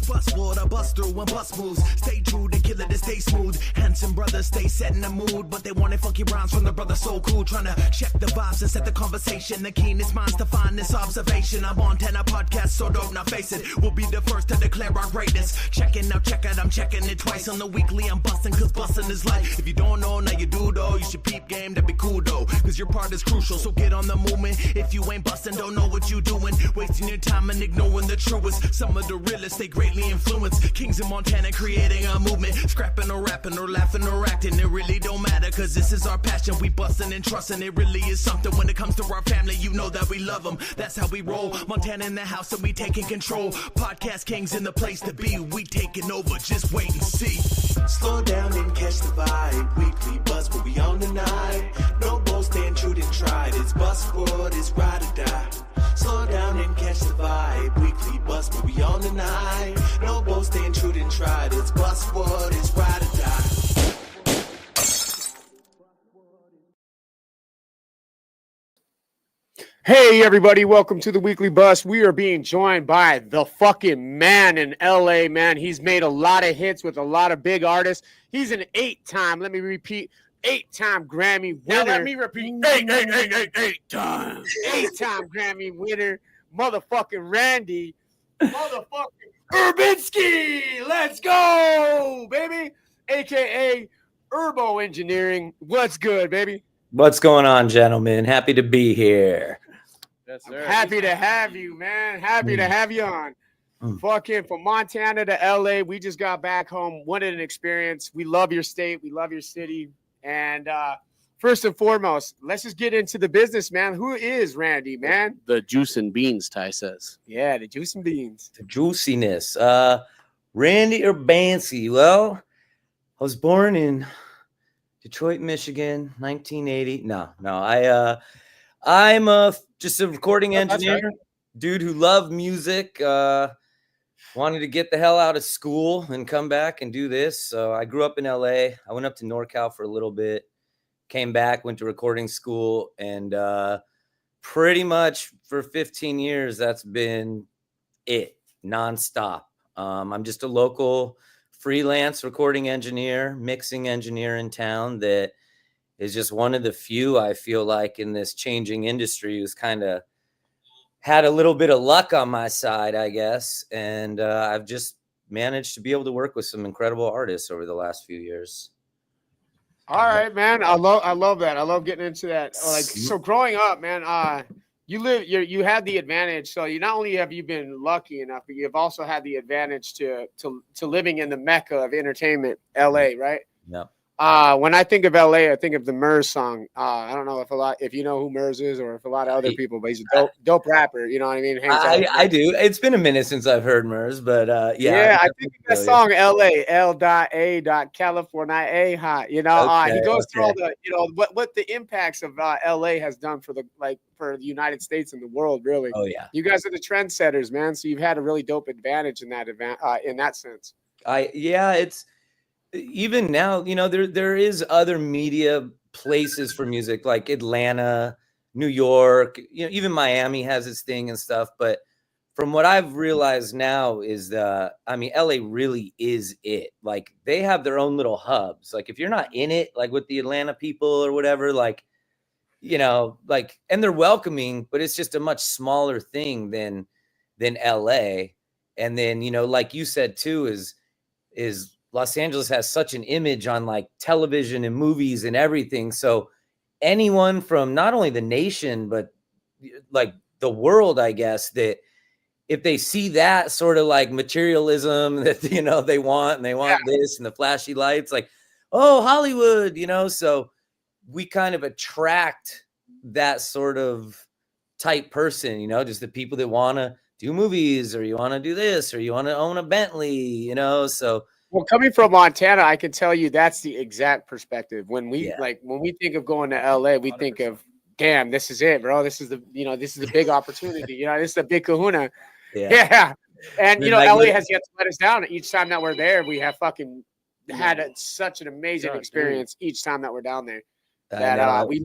Busboard, I bust through when bus moves. Stay true, the killer, they stay smooth. Handsome brothers stay set in the mood, but they wanted funky rhymes from the brother so cool. Trying to check the vibes and set the conversation. The keenest minds to find this observation. I'm on 10 podcast, so don't not face it. We'll be the first to declare our greatness. Checking out, check out, I'm checking it twice on the weekly. I'm busting, cause busting is life. If you don't know, now you do though. You should peep game, that'd be cool though. Cause your part is crucial, so get on the movement. If you ain't busting, don't know what you doing. Wasting your time and ignoring the truest. Some of the realest, they greatly influence. Kings in Montana creating a movement. Scrapping or rapping or laughing or acting. It really don't matter, cause this is our passion. We busting and trusting. It really is something. When it comes to our family, you know that we love them. That's how we roll. Montana in the house and we taking control. Podcast kings in the place to be. We taking over, just wait and see. Slow down and catch the vibe. Weekly buzz, but we on the night. No boast, staying true and tried. It's Buzzword, it's ride or die. Slow down and catch the vibe. Weekly buzz, but we on the night. No boast, staying true and tried. It's Buzzword, it's ride or die. Hey everybody, welcome to the Weekly Bus. We are being joined by the fucking man in LA, man. He's made a lot of hits with a lot of big artists. He's an 8-time, let me repeat, 8-time Grammy winner. Now let me repeat, 8 times. 8-time Grammy winner, motherfucking Randy, motherfucking Urbanski. Let's go, baby. AKA Urbo Engineering. What's good, baby? What's going on, gentlemen? Happy to be here. Yes, sir. Happy to have you, man. Happy to have you on. Fucking from Montana to LA, we just got back home. What an experience. We love your state. We love your city. And first and foremost, let's just get into the business, man. Who is Randy, man? The juice and beans, Ty says. Yeah, the juice and beans. The juiciness. Randy Urbanski. Well, I was born in Detroit, Michigan, 1980. No. I'm just a recording engineer, right. Dude who loved music. Wanted to get the hell out of school and come back and do this. So I grew up in LA. I went up to NorCal for a little bit, came back, went to recording school, and pretty much for 15 years, that's been it, nonstop. I'm just a local freelance recording engineer, mixing engineer in town that is just one of the few, I feel like, in this changing industry who's kind of had a little bit of luck on my side, I guess. And I've just managed to be able to work with some incredible artists over the last few years. All right, man. I love that. I love getting into that. Like, so growing up, man, you had the advantage. So you not only have you been lucky enough, but you've also had the advantage to living in the mecca of entertainment, LA, right? Yeah. When I think of LA, I think of the Murs song. I don't know if you know who Murs is, or if a lot of other people, but he's a dope rapper. You know what I mean? I do. It's been a minute since I've heard Murs, but yeah. I think of that song LA L.A. California hot. You know, he goes through all the, you know, what the impacts of LA has done for the United States and the world, really. Oh yeah. You guys are the trendsetters, man. So you've had a really dope advantage in that sense. It's. Even now, you know, there is other media places for music like Atlanta, New York, you know, even Miami has its thing and stuff. But from what I've realized now is LA really is it. Like, they have their own little hubs. Like, if you're not in it, like with the Atlanta people or whatever, like, you know, like, and they're welcoming, but it's just a much smaller thing than LA. And then, you know, like you said too, is Los Angeles has such an image on like television and movies and everything. So anyone from not only the nation, but like the world, I guess, that if they see that sort of like materialism that, you know, they want this and the flashy lights, like, oh, Hollywood, you know, so we kind of attract that sort of type person, you know, just the people that want to do movies, or you want to do this, or you want to own a Bentley, you know, so. Well, coming from Montana, I can tell you that's the exact perspective. When we think of going to LA, we 100%. Think of, damn, this is it, bro. This is the big opportunity. You know, this is the big kahuna. Yeah. And you know, Like, LA has yet to let us down. Each time that we're there, we have fucking had such an amazing experience each time that we're down there. That we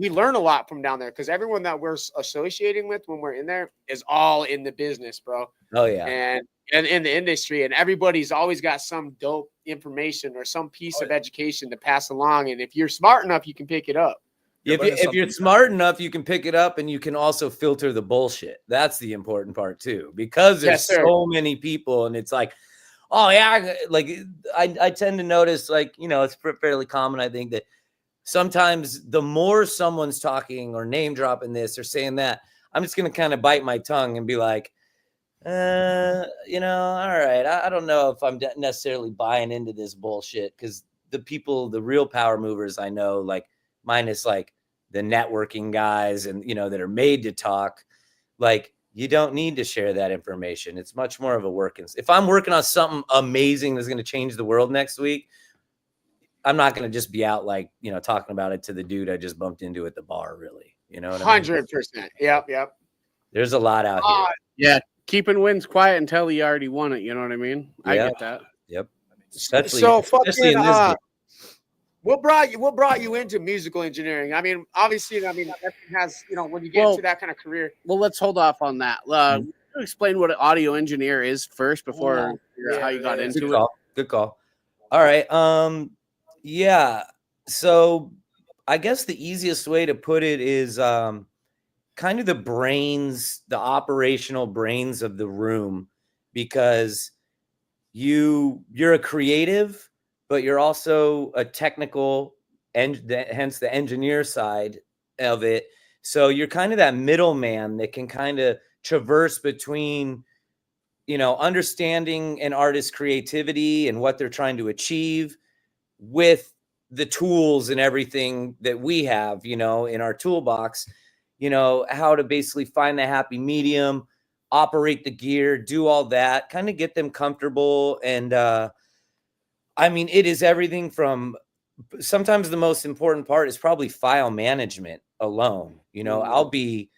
learn a lot from down there, because everyone that we're associating with when we're in there is all in the business, bro. Oh yeah, and in the industry, and everybody's always got some dope information or some piece of education to pass along. And if you're smart enough, you can pick it up. If you're smart enough, you can pick it up, and you can also filter the bullshit. That's the important part too, because there's so many people, and it's like, oh yeah, like I tend to notice, like, you know, it's fairly common, I think, that sometimes the more someone's talking or name dropping this or saying that, I'm just going to kind of bite my tongue and be like, you know, all right, I don't know if I'm necessarily buying into this bullshit, because the people, the real power movers I know, like minus like the networking guys and, you know, that are made to talk, like, you don't need to share that information. It's much more of a working. If I'm working on something amazing that's going to change the world next week, I'm not going to just be out, like, you know, talking about it to the dude I just bumped into at the bar, really. You know what I mean? 100%. Yep. There's a lot out here. Yeah. Keeping wins quiet until he already won it. You know what I mean? Yeah. I get that. Yep. Especially fucking, in this game. What brought you into musical engineering? I mean, obviously, everything has, you know, when you get into that kind of career. Well, let's hold off on that. Explain what an audio engineer is first before figure out how you got into it. Good call. All right. Yeah. So I guess the easiest way to put it is kind of the brains, the operational brains of the room, because you're a creative, but you're also a technical, and hence the engineer side of it. So you're kind of that middleman that can kind of traverse between, you know, understanding an artist's creativity and what they're trying to achieve with the tools and everything that we have, you know, in our toolbox, you know, how to basically find the happy medium, operate the gear, do all that, kind of get them comfortable. And I mean, it is everything from, sometimes the most important part is probably file management alone. You know, I'll be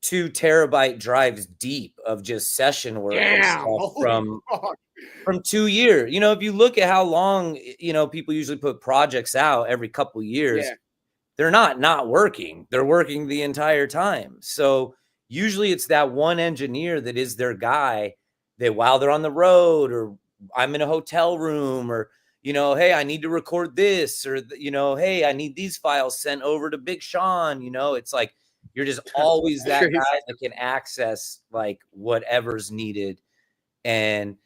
2 terabyte drives deep of just session work and stuff from 2 years. You know, if you look at how long, you know, people usually put projects out every couple years, they're not working. They're working the entire time. So usually it's that one engineer that is their guy, that while they're on the road, or I'm in a hotel room, or, you know, hey, I need to record this, or, you know, hey, I need these files sent over to Big Sean. You know, it's like, you're just always that guy that can access like whatever's needed. And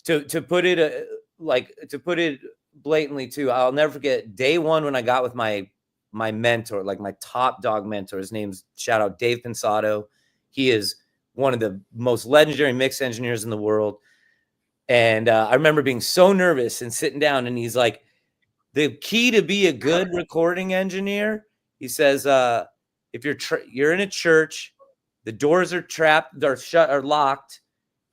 to put it blatantly too, I'll never forget day one when I got with my mentor, like my top dog mentor. His name's, shout out, Dave Pensato. He is one of the most legendary mix engineers in the world. And I remember being so nervous and sitting down, and he's like, the key to be a good recording engineer, he says, if you're in a church, the doors are trapped, they're shut or locked,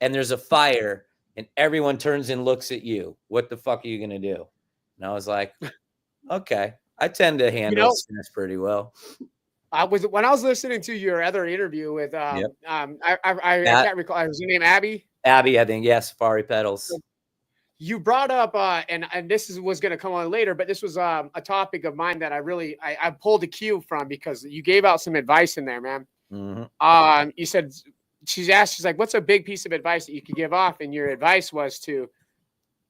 and there's a fire, and everyone turns and looks at you, what the fuck are you going to do? And I was like, okay, I tend to handle this pretty well. When I was listening to your other interview with, I can't recall, was her name Abby? Abby, I think, yes, Safari Pedals. You brought up, and this was going to come on later, but this was a topic of mine that I pulled a cue from, because you gave out some advice in there, man. Mm-hmm. You said, she's like, what's a big piece of advice that you could give off? And your advice was to,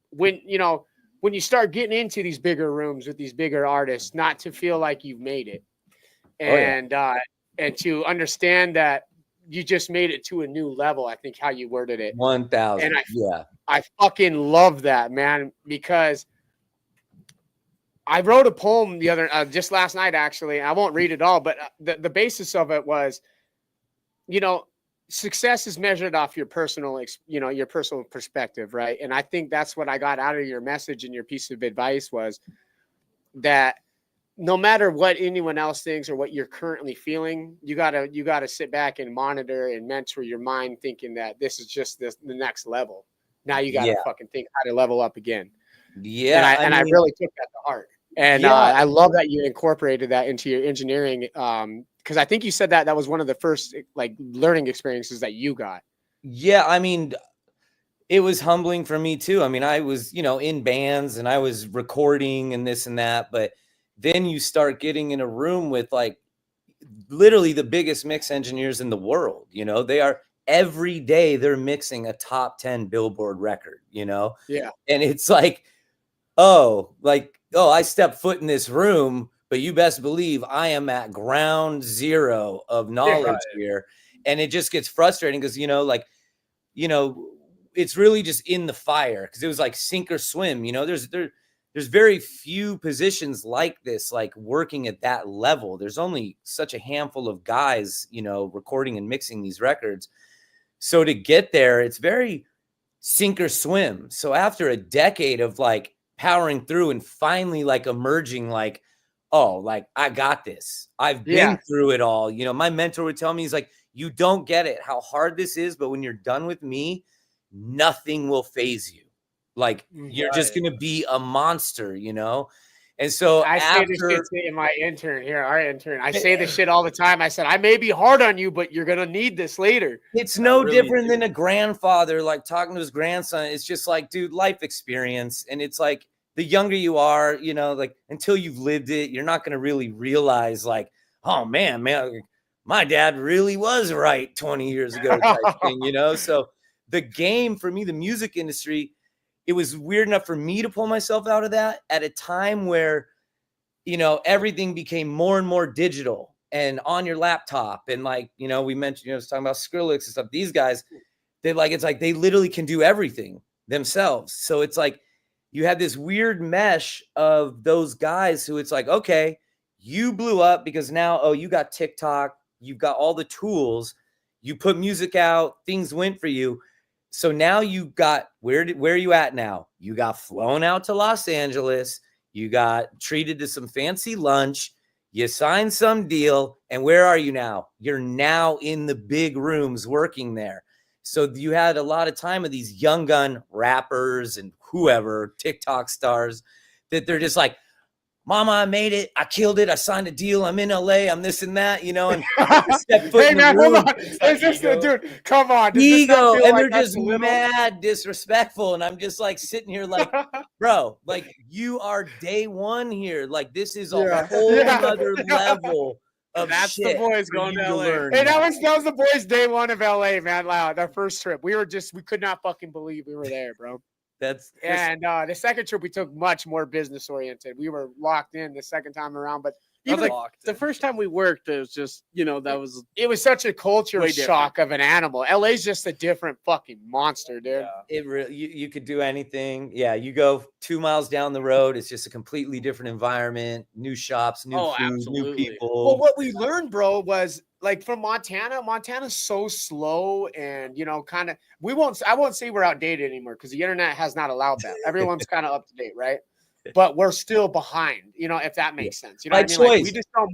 when you start getting into these bigger rooms with these bigger artists, not to feel like you've made it, and to understand that you just made it to a new level. I think how you worded it. 1,000. And I fucking love that, man, because I wrote a poem just last night, actually. I won't read it all, but the basis of it was, you know, success is measured off your personal perspective, right? And I think that's what I got out of your message and your piece of advice, was that no matter what anyone else thinks or what you're currently feeling, you gotta sit back and monitor and mentor your mind, thinking that this is just the next level. Now you gotta fucking think how to level up again. Yeah, and I really took that to heart. And I love that you incorporated that into your engineering, because I think you said that was one of the first like learning experiences that you got. Yeah, I mean, it was humbling for me too. I mean, I was, in bands and I was recording and this and that, but then you start getting in a room with like literally the biggest mix engineers in the world. They are every day they're mixing a top 10 Billboard record, Yeah. And it's like, I stepped foot in this room, but you best believe I am at ground zero of knowledge here. And it just gets frustrating because, it's really just in the fire because it was like sink or swim. There's very few positions like this, like working at that level. There's only such a handful of guys, recording and mixing these records. So to get there, it's very sink or swim. So after a decade of like powering through and finally like emerging, like, oh, like I got this. I've been through it all. My mentor would tell me, he's like, you don't get it how hard this is, but when you're done with me, nothing will faze you. Like you're just going to be a monster, And so I say this shit to my intern here, our intern. I say this shit all the time. I said, I may be hard on you, but you're going to need this later. It's no different than a grandfather, like talking to his grandson. It's just like, dude, life experience. And it's like, the younger you are, like until you've lived it, you're not going to really realize like, oh man, my dad really was right 20 years ago type thing, So the game for me, the music industry, it was weird enough for me to pull myself out of that at a time where, everything became more and more digital and on your laptop. And like, we mentioned, I was talking about Skrillex and stuff. These guys, it's like they literally can do everything themselves. So it's like you had this weird mesh of those guys who it's like, okay, you blew up because now, you got TikTok, you've got all the tools, you put music out, things went for you. So now you got, where are you at now? You got flown out to Los Angeles. You got treated to some fancy lunch. You signed some deal. And where are you now? You're now in the big rooms working there. So you had a lot of time of these young gun rappers and whoever, TikTok stars, that they're just like, Mama, I made it. I killed it. I signed a deal. I'm in LA. I'm this and that, and step foot in the room. Hold on. Like dude, come on. Ego. And they're just mad disrespectful. And I'm just like sitting here like, bro, like you are day one here. Like this is a whole other level of That's shit the boys going to LA. Hey, that was the boys' day one of LA, man. Wow, our first trip. We could not fucking believe we were there, bro. And the second trip we took much more business oriented. We were locked in the second time around, but even the first time we worked, it was just it was such a culture shock of an animal. LA's just a different fucking monster, dude. Yeah. It really you could do anything. Yeah, you go 2 miles down the road, it's just a completely different environment, new shops, new food, new people. Well, what we learned, bro, was like from Montana's so slow and kind of I won't say we're outdated anymore because the internet has not allowed that. Everyone's kind of up to date, right? But we're still behind, if that makes sense. By choice. Like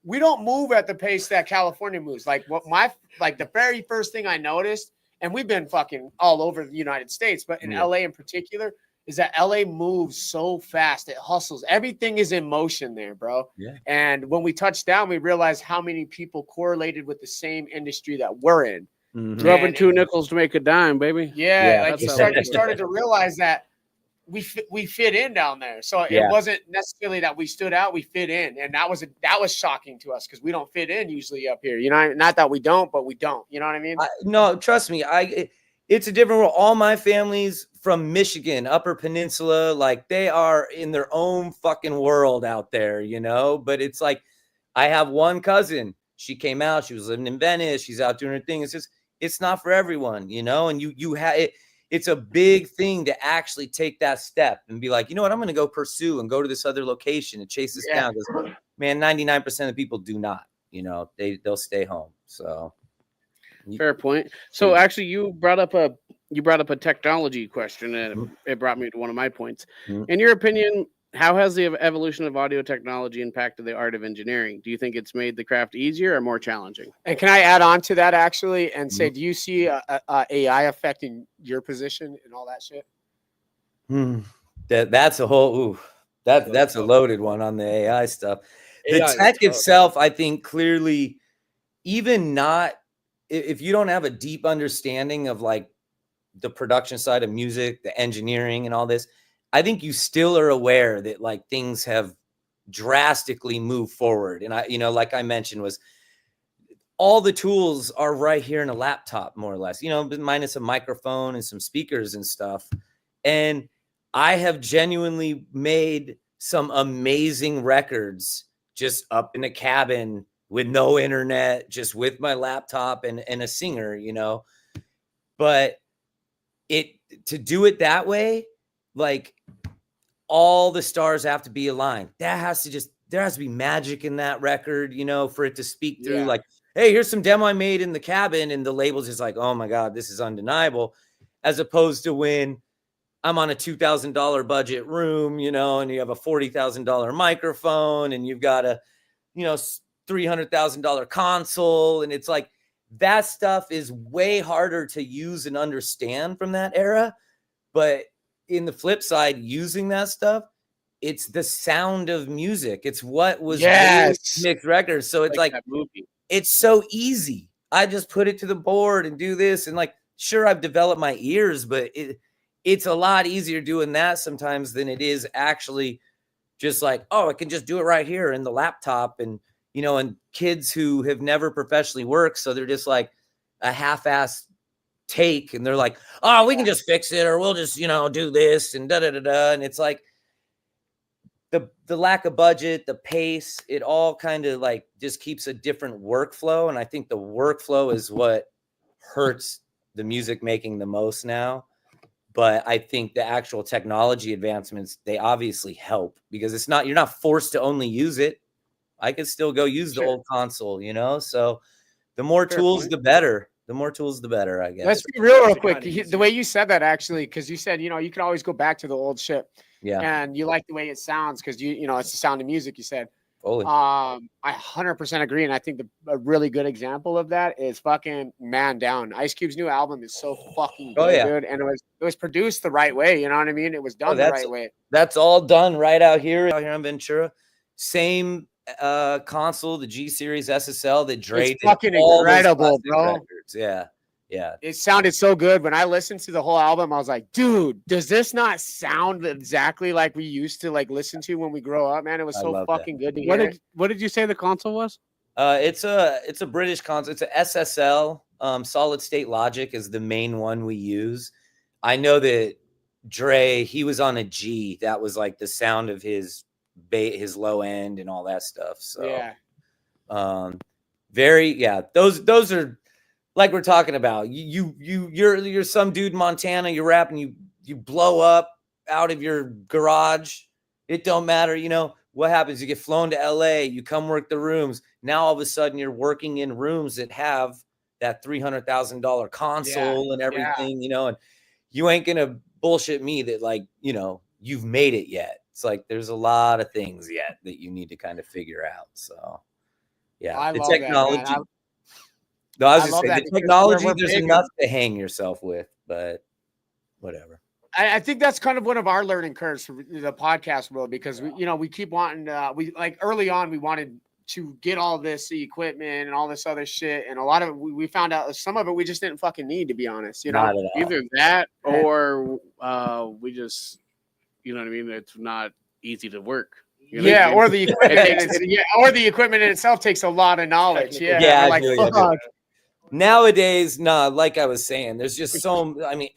we don't move at the pace that California moves. Like the very first thing I noticed, and we've been fucking all over the United States, but in LA in particular, is that LA moves so fast. It hustles. Everything is in motion there, bro. Yeah. And when we touched down, we realized how many people correlated with the same industry that we're in. Mm-hmm. Rubbing 2 nickels to make a dime, baby. Yeah. Like you started to realize that we fit in down there. So it wasn't necessarily that we stood out, we fit in. And that was shocking to us because we don't fit in usually up here. Not that we don't, but we don't. You know what I mean? No, trust me. It's a different world. All my family's from Michigan, Upper Peninsula, like they are in their own fucking world out there, but it's like, I have one cousin, she came out, she was living in Venice, she's out doing her thing. It's just, it's not for everyone, and you have it. It's a big thing to actually take that step and be like, you know what, I'm going to go pursue and go to this other location and chase this down. Because man, 99% of people do not, they'll stay home. So fair point. So actually you brought up a technology question and it brought me to one of my points. In your opinion, how has the evolution of audio technology impacted the art of engineering? Do you think it's made the craft easier or more challenging? And can I add on to that actually and say, do you see AI affecting your position and all that shit? That's a whole that's a loaded one on the AI stuff. The tech itself, I think clearly, even not if you don't have a deep understanding of like the production side of music, the engineering and all this, I think you still are aware that like things have drastically moved forward. And I, you know, like I mentioned, was all the tools are right here in a laptop, more or less, you know, minus a microphone and some speakers and stuff. And I have genuinely made some amazing records just up in a cabin with no internet, just with my laptop and a singer, you know. But to do it that way, like all the stars have to be aligned. There has to be magic in that record, you know, for it to speak through. Like, hey, here's some demo I made in the cabin, and the label's just like, oh my God, this is undeniable. As opposed to when I'm on a $2,000 budget room, you know, and you have a $40,000 microphone, and you've got a, you know, $300,000 console, and it's like that stuff is way harder to use and understand from that era. But in the flip side, using that stuff, it's the sound of music. It's what was mixed records. So it's like it's so easy. I just put it to the board and do this, and like, sure, I've developed my ears, but it's a lot easier doing that sometimes than it is actually just like, oh, I can just do it right here in the laptop. And, you know, and kids who have never professionally worked, so they're just like a half-assed take, and they're like, oh, we can just fix it, or we'll just, you know, do this and da-da-da-da. And it's like the lack of budget, the pace, it all kind of like just keeps a different workflow. And I think the workflow is what hurts the music making the most now. But I think the actual technology advancements, they obviously help, because it's not, you're not forced to only use it. I could still go use the old console, you know? So the more tools, the better. The more tools, the better, I guess. Let's be real quick. The way you said that, actually, because you said, you know, you can always go back to the old shit. Yeah. And you like the way it sounds because you know, it's the sound of music, you said. Totally. I 100% agree. And I think a really good example of that is fucking Man Down. Ice Cube's new album is so fucking good, dude. And it was produced the right way. You know what I mean? It was done the right way. That's all done right out here on Ventura. Same console, the G Series SSL that Dre did. It's fucking incredible, bro. Records. Yeah. Yeah. It sounded so good. When I listened to the whole album, I was like, dude, does this not sound exactly like we used to like listen to when we grow up, man? It was so fucking good to hear. What did you say the console was? It's a British console. It's a SSL. Solid State Logic is the main one we use. I know that Dre, he was on a G. That was like the sound of his low end and all that stuff. So those are, like we're talking about, you're some dude in Montana, you're rapping, you blow up out of your garage. It don't matter. You know, what happens? You get flown to LA, you come work the rooms. Now all of a sudden you're working in rooms that have that $300,000 console and everything, you know, and you ain't going to bullshit me that, like, you know, you've made it yet. It's like, there's a lot of things yet that you need to kind of figure out. So yeah, the technology. No, I was just saying, the technology, there's enough to hang yourself with, but whatever. I think that's kind of one of our learning curves for the podcast world, because we keep wanting early on, we wanted to get all this equipment and all this other shit, and a lot of it we found out some of it we just didn't fucking need, to be honest. You know, either that or we just, you know what I mean, it's not easy to work. You know or the equipment, or the equipment in itself takes a lot of knowledge. Nowadays, like I was saying, there's just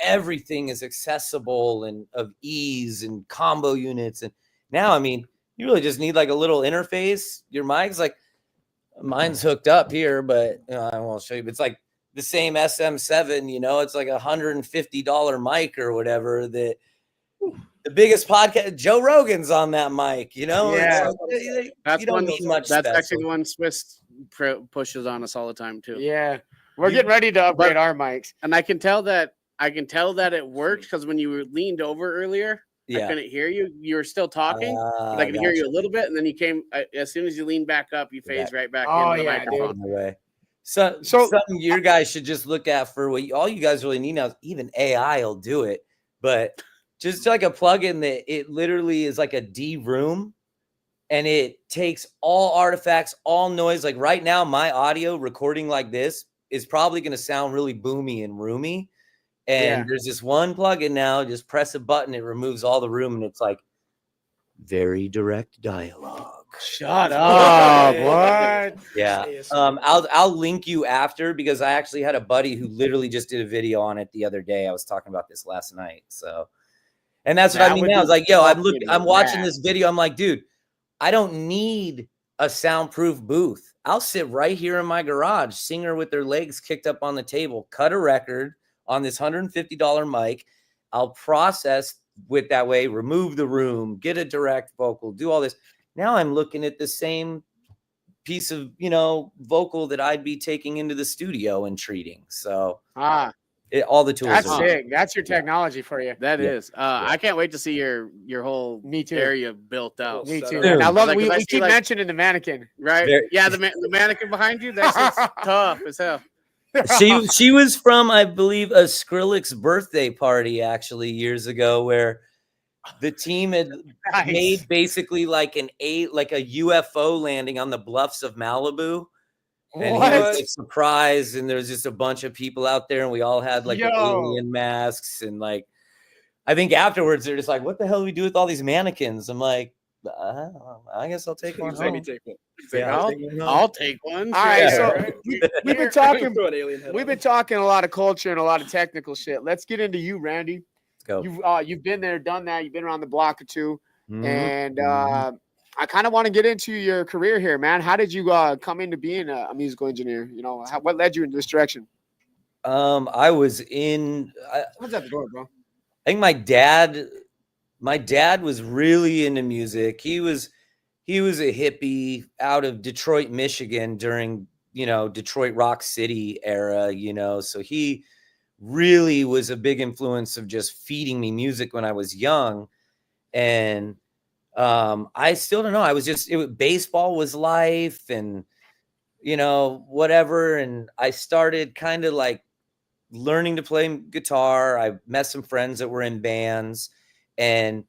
everything is accessible and of ease and combo units. And now, I mean, you really just need like a little interface. Your mic's like, mine's hooked up here, but I won't show you. But it's like the same SM7, you know, it's like $150 mic or whatever. That the biggest podcast, Joe Rogan's on that mic, you know? Yeah. That's you don't need much. That's actually the one Swiss pushes on us all the time too. Yeah. We're getting ready to upgrade our mics. And I can tell that it works, because when you leaned over earlier, I couldn't hear you. You were still talking, but I could hear you a little bit. And then you came, as soon as you leaned back up, you phased right back into the microphone. So something you guys should just look at for what all you guys really need now is even AI will do it. But just like a plugin that it literally is like a D room, and it takes all artifacts, all noise. Like right now, my audio recording like this is probably going to sound really boomy and roomy. And there's this one plugin now, just press a button, it removes all the room, and it's like very direct dialogue. Shut up. What? Yeah. I'll link you after, because I actually had a buddy who literally just did a video on it the other day. I was talking about this last night. So, and that's what I mean now. It's like, yo, I'm watching this video. I'm like, dude, I don't need a soundproof booth. I'll sit right here in my garage, singer with their legs kicked up on the table, cut a record on this $150 mic. I'll process with that way, remove the room, get a direct vocal, do all this. Now I'm looking at the same piece of, vocal that I'd be taking into the studio and treating. So all the tools. That's sick. That's your technology for you. That is. I can't wait to see your whole area built out. Me too. And I love it. We keep mentioning the mannequin, right? Yeah, the mannequin behind you. That's tough as hell. She was from, I believe, a Skrillex birthday party actually years ago, where the team had made basically like a UFO landing on the bluffs of Malibu. And he was like surprised, and there's just a bunch of people out there, and we all had like alien masks, and like I think afterwards they're just like, "What the hell do we do with all these mannequins?" I'm like, I guess I'll take one. Let me take one. I'll take one. All right, so we've been talking. We've been talking a lot of culture and a lot of technical shit. Let's get into you, Randy. Let's go. You've been there, done that. You've been around the block or two, and I kind of want to get into your career here, man. How did you come into being a musical engineer? What led you in this direction? I was in. What's at the door, bro? I think my dad was really into music. He was a hippie out of Detroit, Michigan during, Detroit Rock City era, so he really was a big influence of just feeding me music when I was young. And I still don't know. Baseball was life, and, whatever. And I started kind of like learning to play guitar. I met some friends that were in bands. And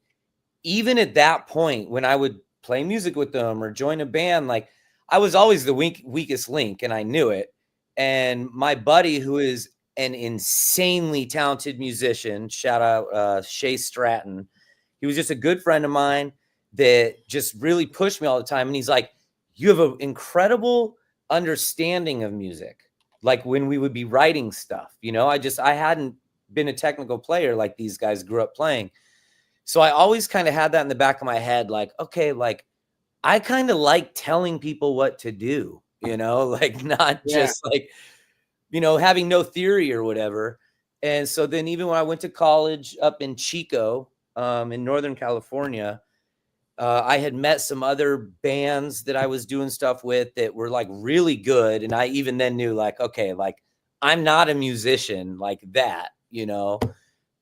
even at that point, when I would play music with them or join a band, like I was always the weakest link, and I knew it. And my buddy, who is an insanely talented musician, shout out Shay Stratton, he was just a good friend of mine that just really pushed me all the time. And he's like, you have an incredible understanding of music. Like when we would be writing stuff, I hadn't been a technical player like these guys grew up playing. So I always kind of had that in the back of my head, like, okay, like I kind of like telling people what to do, like not just like, having no theory or whatever. And so then even when I went to college up in Chico, in Northern California, I had met some other bands that I was doing stuff with that were like really good. And I even then knew like, okay, like I'm not a musician like that,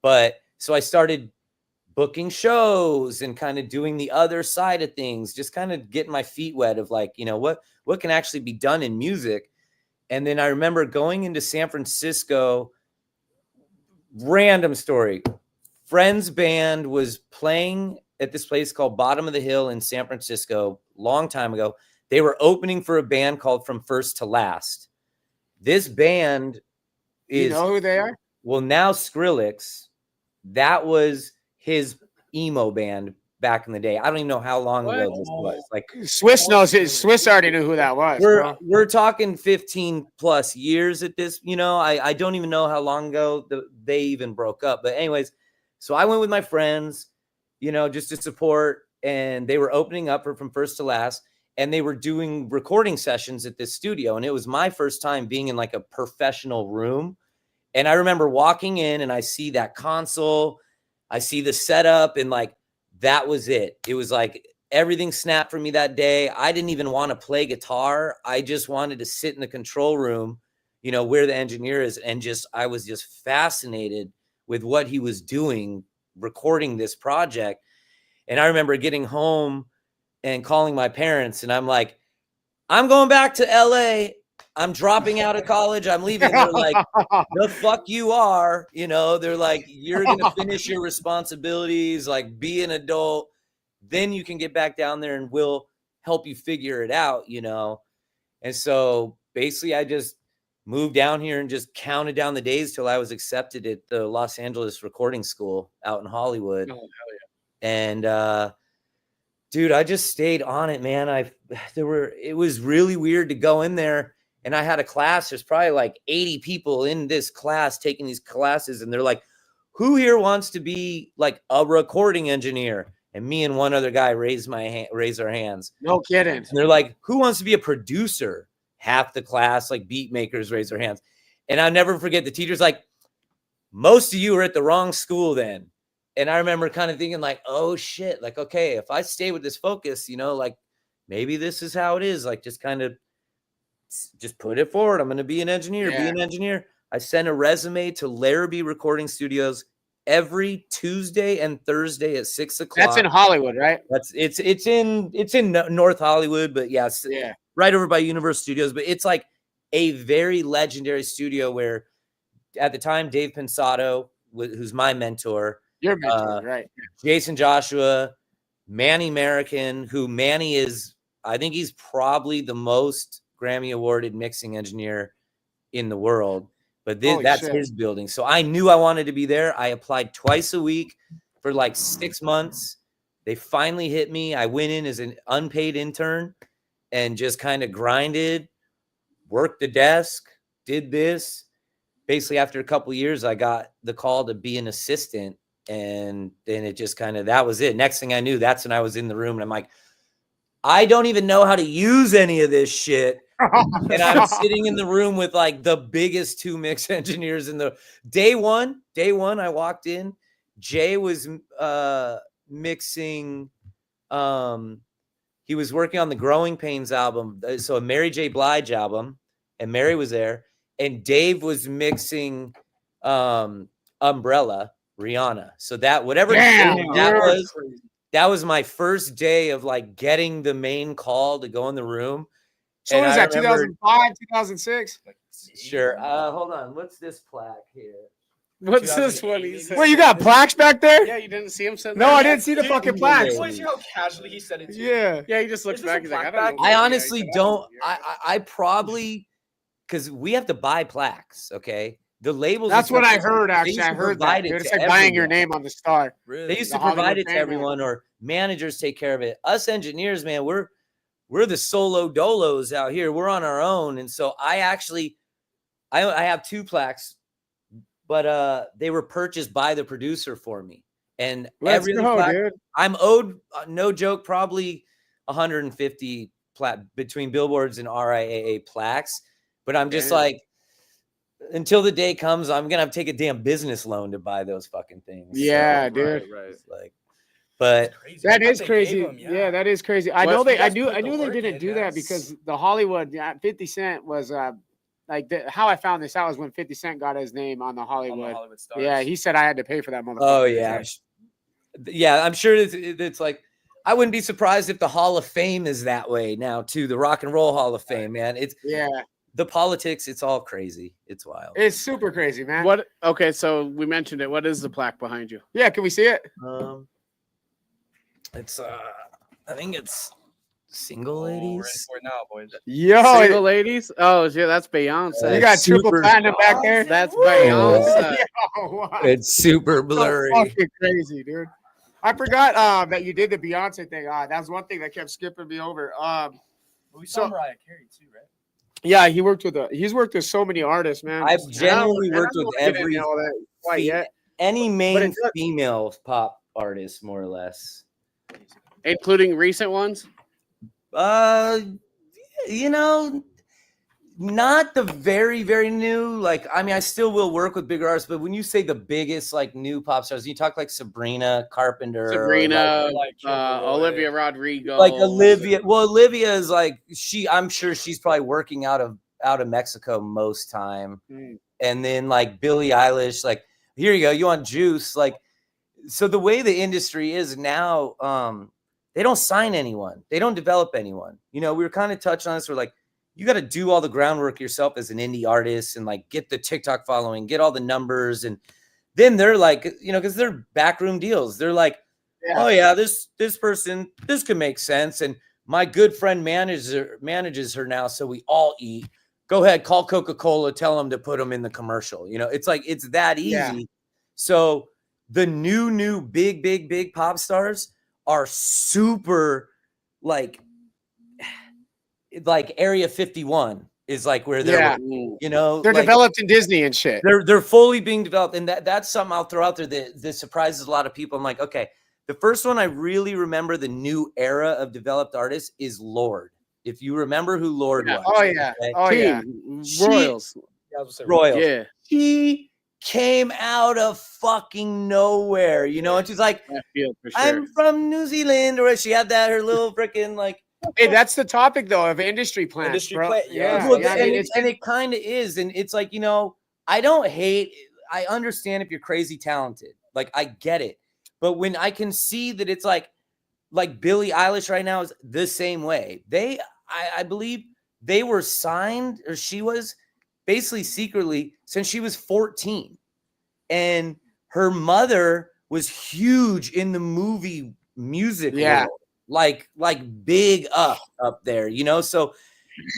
but so I started booking shows and kind of doing the other side of things, just kind of getting my feet wet of like, what can actually be done in music. And then I remember going into San Francisco, random story. Friend's band was playing at this place called Bottom of the Hill in San Francisco, long time ago. They were opening for a band called From First to Last. This band is... You know who they are? Well, now Skrillex, that was his emo band back in the day. I don't even know how long ago this was. Like Swiss knows it. Swiss already knew who that was. We're talking 15 plus years at this. I don't even know how long ago they even broke up. But anyways, so I went with my friends, just to support, and they were opening up From First to Last, and they were doing recording sessions at this studio, and it was my first time being in like a professional room. And I remember walking in, and I see that console. I see the setup, and like, that was it. It was like everything snapped for me that day. I didn't even want to play guitar. I just wanted to sit in the control room, where the engineer is. And I was just fascinated with what he was doing, recording this project. And I remember getting home and calling my parents, and I'm like, I'm going back to LA. I'm dropping out of college. I'm leaving. They're like, the fuck you are. They're like, you're going to finish your responsibilities, like be an adult. Then you can get back down there and we'll help you figure it out, And so basically I just moved down here and just counted down the days till I was accepted at the Los Angeles Recording School out in Hollywood. Oh, hell yeah. And dude, I just stayed on it, man. It was really weird to go in there, and I had a class. There's probably like 80 people in this class taking these classes, and they're like, who here wants to be like a recording engineer? And me and one other guy raise our hands. No kidding. And they're like, who wants to be a producer? Half the class, like beat makers, raise their hands. And I'll never forget, the teacher's like, most of you are at the wrong school then. And I remember kind of thinking like, oh shit, like, okay, if I stay with this focus, you know, like maybe this is how it is. Like just kind of just put it forward. I'm going to be an engineer, be an engineer. I sent a resume to Larrabee Recording Studios every Tuesday and Thursday at 6 o'clock. That's in Hollywood, right? It's in North Hollywood, but yeah, right over by Universal Studios. But it's like a very legendary studio where at the time, Dave Pensato, who's my mentor, your mentor, right? Jason Joshua, Manny American, who Manny is, I think he's probably the most Grammy awarded mixing engineer in the world. But that's his building. So I knew I wanted to be there. I applied twice a week for like 6 months. They finally hit me. I went in as an unpaid intern and just kind of grinded, worked the desk, did this. Basically, after a couple of years, I got the call to be an assistant. And then it just kind of, that was it. Next thing I knew, that's when I was in the room. And I'm like, I don't even know how to use any of this shit. And I'm sitting in the room with like the biggest 2 mix engineers in the day one. I walked in. Jay was mixing. He was working on the Growing Pains album, so a Mary J. Blige album, and Mary was there. And Dave was mixing Umbrella, Rhianna. So that that was my first day of like getting the main call to go in the room. So what is that, 2005, 2006? Sure. Hold on. What's this plaque here? What's this one? Well, you got plaques back there? Yeah, you didn't see him send No, I didn't see the fucking plaques. See how casually he said it too. Yeah, he just looks back. He's like, I honestly don't. I probably, because we have to buy plaques. Okay, the labels. That's what I heard. Actually, I heard that. It's like buying your name on the star. Really? They used to provide it to everyone, or managers take care of it. Us engineers, man, we're the solo dolos out here. We're on our own. And so I have 2 plaques, but they were purchased by the producer for me. And I'm owed, no joke, probably 150 between billboards and RIAA plaques. But I'm just like, until the day comes, I'm going to have to take a damn business loan to buy those fucking things. Yeah, so, dude. Right. Like, but that is crazy. Yeah, that is crazy. I knew they didn't do that because the Hollywood 50 Cent was how I found this out was when 50 Cent got his name on the Hollywood Stars. Yeah, he said I had to pay for that motherfucker. Oh yeah. Yeah, I'm sure it's like, I wouldn't be surprised if the Hall of Fame is that way now too, the Rock and Roll Hall of Fame, man. It's the politics, it's all crazy. It's wild. It's super crazy, man. Okay, so we mentioned it. What is the plaque behind you? Yeah, can we see it? It's I think it's Single Ladies. Ready for it now, boys. Yo, Single Ladies. Oh, yeah, that's Beyonce. You got triple platinum back there. That's Beyonce. It's super blurry. So fucking crazy, dude. I forgot that you did the Beyonce thing. That was one thing that kept skipping me over. We saw Mariah Carey too, right? Yeah, he's worked with so many artists, man. I've genuinely worked with any main female pop artist, more or less. Including recent ones? Not the very, very new. Like, I mean, I still will work with bigger artists, but when you say the biggest, like, new pop stars, you talk like Sabrina Carpenter, Olivia Rodrigo, like Olivia. Well, Olivia is like I'm sure she's probably working out of Mexico most time, and then like Billie Eilish, like, here you go, you want juice, like. So the way the industry is now, they don't sign anyone. They don't develop anyone. You know, we were kind of touching on this. We're like, you got to do all the groundwork yourself as an indie artist and like get the TikTok following, get all the numbers. And then they're like, you know, because they're backroom deals. They're like, oh yeah, this person, this could make sense. And my good friend manages her now. So we all eat. go ahead, call Coca-Cola, tell them to put them in the commercial. You know, it's like, it's that easy. Yeah. So the new big pop stars are super like Area 51 is like where they're, you know, they're like, developed in Disney and shit. they're fully being developed. And that's something I'll throw out there that surprises a lot of people. I'm like, okay, the first one I really remember the new era of developed artists is Lorde. If you remember who Lorde was. Oh yeah. Okay? Oh yeah. Royals. Royals. Yeah. She came out of fucking nowhere, you know, and she's like, I'm from New Zealand, or she had that her little freaking like. Hey, that's the topic though of industry plants, bro. Yeah, Well, yeah, I mean, and it kind of is, and it's like, you know, I don't hate. I understand if you're crazy talented, like I get it, but when I can see that it's like Billie Eilish right now is the same way. I believe they were signed, or she was basically secretly since she was 14, and her mother was huge in the movie music world. Like big up there, you know? So,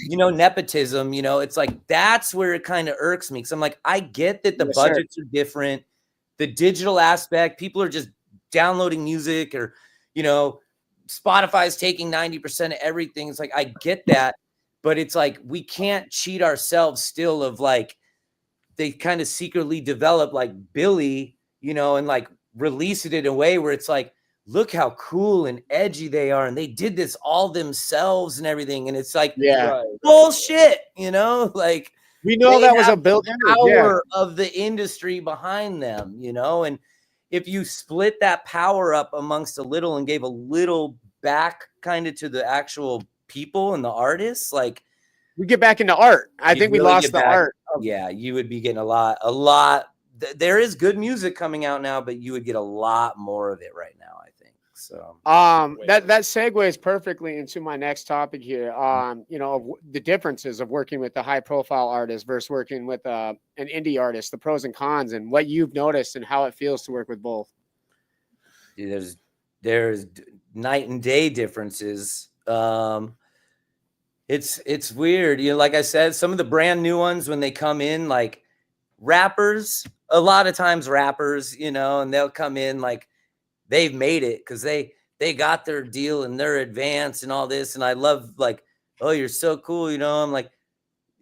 you know, nepotism, you know, it's like, that's where it kind of irks me. Cause I'm like, I get that the budgets are different. The digital aspect, people are just downloading music, or, you know, Spotify's taking 90% of everything. It's like, I get that, but it's like, we can't cheat ourselves still of like, they kind of secretly develop like Billy, you know, and like release it in a way where it's like, look how cool and edgy they are. And they did this all themselves and everything. And it's like, bullshit, you know, like we know that was a built power of the industry behind them, you know? And if you split that power up amongst a little and gave a little back kind of to the actual people and the artists, like we get back into art. I think we lost the art. Yeah. You would be getting a lot. There is good music coming out now, but you would get a lot more of it right now, I think. So that segues perfectly into my next topic here. You know, the differences of working with the high profile artist versus working with an indie artist, the pros and cons, and what you've noticed and how it feels to work with both. There's night and day differences. It's weird. You know, like I said, some of the brand new ones, when they come in, like rappers, a lot of times rappers, you know, and they'll come in like they've made it because they got their deal and they're advanced and all this. And I love like, oh, you're so cool. You know, I'm like,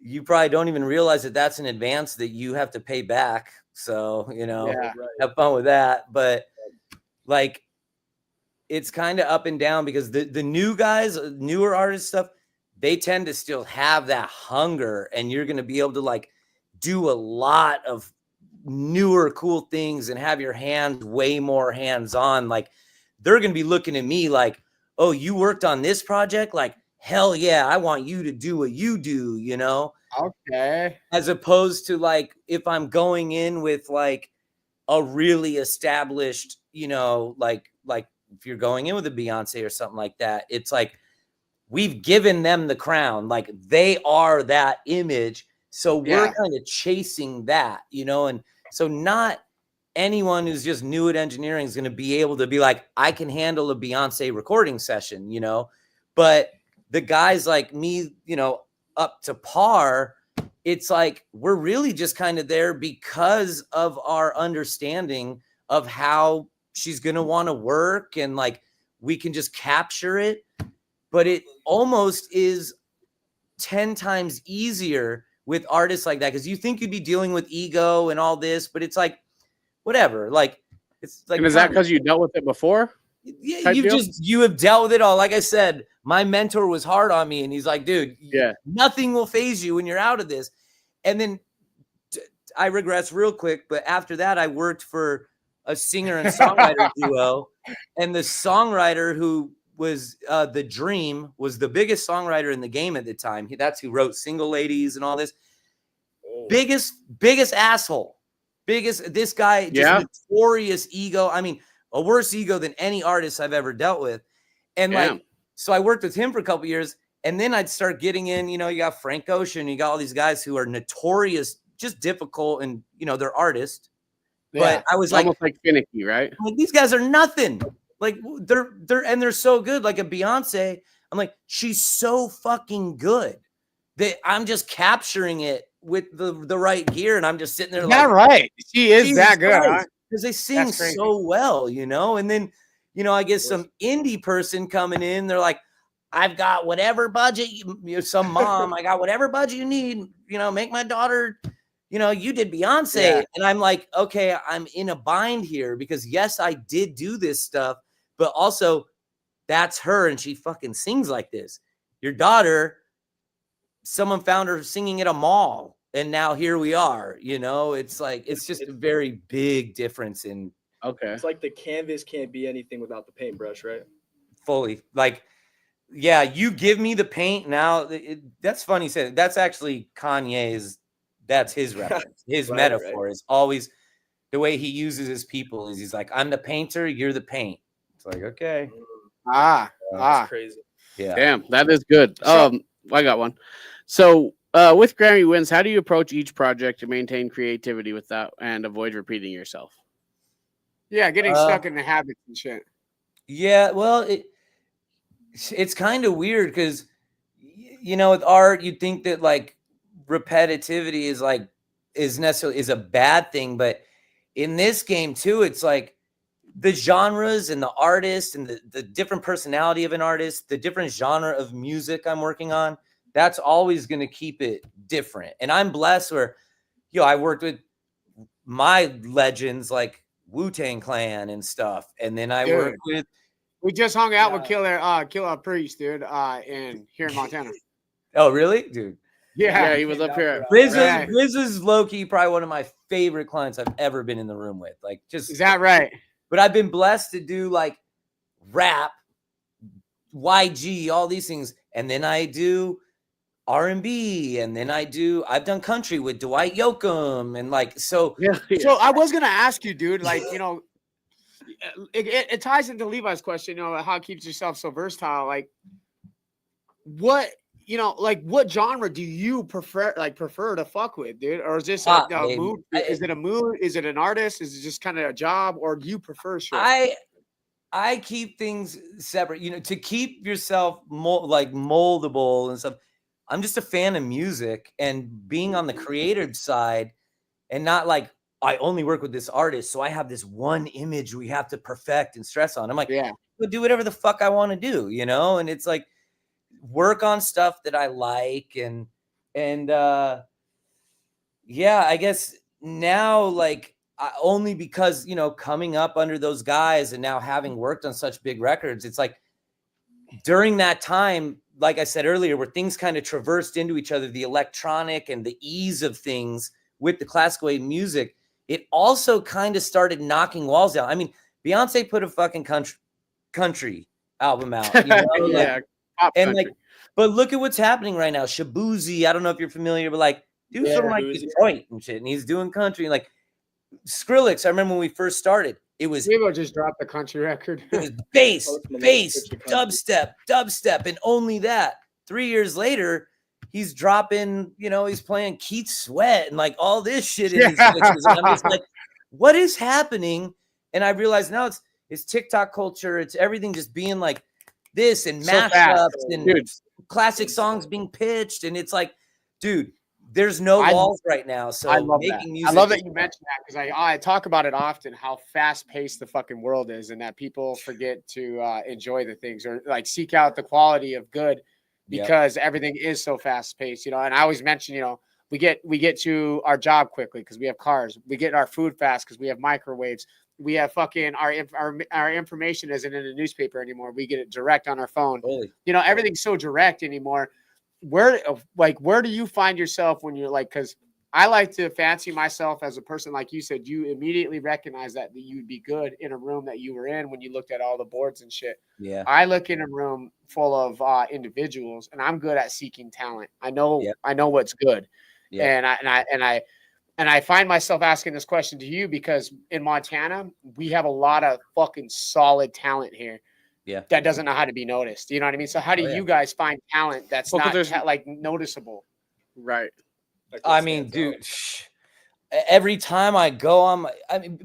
you probably don't even realize that that's an advance that you have to pay back. So, you know, have fun with that. But like, it's kind of up and down because the new guys, newer artist stuff, they tend to still have that hunger, and you're going to be able to like do a lot of newer cool things and have your hands way more hands-on. Like they're going to be looking at me like, oh, you worked on this project? Like, hell yeah, I want you to do what you do, you know? Okay. As opposed to like, if I'm going in with like a really established, you know, like if you're going in with a Beyonce or something like that, it's like, we've given them the crown. Like they are that image. So we're kind of chasing that, you know? And so not anyone who's just new at engineering is going to be able to be like, I can handle a Beyonce recording session, you know? But the guys like me, you know, up to par, it's like, we're really just kind of there because of our understanding of how she's going to want to work. And like, we can just capture it, but it almost is 10 times easier with artists like that. Cause you think you'd be dealing with ego and all this, but it's like, whatever. Like, it's like, and is that because you dealt with it before? Yeah, you have dealt with it all. Like I said, my mentor was hard on me, and he's like, dude, nothing will phase you when you're out of this. And then I regress real quick, but after that, I worked for a singer and songwriter duo, and the songwriter who was The Dream was the biggest songwriter in the game at the time. That's who wrote Single Ladies and all this. Biggest asshole. This guy, just notorious ego. I mean, a worse ego than any artist I've ever dealt with. And like, so I worked with him for a couple years, and then I'd start getting in, you know, you got Frank Ocean, you got all these guys who are notorious, just difficult, and, you know, they're artists. But I was almost like finicky, right? Like, these guys are nothing. Like they're so good. Like a Beyonce, I'm like, she's so fucking good. that I'm just capturing it with the right gear, and I'm just sitting there Yeah, like, right. She is that good, huh? because they sing so well, you know. And then, you know, I guess some indie person coming in, they're like, I've got whatever budget, some mom, I got whatever budget you need, you know, make my daughter, you know, you did Beyonce. And I'm like, okay, I'm in a bind here because yes, I did do this stuff, but also that's her and she fucking sings like this. Your daughter, someone found her singing at a mall and now here we are, you know. It's like, it's just a very big difference in. Okay. It's like the canvas can't be anything without the paintbrush, right? Fully. Like, yeah, you give me the paint now. That's funny. Said that's actually Kanye's. That's his reference. His metaphor is always the way he uses his people. Is he's like, I'm the painter, you're the paint. It's like, okay, That's crazy. Yeah, damn, that is good. I got one. So, with Grammy wins, how do you approach each project to maintain creativity without and avoid repeating yourself? Yeah, getting stuck in the habits and shit. Yeah, well, it's kind of weird because, you know, with art, you'd think that like repetitivity is a bad thing, but in this game too, it's like the genres and the artist and the different personality of an artist, the different genre of music I'm working on, that's always going to keep it different. And I'm blessed where, you know, I worked with my legends like Wu-Tang Clan and stuff, and then I worked with. We just hung out with Killer Priest, dude, in here in Montana. Oh, really, dude? Yeah, he was up here. Riz is low-key probably one of my favorite clients I've ever been in the room with. Like, just is that right? But I've been blessed to do like rap, YG, all these things, and then I do R&B, and then I've done country with Dwight Yoakam, and like so. Yeah. So I was gonna ask you, dude, like, you know. It ties into Levi's question, you know, how it keeps yourself so versatile. Like, what, you know, like what genre do you prefer to fuck with, dude? Or is this a mood? Is it a mood? Is it an artist? Is it just kind of a job? Or do you prefer shit? I keep things separate, you know, to keep yourself moldable and stuff. I'm just a fan of music and being on the creative side and not like, I only work with this artist, so I have this one image we have to perfect and stress on. I'm like, yeah, I'll do whatever the fuck I want to do, you know? And it's like work on stuff that I like and yeah, I guess now like only because, you know, coming up under those guys and now having worked on such big records, it's like during that time, like I said earlier, where things kind of traversed into each other, the electronic and the ease of things with the classical wave music, it also kind of started knocking walls down. I mean, Beyonce put a fucking country album out, you know? Yeah, and like, but look at what's happening right now. Shabuzi, I don't know if you're familiar, but like, dude's from like Detroit and shit, and he's doing country. And like Skrillex, I remember when we first started, it was Bieber just dropped the country record. It was bass, dubstep, and only that. 3 years later, he's dropping, you know, he's playing Keith Sweat and like all this shit in his mixes. And I'm just like, what is happening? And I realized now it's TikTok culture. It's everything just being like this and mashups and classic songs being pitched. And it's like, dude, there's no walls right now. So I love making music. I love that you mentioned that because I talk about it often, how fast paced the fucking world is and that people forget to enjoy the things or like seek out the quality of good. Because everything is so fast paced, you know. And I always mention, you know, we get to our job quickly because we have cars. We get our food fast because we have microwaves. We have fucking our information isn't in a newspaper anymore. We get it direct on our phone. Holy. You know, everything's so direct anymore. Where do you find yourself when you're like? Because I like to fancy myself as a person, like you said, you immediately recognize that you'd be good in a room that you were in when you looked at all the boards and shit. Yeah. I look in a room full of individuals and I'm good at seeking talent. I know what's good. Yeah. And I find myself asking this question to you because in Montana, we have a lot of fucking solid talent here. Yeah. That doesn't know how to be noticed. You know what I mean? So how do you guys find talent that's not like noticeable? Right. I mean, dude, every time I go,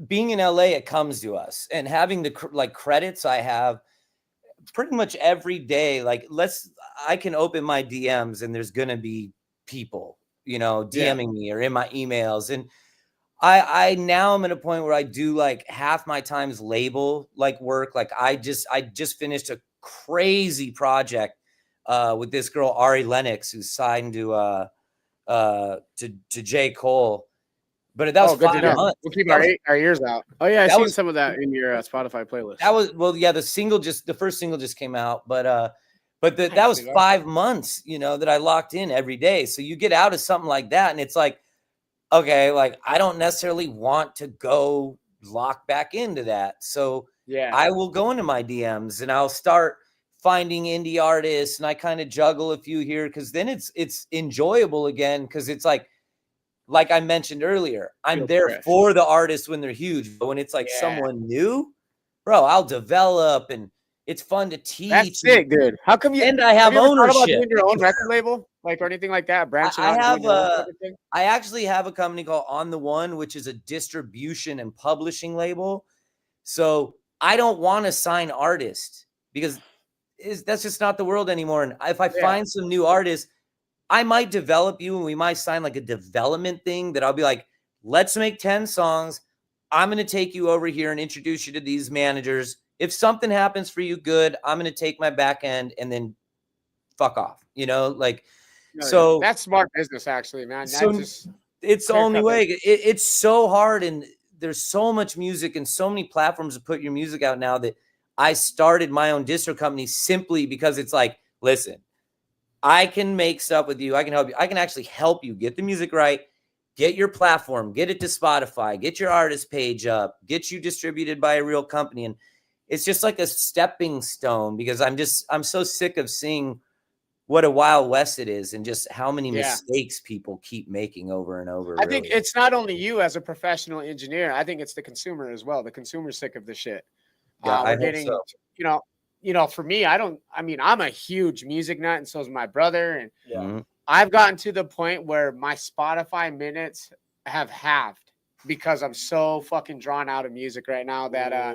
being in LA, it comes to us and having the credits I have pretty much every day. Like I can open my DMs and there's going to be people, you know, DMing me or in my emails. And I now I'm at a point where I do like half my time's label like work. Like I just finished a crazy project with this girl Ari Lennox, who's signed to J. Cole. But that was 5 months. We'll keep our ears out. Oh yeah, I seen some of that in your Spotify playlist. That was the first single just came out, but that was 5 months, you know, that I locked in every day. So you get out of something like that, and it's like, okay, like I don't necessarily want to go lock back into that. So I will go into my DMs and I'll start finding indie artists, and I kind of juggle a few here because then it's enjoyable again, because it's like I mentioned earlier, I'm there for the artists when they're huge, but when it's like someone new, bro, I'll develop, and it's fun to teach. That's sick, dude. How come you? And I have ownership. About doing your own record label, like, or anything like that? Branching out. I actually have a company called On the One, which is a distribution and publishing label. So I don't want to sign artists because that's just not the world anymore. And if I find some new artists, I might develop you, and we might sign like a development thing that I'll be like, let's make 10 songs. I'm going to take you over here and introduce you to these managers. If something happens for you, good. I'm going to take my back end and then fuck off, you know, like, so that's smart business, actually, man. It's the only way. It's so hard. And there's so much music and so many platforms to put your music out now that I started my own distro company simply because it's like, listen, I can make stuff with you. I can help you. I can actually help you get the music right, get your platform, get it to Spotify, get your artist page up, get you distributed by a real company. And it's just like a stepping stone, because I'm so sick of seeing what a Wild West it is and just how many mistakes people keep making over and over. I think it's not only you as a professional engineer. I think it's the consumer as well. The consumer's sick of the shit. Yeah, we're getting, you know, for me, I'm a huge music nut, and so is my brother. And I've gotten to the point where my Spotify minutes have halved because I'm so fucking drawn out of music right now that,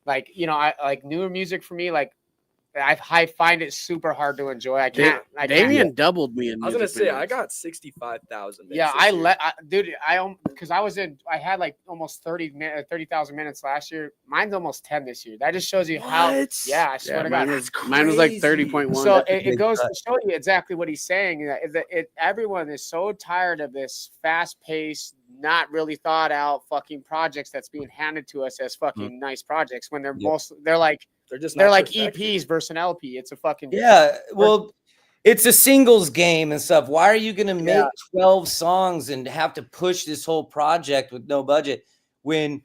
like, you know, I like newer music for me. Like, I find it super hard to enjoy. I can't. Damien doubled me in music. I was gonna say minutes. I got 65,000. Yeah, I had like almost 30,000 minutes last year. Mine's almost 10 this year. That just shows you how. Yeah, I swear to God, mine was like 30.1. So it goes to show you exactly what he's saying. Everyone is so tired of this fast-paced, not really thought out fucking projects that's being handed to us as fucking nice projects when they're they're like EPs versus an LP. It's a fucking well, it's a singles game and stuff. Why are you going to make 12 songs and have to push this whole project with no budget when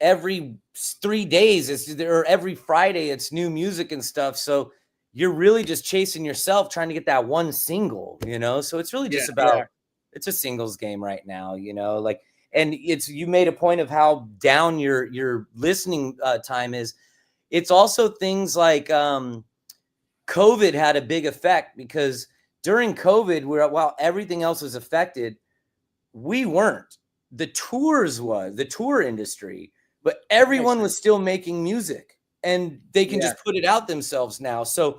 every 3 days or every Friday it's new music and stuff? So you're really just chasing yourself trying to get that one single, you know? So it's really just about it's a singles game right now, you know, like, and you made a point of how down your listening time is. It's also things like COVID had a big effect, because during COVID, while everything else was affected, we weren't. The tour industry, but everyone was still making music, and they can just put it out themselves now. So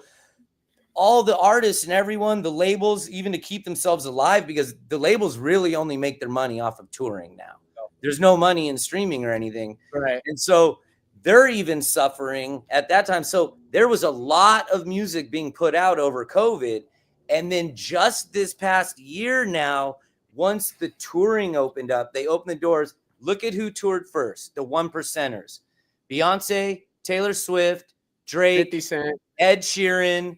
all the artists and everyone, the labels, even to keep themselves alive, because the labels really only make their money off of touring now. There's no money in streaming or anything. Right. And so they're even suffering at that time. So there was a lot of music being put out over COVID. And then just this past year now, once the touring opened up, they opened the doors. Look at who toured first, the 1%ers. Beyonce, Taylor Swift, Drake, 50 Cent, Ed Sheeran,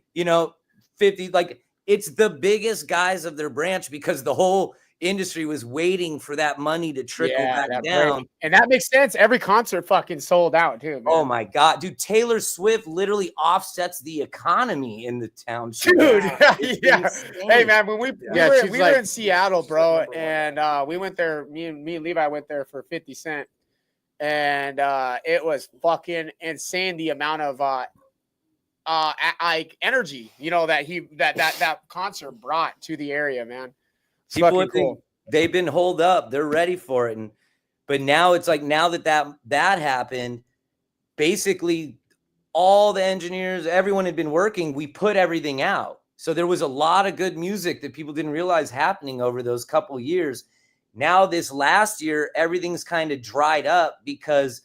50, like, it's the biggest guys of their branch, because the whole industry was waiting for that money to trickle back down. Break. And that makes sense. Every concert fucking sold out too, man. Oh my God, dude. Taylor Swift literally offsets the economy in the town. Dude, yeah. Hey man, when we were in Seattle, bro, and we went there, me and Levi went there for 50 Cent. And it was fucking insane, the amount of energy, that concert brought to the area, man. People think they've been holed up, they're ready for it, but now it's like, now that happened, basically all the engineers, everyone had been working, we put everything out. So there was a lot of good music that people didn't realize happening over those couple years. Now this last year, everything's kind of dried up because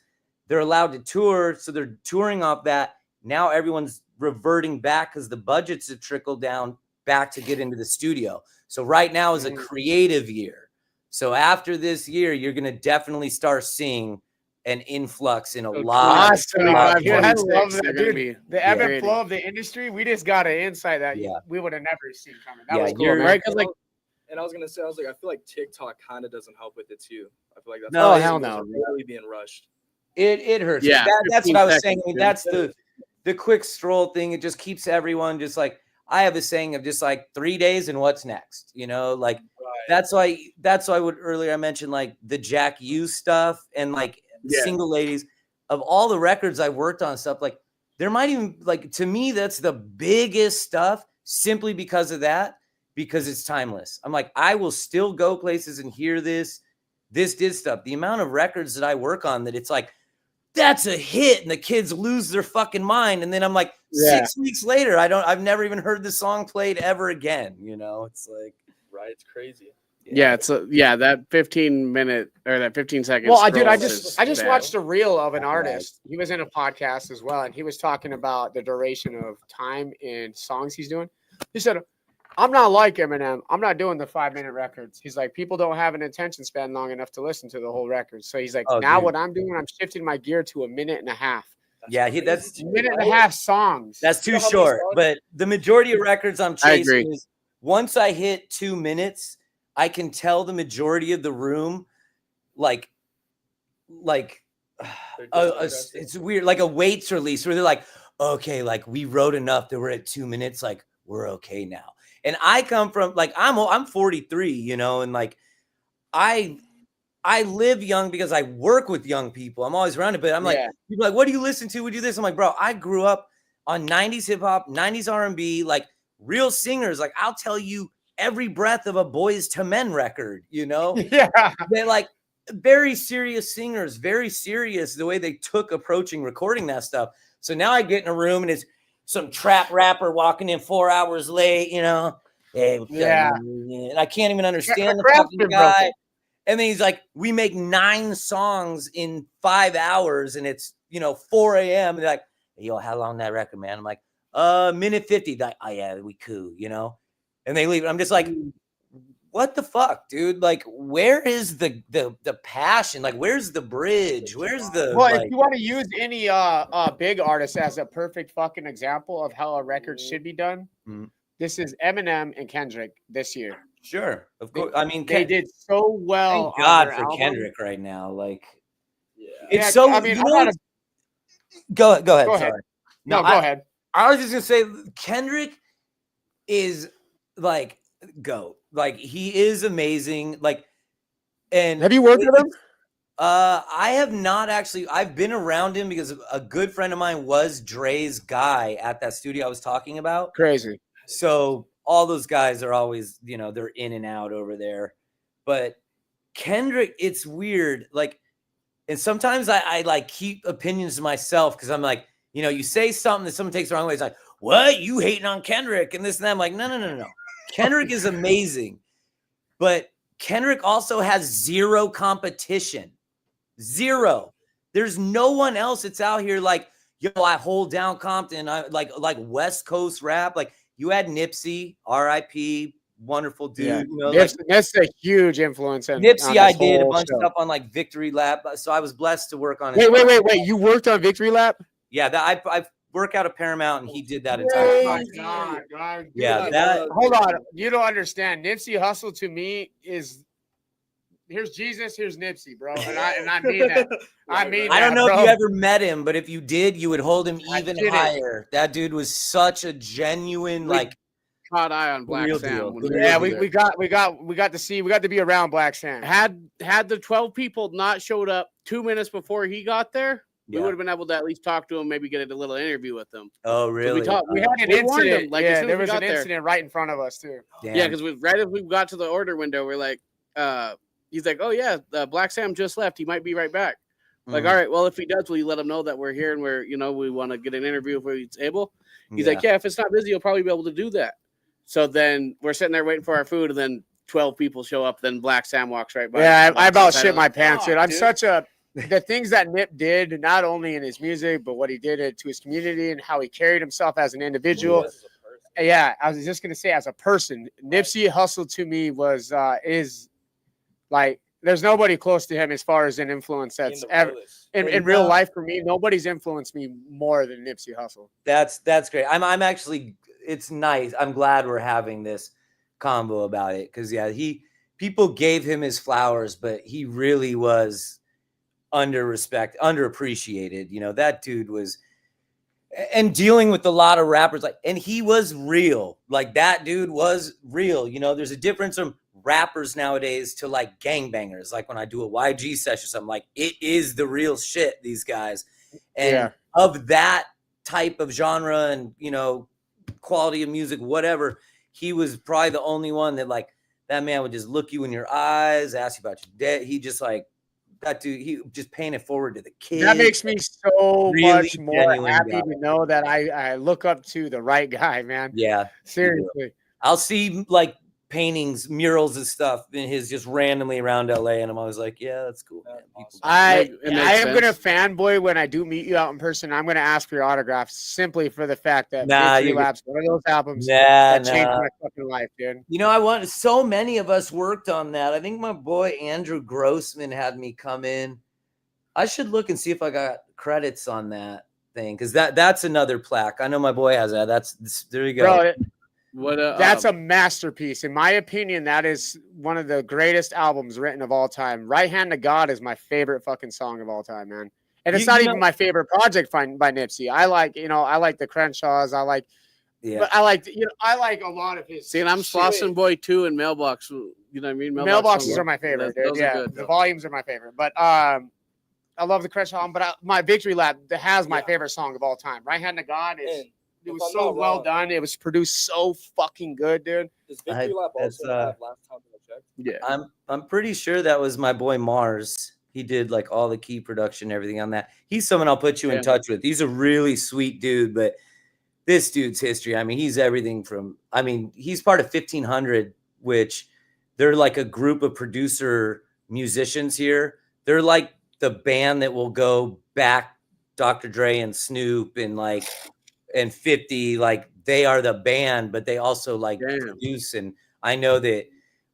they're allowed to tour. So they're touring off that. Now everyone's reverting back because the budgets have trickled down back to get into the studio. So right now is a creative year. So after this year, you're going to definitely start seeing an influx in a lot. Awesome. I love that, dude. The ebb and flow of the industry, we just got an insight that we would have never seen coming. That was cool, right? Because and I was gonna say, I feel like TikTok kind of doesn't help with it too. I feel like that's hell no, really being rushed. It hurts. Yeah, that's what I was saying. I mean, that's the quick stroll thing. It just keeps everyone just like, I have a saying of just like 3 days and what's next, you know, like that's why earlier I mentioned like the Jack U stuff and like Single Ladies. Of all the records I worked on stuff, like there might even like, to me, that's the biggest stuff simply because of that, because it's timeless. I'm like, I will still go places and hear this did stuff. The amount of records that I work on that it's like, that's a hit and the kids lose their fucking mind. And then I'm like, 6 weeks later, I've never even heard the song played ever again. You know, it's like, right. It's crazy. Yeah, it's that 15-minute or that 15-second. Well, dude, I just watched a reel of an artist. He was in a podcast as well, and he was talking about the duration of time in songs he's doing. He said, I'm not like Eminem. I'm not doing the 5-minute records. He's like, people don't have an attention span long enough to listen to the whole record. So he's like, what I'm doing, I'm shifting my gear to a minute and a half. That's a minute and a half songs. That's too short. But the majority of records I'm chasing is once I hit 2 minutes, I can tell the majority of the room, it's weird, like a weights release where they're like, okay, like we wrote enough that we're at 2 minutes, like we're okay now. And I come from like I'm 43, you know, and like I live young because I work with young people. I'm always around it, but I'm like, people are like, what do you listen to? We do this. I'm like, bro, I grew up on 90s hip hop, 90s R&B, like real singers. Like I'll tell you every breath of a Boys to Men record, you know? Yeah. They're like very serious singers, very serious the way they took approaching recording that stuff. So now I get in a room and it's some trap rapper walking in 4 hours late, you know? Hey, and I can't even understand the fucking guy. And then he's like, we make 9 songs in 5 hours and it's, 4 a.m. And they're like, hey, yo, how long that record, man? I'm like, minute 50. Like, oh yeah, we cool, you know? And they leave. I'm just like, what the fuck, dude? Like, where is the passion? Like, where's the bridge? Where's the if you want to use any big artist as a perfect fucking example of how a record should be done, this is Eminem and Kendrick this year. Sure, of course. I mean, they did so well. Thank God for album. Kendrick right now. Like, it's so. I mean, go ahead. Sorry. No, go ahead. I was just gonna say, Kendrick is like GOAT. Like, he is amazing. Like, and have you worked with him? I have not actually. I've been around him because a good friend of mine was Dre's guy at that studio I was talking about. Crazy. So all those guys are always, they're in and out over there. But Kendrick, it's weird. Like, and sometimes I like keep opinions to myself because I'm like, you say something that someone takes the wrong way. It's like, what? You hating on Kendrick and this and that. I'm like, no. Kendrick is amazing. But Kendrick also has zero competition. Zero. There's no one else that's out here like, yo, I hold down Compton. I like West Coast rap. Like, you had Nipsey, R.I.P., wonderful dude. Yeah. That's a huge influence. Nipsey, I did a bunch of stuff on like Victory Lap. So I was blessed to work on it. Wait. You worked on Victory Lap? Yeah, I work out of Paramount and he did that entire time. Yeah, hold on. You don't understand. Nipsey Hussle to me is here's Jesus, here's Nipsey, bro. And I mean that. I don't know if you ever met him, but if you did, you would hold him even higher. That dude was such a genuine, caught eye on Black Sam. Yeah, we got to be around Black Sam. Had the 12 people not showed up 2 minutes before he got there, we would have been able to at least talk to him, maybe get a little interview with him. Oh, really? So we had an incident. There was an incident right in front of us too. Damn. Yeah, because right as we got to the order window, we're like, he's like, oh yeah, Black Sam just left. He might be right back. Like, all right, well, if he does, will you let him know that we're here and we want to get an interview if he's able? He's like, yeah, if it's not busy, he'll probably be able to do that. So then we're sitting there waiting for our food, and then 12 people show up. Then Black Sam walks right by. Yeah, I about walks shit inside. my pants, dude. I'm Dude. such a the things that Nip did, not only in his music, but what he did it to his community and how he carried himself as an individual. Yeah, I was just gonna say, as a person, Nipsey Hussle to me was is like there's nobody close to him as far as an influence that's ever in real life for me. Nobody's influenced me more than Nipsey Hussle. That's great. I'm actually, it's nice. I'm glad we're having this combo about it because people gave him his flowers, but he really was underappreciated. You know, that dude was, and dealing with a lot of rappers, like, and he was real. Like, that dude was real. You know, there's a difference from rappers nowadays to like gangbangers. Like when I do a YG session, something like it is the real shit, these guys. And of that type of genre and, you know, quality of music, whatever, he was probably the only one that like, that man would just look you in your eyes, ask you about your day. He just like, that dude, he just painted forward to the kids. That makes me so Really much more happy guy. to know that I look up to the right guy, man. Yeah. Seriously. I'll see like paintings, murals and stuff in his just randomly around LA. And I'm always like, yeah, that's cool. Man. I am going to fanboy when I do meet you out in person. I'm going to ask for your autograph simply for the fact that Victory Lab's one of those albums that changed my fucking life, dude. You know, so many of us worked on that. I think my boy Andrew Grossman had me come in. I should look and see if I got credits on that thing because that's another plaque. I know my boy has that. There you go. Bro, that's a masterpiece. In my opinion, that is one of the greatest albums written of all time. Right Hand to God is my favorite fucking song of all time, man. And it's not even my favorite project by Nipsey. I like the Crenshaws. I like a lot of his. See, and I'm Slauson Boy 2 and Mailbox. You know what I mean? Mailboxes are my favorite, dude. Yeah, the volumes are my favorite. But I love the Crenshaw, but my Victory Lap has my favorite song of all time. Right Hand to God is. It was so well done. It was produced so fucking good, dude. Does Victory Lap also have Last Time I Checked? Yeah, I'm pretty sure that was my boy Mars. He did like all the key production, everything on that. He's someone I'll put you in touch with. He's a really sweet dude, but this dude's history. I mean, he's everything from. I mean, he's part of 1500, which they're like a group of producer musicians here. They're like the band that will go back Dr. Dre and Snoop and like. And 50, like they are the band, but they also like produce. And I know that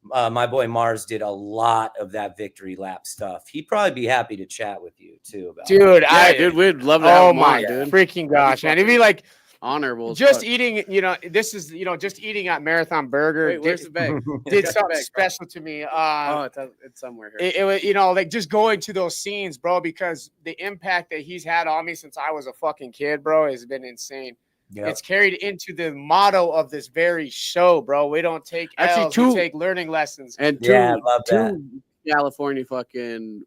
my boy Mars did a lot of that Victory Lap stuff. He'd probably be happy to chat with you too about dude. Dude, we'd love to have him on, dude. Freaking gosh, man. It'd be like honorable. Just eating, this is, just eating at Marathon Burger. Wait, where's the bag? Did something special to me. It's somewhere here. It was, like just going to those scenes, bro, because the impact that he's had on me since I was a fucking kid, bro, has been insane. Yep. It's carried into the motto of this very show, bro. We don't take L's, we take learning lessons. And two California fucking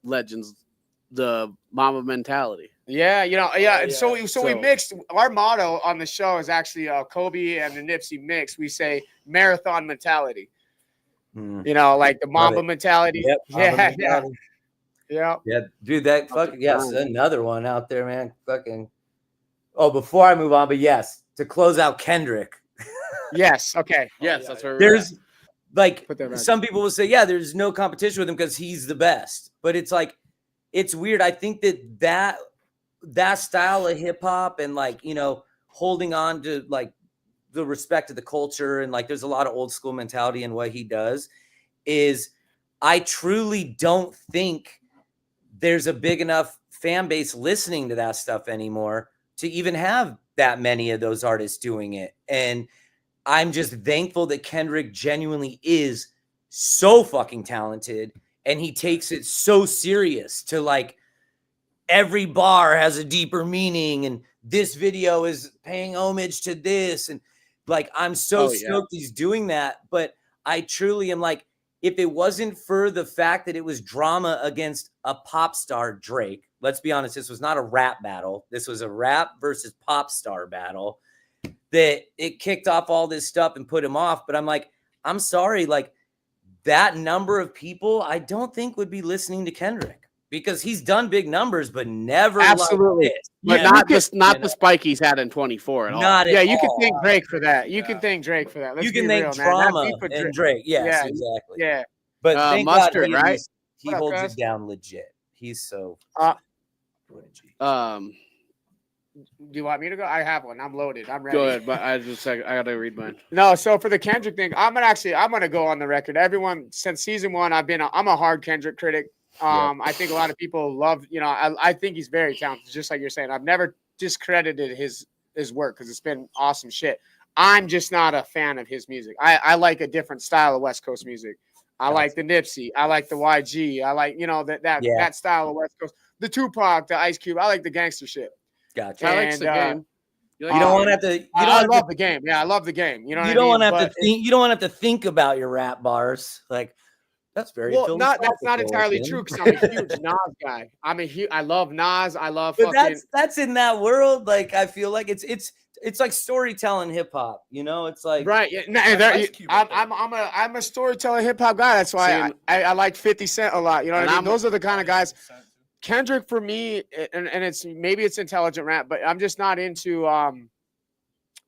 legends, the Mamba mentality. So we mixed. Our motto on the show is actually Kobe and the Nipsey mix. We say marathon mentality. Like the Mamba mentality. Yep. Yeah, dude. That fucking another one out there, man. Fucking. Oh, before I move on, but yes, to close out Kendrick. Yes. Okay. Yes, that's where there's like some people will say, there's no competition with him because he's the best. But it's like, it's weird. I think that style of hip hop and like, holding on to like the respect of the culture and like there's a lot of old school mentality in what he does is I truly don't think there's a big enough fan base listening to that stuff anymore to even have that many of those artists doing it. And I'm just thankful that Kendrick genuinely is so fucking talented and he takes it so serious to like every bar has a deeper meaning and this video is paying homage to this. And like, I'm so stoked he's doing that. But I truly am like, if it wasn't for the fact that it was drama against a pop star, Drake, let's be honest, this was not a rap battle. This was a rap versus pop star battle that it kicked off all this stuff and put him off. But I'm like, I'm sorry. Like that number of people, I don't think would be listening to Kendrick because he's done big numbers, but never absolutely. Like this. But not the spike he's had in 24 at all. Not yeah, at you all. can thank Drake for that. You can thank Drake for that. Let's You can be thank real, Drama man. That and Drake. Yes, exactly. Yeah. But thank Mustard, God right? he What up, holds guys? it down legit. He's so. Do you want me to go? I have one. I'm loaded. I'm ready. Go ahead, but I gotta read mine. No, so for the Kendrick thing, I'm gonna go on the record. Everyone since season one, I'm a hard Kendrick critic. I think a lot of people love, I think he's very talented, just like you're saying. I've never discredited his work because it's been awesome shit. I'm just not a fan of his music. I like a different style of West Coast music. I like the Nipsey. I like the YG. I like, that style of West Coast. The Tupac, the Ice Cube. I like the gangster shit. Gotcha. I like the game. You don't want to have to. I love the game. Yeah, I love the game. You know, you don't want to have to think. You don't want to have to think about your rap bars. Like that's very. Well, that's not entirely true because I'm a huge Nas guy. I love Nas. I love. But that's in that world. Like I feel like it's like storytelling hip hop. It's like right. Yeah, I'm a storyteller hip hop guy. That's why I like 50 Cent a lot. You know what I mean? Those are the kind of guys. Kendrick for me, and it's maybe it's intelligent rap, but I'm just not into I'm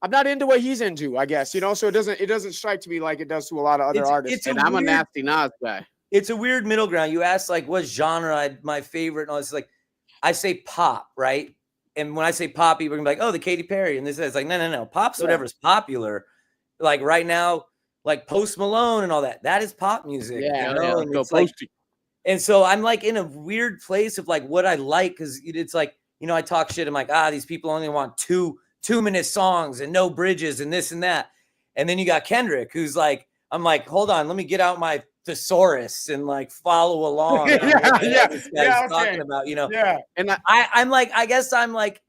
not into what he's into, I guess, so it doesn't strike to me like it does to a lot of other artists. And I'm a nasty Nas guy. It's a weird middle ground. You ask like what genre my favorite, and all this, like I say pop, right? And when I say pop, people are gonna be like, oh, the Katy Perry, and this is like no, pop's whatever's popular. Like right now, like Post Malone and all that is pop music. And it's like, and so I'm like in a weird place of like what I like, because it's like, I talk shit. I'm like, these people only want 2-minute songs and no bridges and this and that. And then you got Kendrick, who's like, I'm like, hold on, let me get out my thesaurus and like follow along. This guy's talking about, Yeah. And I'm like, I guess I'm like,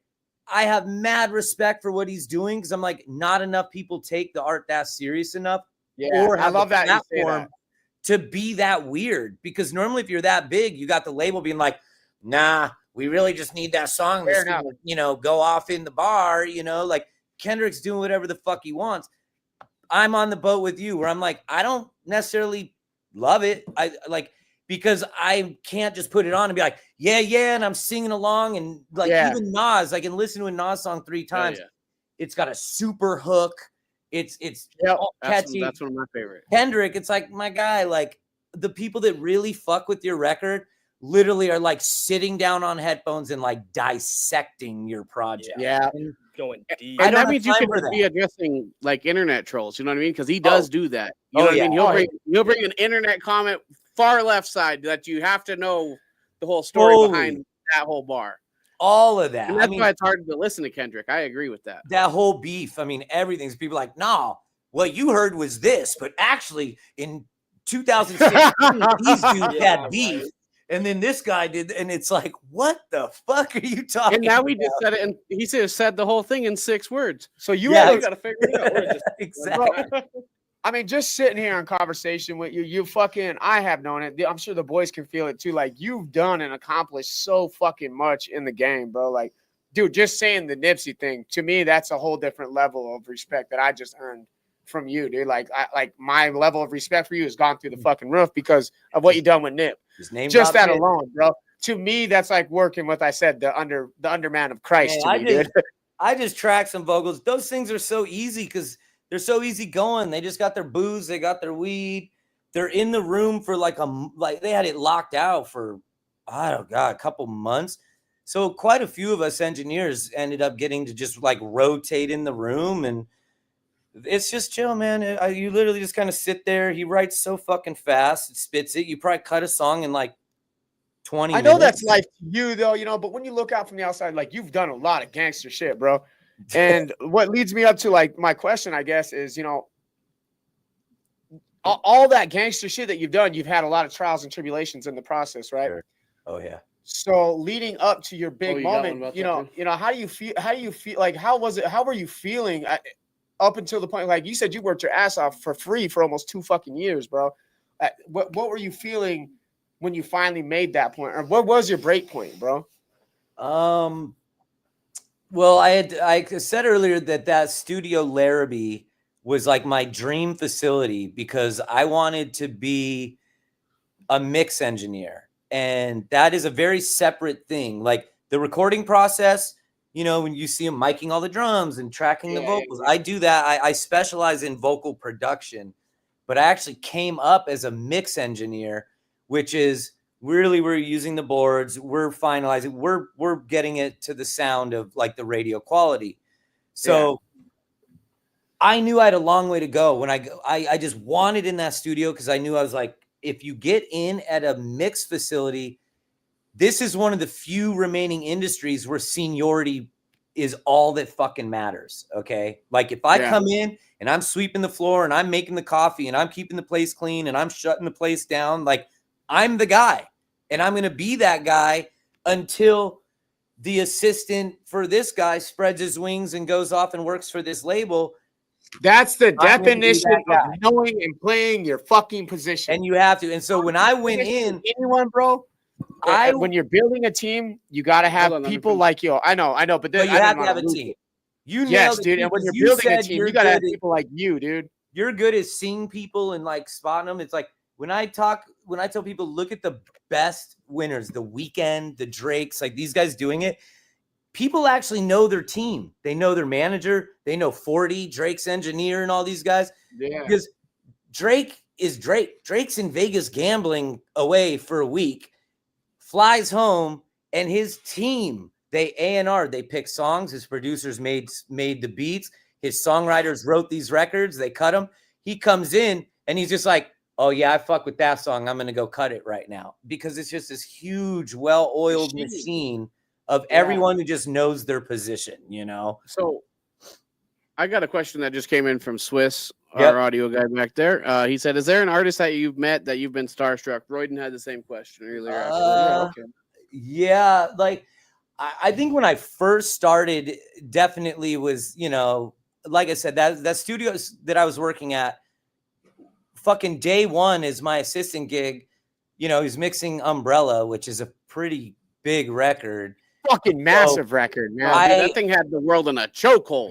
I have mad respect for what he's doing, because I'm like, not enough people take the art that serious enough. Yeah, or I love that platform to be that weird, because normally if you're that big, you got the label being like, nah, we really just need that song that's gonna, go off in the bar, like Kendrick's doing whatever the fuck he wants. I'm on the boat with you where I'm like, I don't necessarily love it. I like, because I can't just put it on and be like, yeah, and I'm singing along, and like even Nas, I can listen to a Nas song 3 times. It's got a super hook. It's catchy. That's one of my favorite. Kendrick, it's like, my guy, like the people that really fuck with your record literally are like sitting down on headphones and like dissecting your project. Yeah. Going deep. And that means you can be addressing like internet trolls, you know what I mean? Because he does do that. You know what I mean? He'll bring an internet comment far left side that you have to know the whole story behind that whole bar. All of that. And that's why it's hard to listen to Kendrick. I agree with that. That whole beef. I mean, everything's people like, no, what you heard was this, but actually in 2016, these dudes had beef. Right. And then this guy did, and it's like, what the fuck are you talking about? And now we just said it, and he said the whole thing in 6 words. So you got to figure it out. Exactly. I mean, just sitting here in conversation with you fucking, I have known it. I'm sure the boys can feel it too. Like, you've done and accomplished so fucking much in the game, bro. Like, dude, just saying the Nipsey thing, to me, that's a whole different level of respect that I just earned from you, dude. Like, my level of respect for you has gone through the fucking roof because of what you done with Nip. Just that alone, bro. To me, that's like working with, I said, the underman of Christ. Dude. I just track some vocals. Those things are so easy because they're so easy going. They just got their booze, they got their weed. They're in the room for like they had it locked out for a couple months. So quite a few of us engineers ended up getting to just like rotate in the room, and it's just chill, man. You literally just kind of sit there. He writes so fucking fast, spits it. You probably cut a song in like 20 minutes. I know that's life to you though, but when you look out from the outside, like, you've done a lot of gangster shit, bro. And what leads me up to like my question, I guess, is, all that gangster shit that you've done, you've had a lot of trials and tribulations in the process, right? Sure. Oh yeah. So leading up to your big moment, how do you feel? Like, how was it? How were you feeling up until the point, like you said, you worked your ass off for free for almost 2 fucking years, bro? What were you feeling when you finally made that point, or what was your break point, bro? Well, I said earlier that studio Larrabee was like my dream facility because I wanted to be a mix engineer. And that is a very separate thing. Like the recording process, you know, when you see him miking all the drums and tracking the vocals, I do that. I specialize in vocal production, but I actually came up as a mix engineer, which is really, we're using the boards, we're finalizing, we're getting it to the sound of like the radio quality. So I knew I had a long way to go when I just wanted in that studio, because I knew I was like, if you get in at a mix facility, this is one of the few remaining industries where seniority is all that fucking matters. Okay. Like if I come in and I'm sweeping the floor and I'm making the coffee and I'm keeping the place clean and I'm shutting the place down, like I'm the guy, and I'm going to be that guy until the assistant for this guy spreads his wings and goes off and works for this label. That's the definition of knowing and playing your fucking position. And you have to. And so when I went in, anyone, bro, when you're building a team, you got to have people like you. I know, but you have to have a team. Yes, dude. And when you're building a team, you got to have people like you, dude. You're good at seeing people and like spotting them. It's like when I tell people, look at the best winners, The Weeknd, the Drakes, like these guys doing it. People actually know their team. They know their manager. They know 40, Drake's engineer, and all these guys. Yeah. Because Drake is Drake. Drake's in Vegas gambling away for a week, flies home, and his team, they A&R, they pick songs. His producers made the beats. His songwriters wrote these records. They cut them. He comes in, and he's just like, oh, yeah, I fuck with that song. I'm going to go cut it right now. Because it's just this huge, well-oiled machine of everyone who just knows their position, you know? So I got a question that just came in from Swiss, our audio guy back there. He said, is there an artist that you've met that you've been starstruck? Royden had the same question earlier. Yeah, like I think when I first started, definitely was, you know, like I said, that studio that I was working at, fucking day one is my assistant gig. You know, he's mixing Umbrella, which is a pretty big record. Fucking massive record, man. Dude, that thing had the world in a chokehold.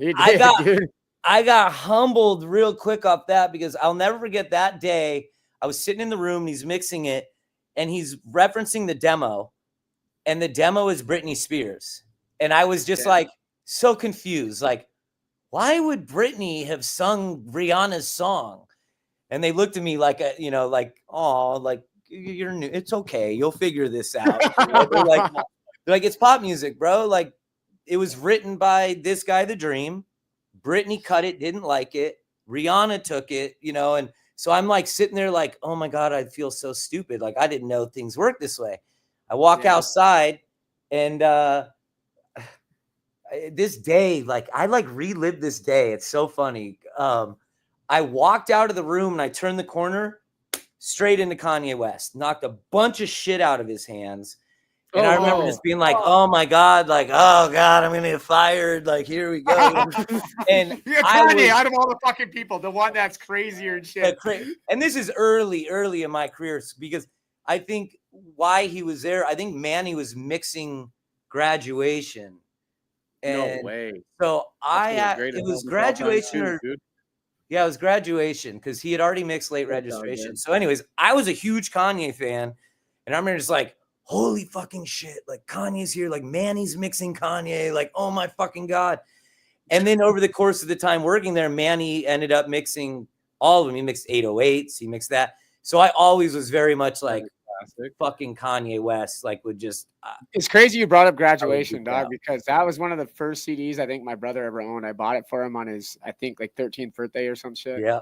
I got humbled real quick off that, because I'll never forget that day. I was sitting in the room and he's mixing it and he's referencing the demo, and the demo is Britney Spears. And I was just like so confused. Like, why would Britney have sung Rihanna's song? And they looked at me like, you know, like, oh, like you're new. It's okay. You'll figure this out. They're like, it's pop music, bro. Like, it was written by this guy, The Dream. Britney cut it, didn't like it. Rihanna took it, you know. And so I'm like sitting there like, oh my God, I feel so stupid. Like, I didn't know things worked this way. I walk outside, and this day, like, I like relived this day. It's so funny. I walked out of the room and I turned the corner straight into Kanye West, knocked a bunch of shit out of his hands. And I remember just being like, oh my God, like, oh God, I'm going to get fired. Like, here we go. And Kanye, out of all the fucking people, the one that's crazier and shit. And this is early in my career, because I think why he was there, I think Manny was mixing Graduation. And no way. So it was Graduation or... Yeah, it was Graduation, because he had already mixed Late Registration. So anyways, I was a huge Kanye fan, and I remember just like, holy fucking shit, like Kanye's here, like Manny's mixing Kanye, like, oh my fucking God. And then over the course of the time working there, Manny ended up mixing all of them. He mixed 808s, he mixed that. So I always was very much like fucking Kanye West, like would just... It's crazy you brought up Graduation, dog, because that was one of the first CDs I think my brother ever owned. I bought it for him on his, I think, like 13th birthday or some shit. Yeah.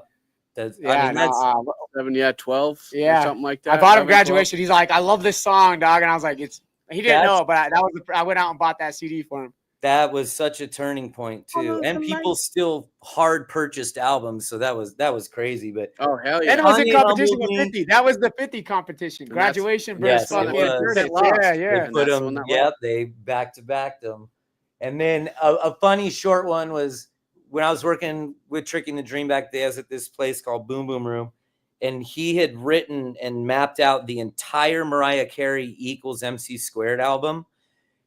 12, something like that. I bought him Graduation. 12. He's like, I love this song, dog, and I was like, he didn't know, but I went out and bought that CD for him. That was such a turning point too, and people still hard purchased albums, so that was crazy. But oh hell yeah, and it was in competition with 50. That was the 50 competition. Graduation versus They put them, they back to back them, and then a funny short one was when I was working with Tricking the Dream back then. I was at this place called Boom Boom Room, and he had written and mapped out the entire Mariah Carey equals MC Squared album.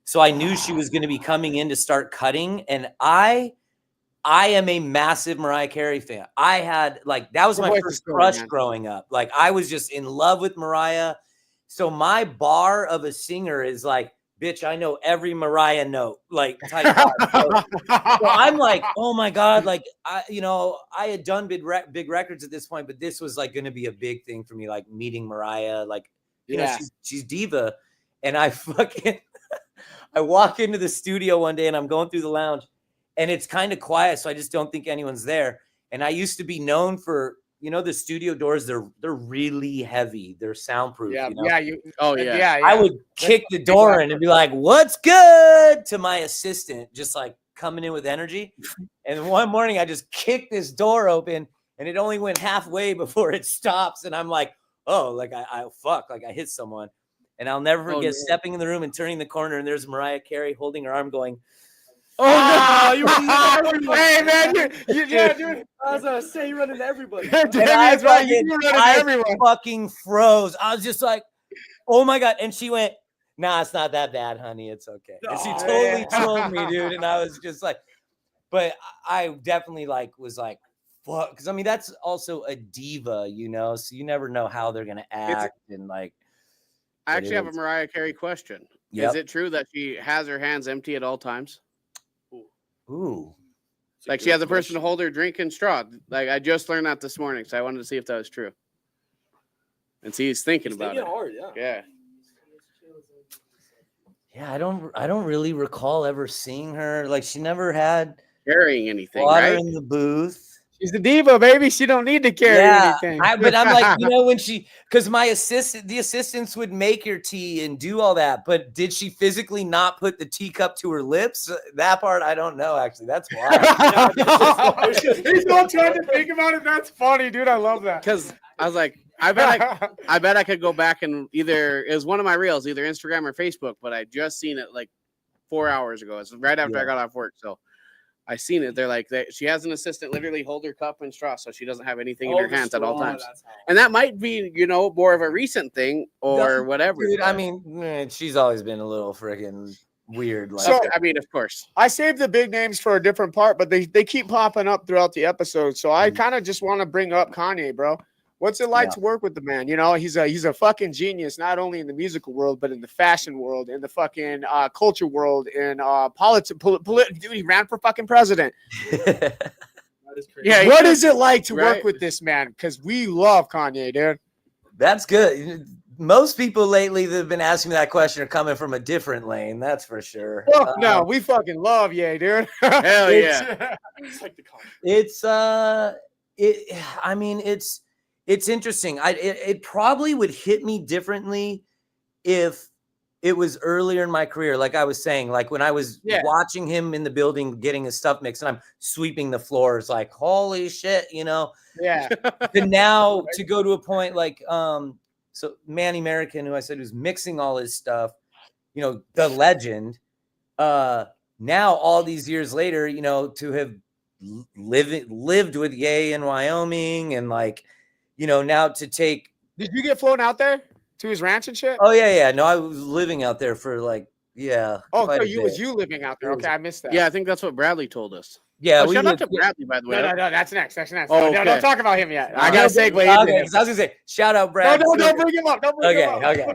So I knew she was going to be coming in to start cutting. And I am a massive Mariah Carey fan. I had that was my first crush growing up. Like I was just in love with Mariah. So my bar of a singer is like, bitch, I know every Mariah note, like type bar. So I'm like, oh my God, like I had done big records at this point, but this was like going to be a big thing for me, like meeting Mariah, like you know, she's diva, and I walk into the studio one day and I'm going through the lounge, and it's kind of quiet, so I just don't think anyone's there. And I used to be known for, you know, the studio doors, they're really heavy. They're soundproof. Yeah, you know? yeah. I would kick the door in and be like, "What's good?" to my assistant, just like coming in with energy. And one morning I just kicked this door open, and it only went halfway before it stops. And I'm like, oh, like I hit someone. And I'll never forget stepping in the room and turning the corner, and there's Mariah Carey holding her arm going, oh, no, you run into everybody. Hey, man, yeah, dude. I was going to say, you run into everybody. I fucking froze. I was just like, oh my God. And she went, nah, it's not that bad, honey. It's okay. And she totally trolled me, dude. And I was just like, but I definitely like was like, fuck. Because I mean, that's also a diva, you know, so you never know how they're going to act. And like, I actually have a Mariah Carey question. Yep. Is it true that she has her hands empty at all times? Ooh. Like she has a person to hold her drink and straw. Like I just learned that this morning, so I wanted to see if that was true. And see, he's thinking about it. Hard, yeah. Yeah, I don't really recall ever seeing her. Like she never had carrying anything. Water right? in the booth. She's the diva, baby. She don't need to carry anything. But I'm like, you know, when because the assistants would make her tea and do all that. But did she physically not put the teacup to her lips? That part, I don't know, actually. That's why. He's all trying to think about it. That's funny, dude. I love that. Because I was like, I bet I could go back and it was one of my reels, either Instagram or Facebook, but I just seen it like 4 hours ago. It's right after I got off work. So I seen it. They're like, she has an assistant literally hold her cup and straw so she doesn't have anything in her hands at all times. And that might be, you know, more of a recent thing or whatever. Dude, I mean, she's always been a little freaking weird. Like so, I mean, of course. I saved the big names for a different part, but they keep popping up throughout the episode. So I kind of just want to bring up Kanye, bro. What's it like to work with the man? You know, he's a fucking genius, not only in the musical world, but in the fashion world, in the fucking culture world, in politics. Dude, he ran for fucking president. That is crazy. Yeah, what is it like to work with this man? Because we love Kanye, dude. That's good. Most people lately that have been asking me that question are coming from a different lane. That's for sure. Oh, no, we fucking love Ye, dude. Hell yeah. It's interesting. It probably would hit me differently if it was earlier in my career. Like I was saying, like when I was watching him in the building getting his stuff mixed and I'm sweeping the floors, like, holy shit, you know? Yeah. But now to go to a point like, so Manny American, who I said was mixing all his stuff, you know, the legend, now all these years later, you know, to have lived with Ye in Wyoming and like, you know, now to take. Did you get flown out there to his ranch and shit? Oh yeah. No, I was living out there for like, Oh, so you living out there? Okay, I missed that. Yeah, I think that's what Bradley told us. Yeah, shout out to Bradley, by the way. No, that's next. That's next. Oh, no, don't talk about him yet. I got to segue into I him. was gonna say, shout out Brad. No, don't bring him up. Don't bring him up. Okay.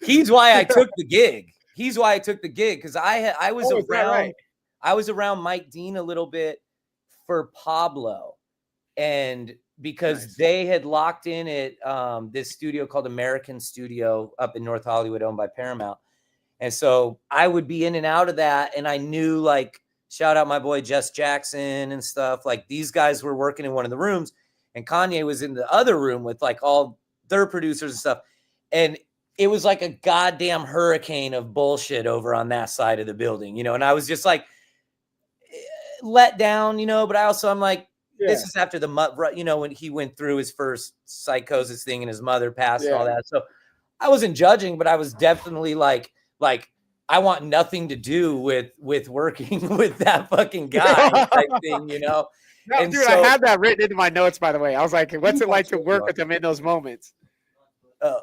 He's why I took the gig. Because I was around. Right? I was around Mike Dean a little bit for Pablo, and because they had locked in at this studio called American Studio up in North Hollywood, owned by Paramount, and so I would be in and out of that, and I knew like. Shout out my boy Jess Jackson and stuff. Like these guys were working in one of the rooms and Kanye was in the other room with like all their producers and stuff. And it was like a goddamn hurricane of bullshit over on that side of the building, you know? And I was just like let down, you know, but I'm like, this is after you know, when he went through his first psychosis thing and his mother passed and all that. So I wasn't judging, but I was definitely like, I want nothing to do with working with that fucking guy type thing, you know? No, and dude, I had that written into my notes, by the way. I was like, what's it like to work with him in those moments?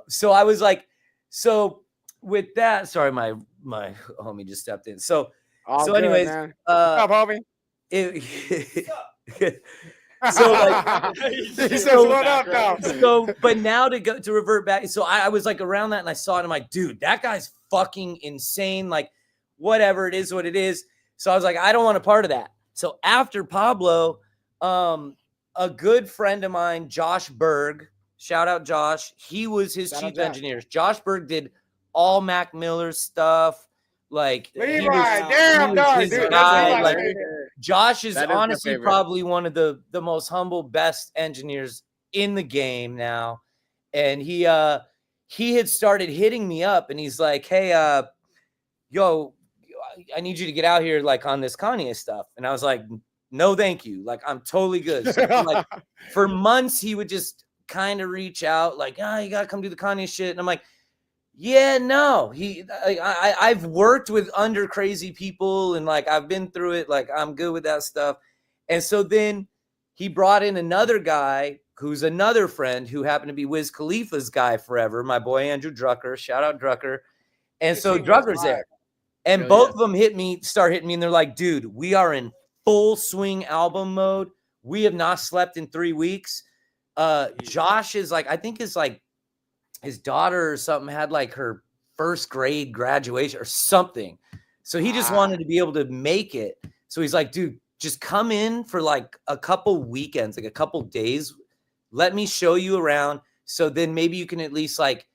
So I was like, so with that, sorry, my homie just stepped in. So anyways, what's up, homie? So like, he says, "What up, now?" So, but now to revert back. So I was like around that and I saw it. And I'm like, dude, that guy's fucking insane. Like, whatever it is, what it is. So I was like, I don't want a part of that. So after Pablo, a good friend of mine, Josh Berg, shout out Josh. He was his chief engineer. Josh Berg did all Mac Miller's stuff. Like, Levi, damn, dog, dude, guy. Like, Josh is honestly probably one of the most humble, best engineers in the game now. And he had started hitting me up and he's like, hey, yo, I need you to get out here like on this Kanye stuff. And I was like, no, thank you. Like, I'm totally good. So, like, for months, he would just kind of reach out like, you got to come do the Kanye shit. And I'm like, yeah, no, I've worked with under crazy people and like, I've been through it. Like, I'm good with that stuff. And so then he brought in another guy who's another friend who happened to be Wiz Khalifa's guy forever. My boy, Andrew Drucker, shout out Drucker. And so Drucker's there. And both of them start hitting me. And they're like, dude, we are in full swing album mode. We have not slept in 3 weeks. Josh is like, I think his daughter or something had like her first grade graduation or something. So he just wanted to be able to make it. So he's like, dude, just come in for like a couple weekends, like a couple days. Let me show you around. So then maybe you can at least like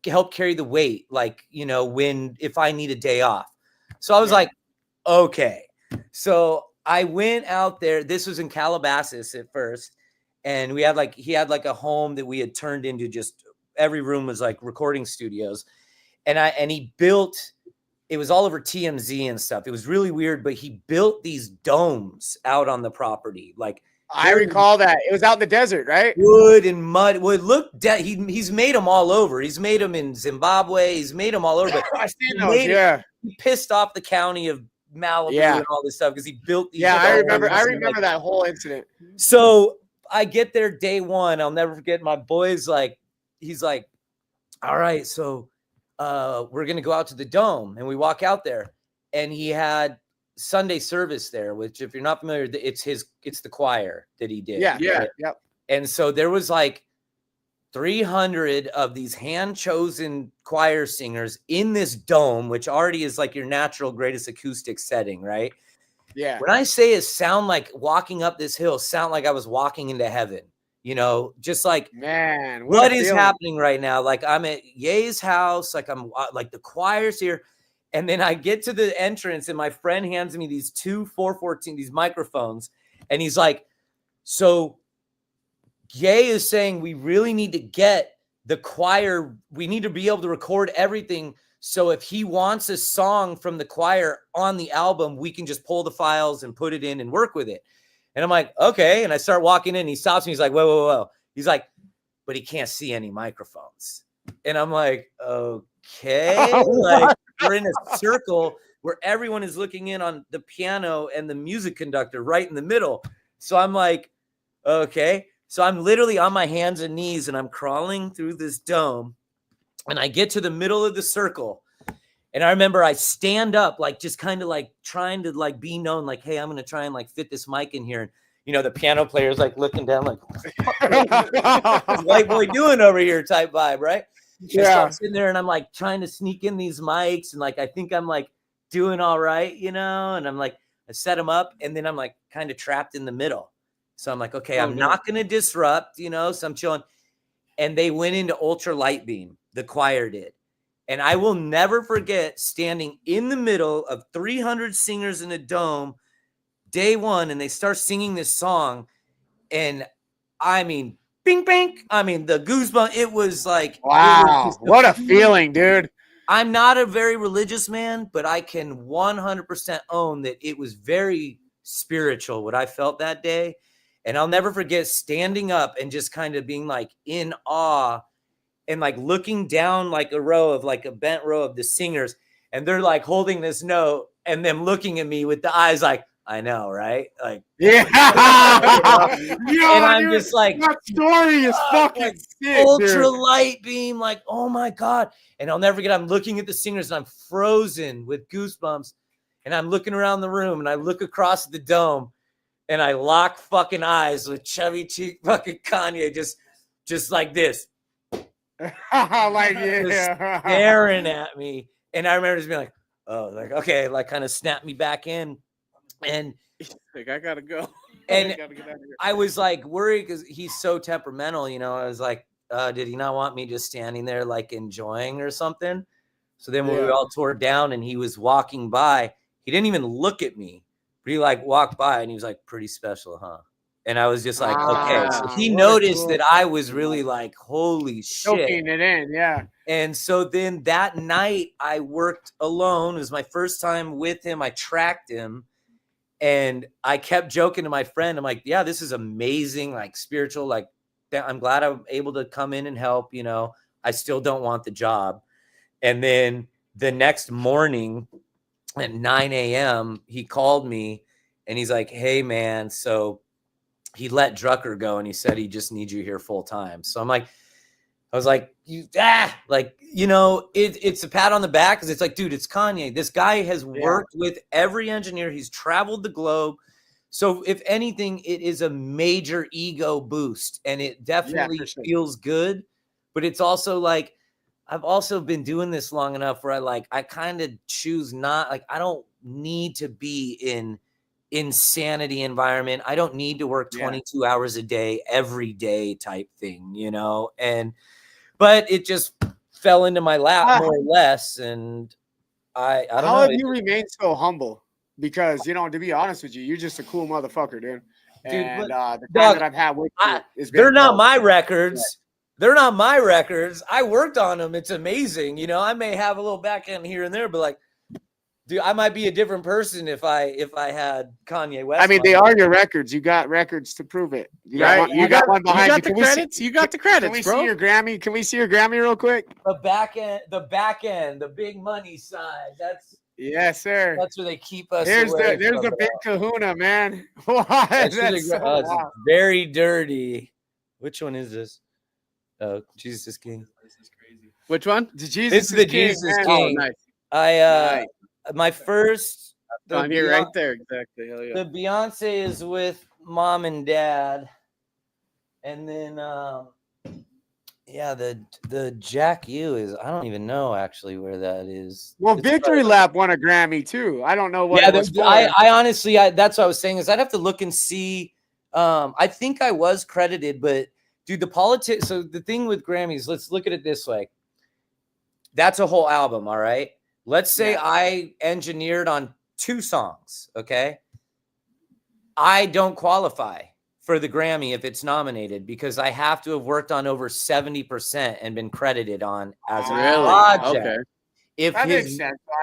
help carry the weight. Like, you know, if I need a day off. So I was like, okay. So I went out there. This was in Calabasas at first. And he had like a home that we had turned into just every room was like recording studios. And he built, it was all over TMZ and stuff. It was really weird, but he built these domes out on the property. Like, I recall that. It was out in the desert, right? Wood and mud. Well, look, he's made them all over. He's made them in Zimbabwe. He's made them all over. But I see those, he pissed off the county of Malibu and all this stuff because he built these. Yeah, I remember that whole incident. So I get there day one. I'll never forget. My boy's like, he's like, all right, so we're gonna go out to the dome, and we walk out there, and he had Sunday service there, which, if you're not familiar, it's the choir that he did. Yeah. And so there was like 300 of these hand-chosen choir singers in this dome, which already is like your natural greatest acoustic setting, right? Yeah. When I say it sound like walking up this hill, sound like I was walking into heaven, you know, just like, man, what is happening right now? Like, I'm at Ye's house, like I'm like the choir's here. And then I get to the entrance and my friend hands me these two 414, these microphones. And he's like, so Ye is saying we really need to get the choir. We need to be able to record everything. So if he wants a song from the choir on the album, we can just pull the files and put it in and work with it. And I'm like, okay. And I start walking in. He stops me. He's like, whoa. He's like, but he can't see any microphones. And I'm like, okay. Like, we're in a circle where everyone is looking in on the piano and the music conductor right in the middle. So I'm like, okay. So I'm literally on my hands and knees and I'm crawling through this dome. And I get to the middle of the circle. And I remember I stand up, like just kind of like trying to like be known, like, hey, I'm going to try and like fit this mic in here. And, you know, the piano player's like looking down like, what's white boy doing over here type vibe, right? Yeah. So I'm sitting there and I'm like trying to sneak in these mics and like, I think I'm like doing all right, you know? And I'm like, I set them up and then I'm like kind of trapped in the middle. So I'm like, okay, I'm not going to disrupt, you know? So I'm chilling. And they went into ultra light beam. The choir did. And I will never forget standing in the middle of 300 singers in a dome day one. And they start singing this song. And I mean, bing, bing. I mean, the goosebumps. It was like, wow, what a feeling, dude. I'm not a very religious man, but I can 100% own that it was very spiritual what I felt that day. And I'll never forget standing up and just kind of being like in awe and like looking down like a row of like a bent row of the singers. And they're like holding this note and them looking at me with the eyes like, I know, right? Like, yeah. And I'm dude, just like, that story is fucking like sick, ultra dude. light beam, like, oh my God. And I'll never forget, I'm looking at the singers and I'm frozen with goosebumps. And I'm looking around the room and I look across the dome and I lock fucking eyes with chubby cheek fucking Kanye, just like this. Like, just staring at me. And I remember just being like, oh, like, okay, like kind of snapped me back in. And like, I gotta go. And I gotta get out of here. I was like worried because he's so temperamental, you know. I was like, did he not want me just standing there like enjoying or something? So then when we all tore down and he was walking by, he didn't even look at me, but he like walked by and he was like, pretty special, huh? And I was just like, okay. So he noticed that I was really like, holy shit. Soaking it in, yeah. And so then that night I worked alone. It was my first time with him. I tracked him. And I kept joking to my friend. I'm like, yeah, this is amazing, like spiritual. Like, I'm glad I'm able to come in and help. You know, I still don't want the job. And then the next morning at 9 a.m., he called me and he's like, hey, man. So he let Drucker go and he said he just needs you here full time. So I'm like, I was like, like, you know, it's a pat on the back because it's like, dude, it's Kanye. This guy has worked with every engineer. He's traveled the globe. So if anything, it is a major ego boost and it definitely feels good. But it's also like, I've also been doing this long enough where I kind of choose not, like, I don't need to be in insanity environment. I don't need to work 22 hours a day, every day type thing, you know? But it just fell into my lap more or less. And I don't know. How have you remained so humble? Because, you know, to be honest with you, you're just a cool motherfucker, dude. And the time that I've had with you is they're not my records. They're not my records. I worked on them. It's amazing. You know, I may have a little back end here and there, but like, dude, I might be a different person if I had Kanye West. I mean, they are your records. You got records to prove it. You got one behind you. You got the credits. You got the credits, Can we bro. see your Grammy? Can we see your Grammy real quick? The back end, the big money side. Yes, sir. That's where they keep us. There's the big kahuna, man. It's very dirty. Which one is this? Oh, Jesus King. This is crazy. Which one? This is the Jesus King. Oh, nice. My first on here right there, exactly. Hell yeah. The Beyonce is with mom and dad, and then the Jack U is, I don't even know actually where that is. Well, Victory Lap won a Grammy too. I don't know what it was for. I honestly, that's what I was saying is I'd have to look and see. I think I was credited, but dude, the politics. So the thing with Grammys, let's look at it this way. That's a whole album, all right? Let's say I engineered on 2 songs, okay? I don't qualify for the Grammy if it's nominated because I have to have worked on over 70% and been credited on as a project. Okay.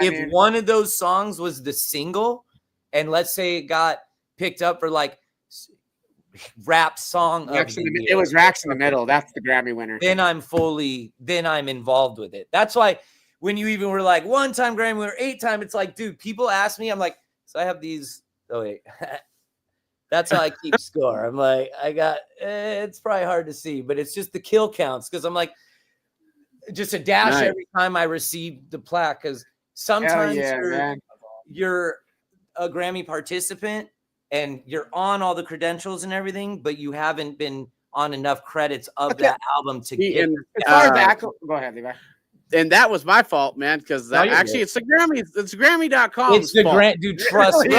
If one of those songs was the single, and let's say it got picked up for like rap song of the year, it was Racks in the Middle. That's the Grammy winner. Then I'm involved with it. That's why when you even were like 1-time Grammy winner, 8-time, it's like, dude, people ask me, I'm like, so I have these. Oh wait, that's how I keep score. I'm like, I got. It's probably hard to see, but it's just the kill counts because I'm like, just a dash every time I receive the plaque because sometimes you're a Grammy participant and you're on all the credentials and everything, but you haven't been on enough credits of that album to get. Go ahead, Levi. And that was my fault, man, because it's the Grammy. It's Grammy.com. It's the Grammy. Dude, trust me.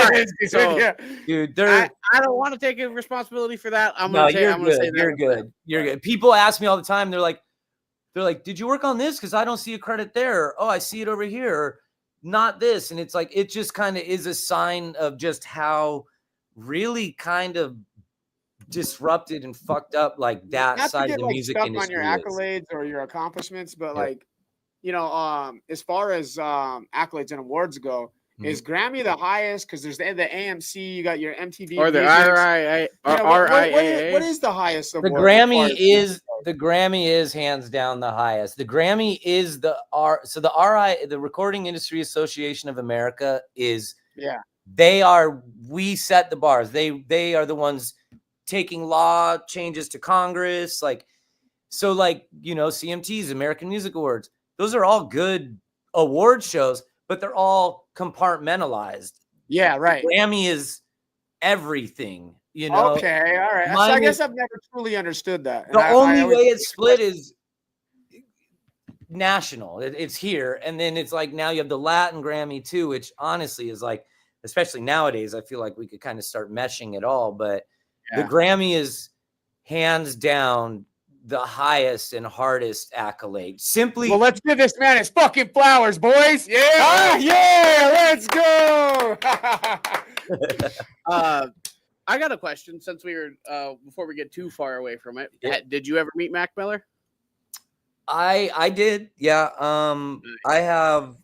Dude, I don't want to take responsibility for that. You're good. You're good. People ask me all the time. They're like, did you work on this? Because I don't see a credit there. Oh, I see it over here. Or not this. And it's like, it just kind of is a sign of just how really kind of disrupted and fucked up like that side of the music industry. On your accolades or your accomplishments, but like, you know, as far as accolades and awards go, is Grammy the highest? Because there's the AMC, you got your MTV, or the RIAA. What is the highest award? The Grammy is hands down the highest. The Grammy is the Recording Industry Association of America is we set the bars. They are the ones taking law changes to Congress, CMTs, American Music Awards. Those are all good award shows, but they're all compartmentalized. Yeah, right. The Grammy is everything, you know. Okay, all right. So Mine I guess was- I've never truly understood that. And The only always way think it's split is national. It's here, and then it's like now you have the Latin Grammy too, which honestly is like, especially nowadays, I feel like we could kind of start meshing it all. But the Grammy is hands down the highest and hardest accolade. Simply, well, let's give this man his fucking flowers, boys. Yeah, yeah, let's go. I got a question since we were before we get too far away from it. Yeah. Did you ever meet Mac Miller? I did, yeah. I have,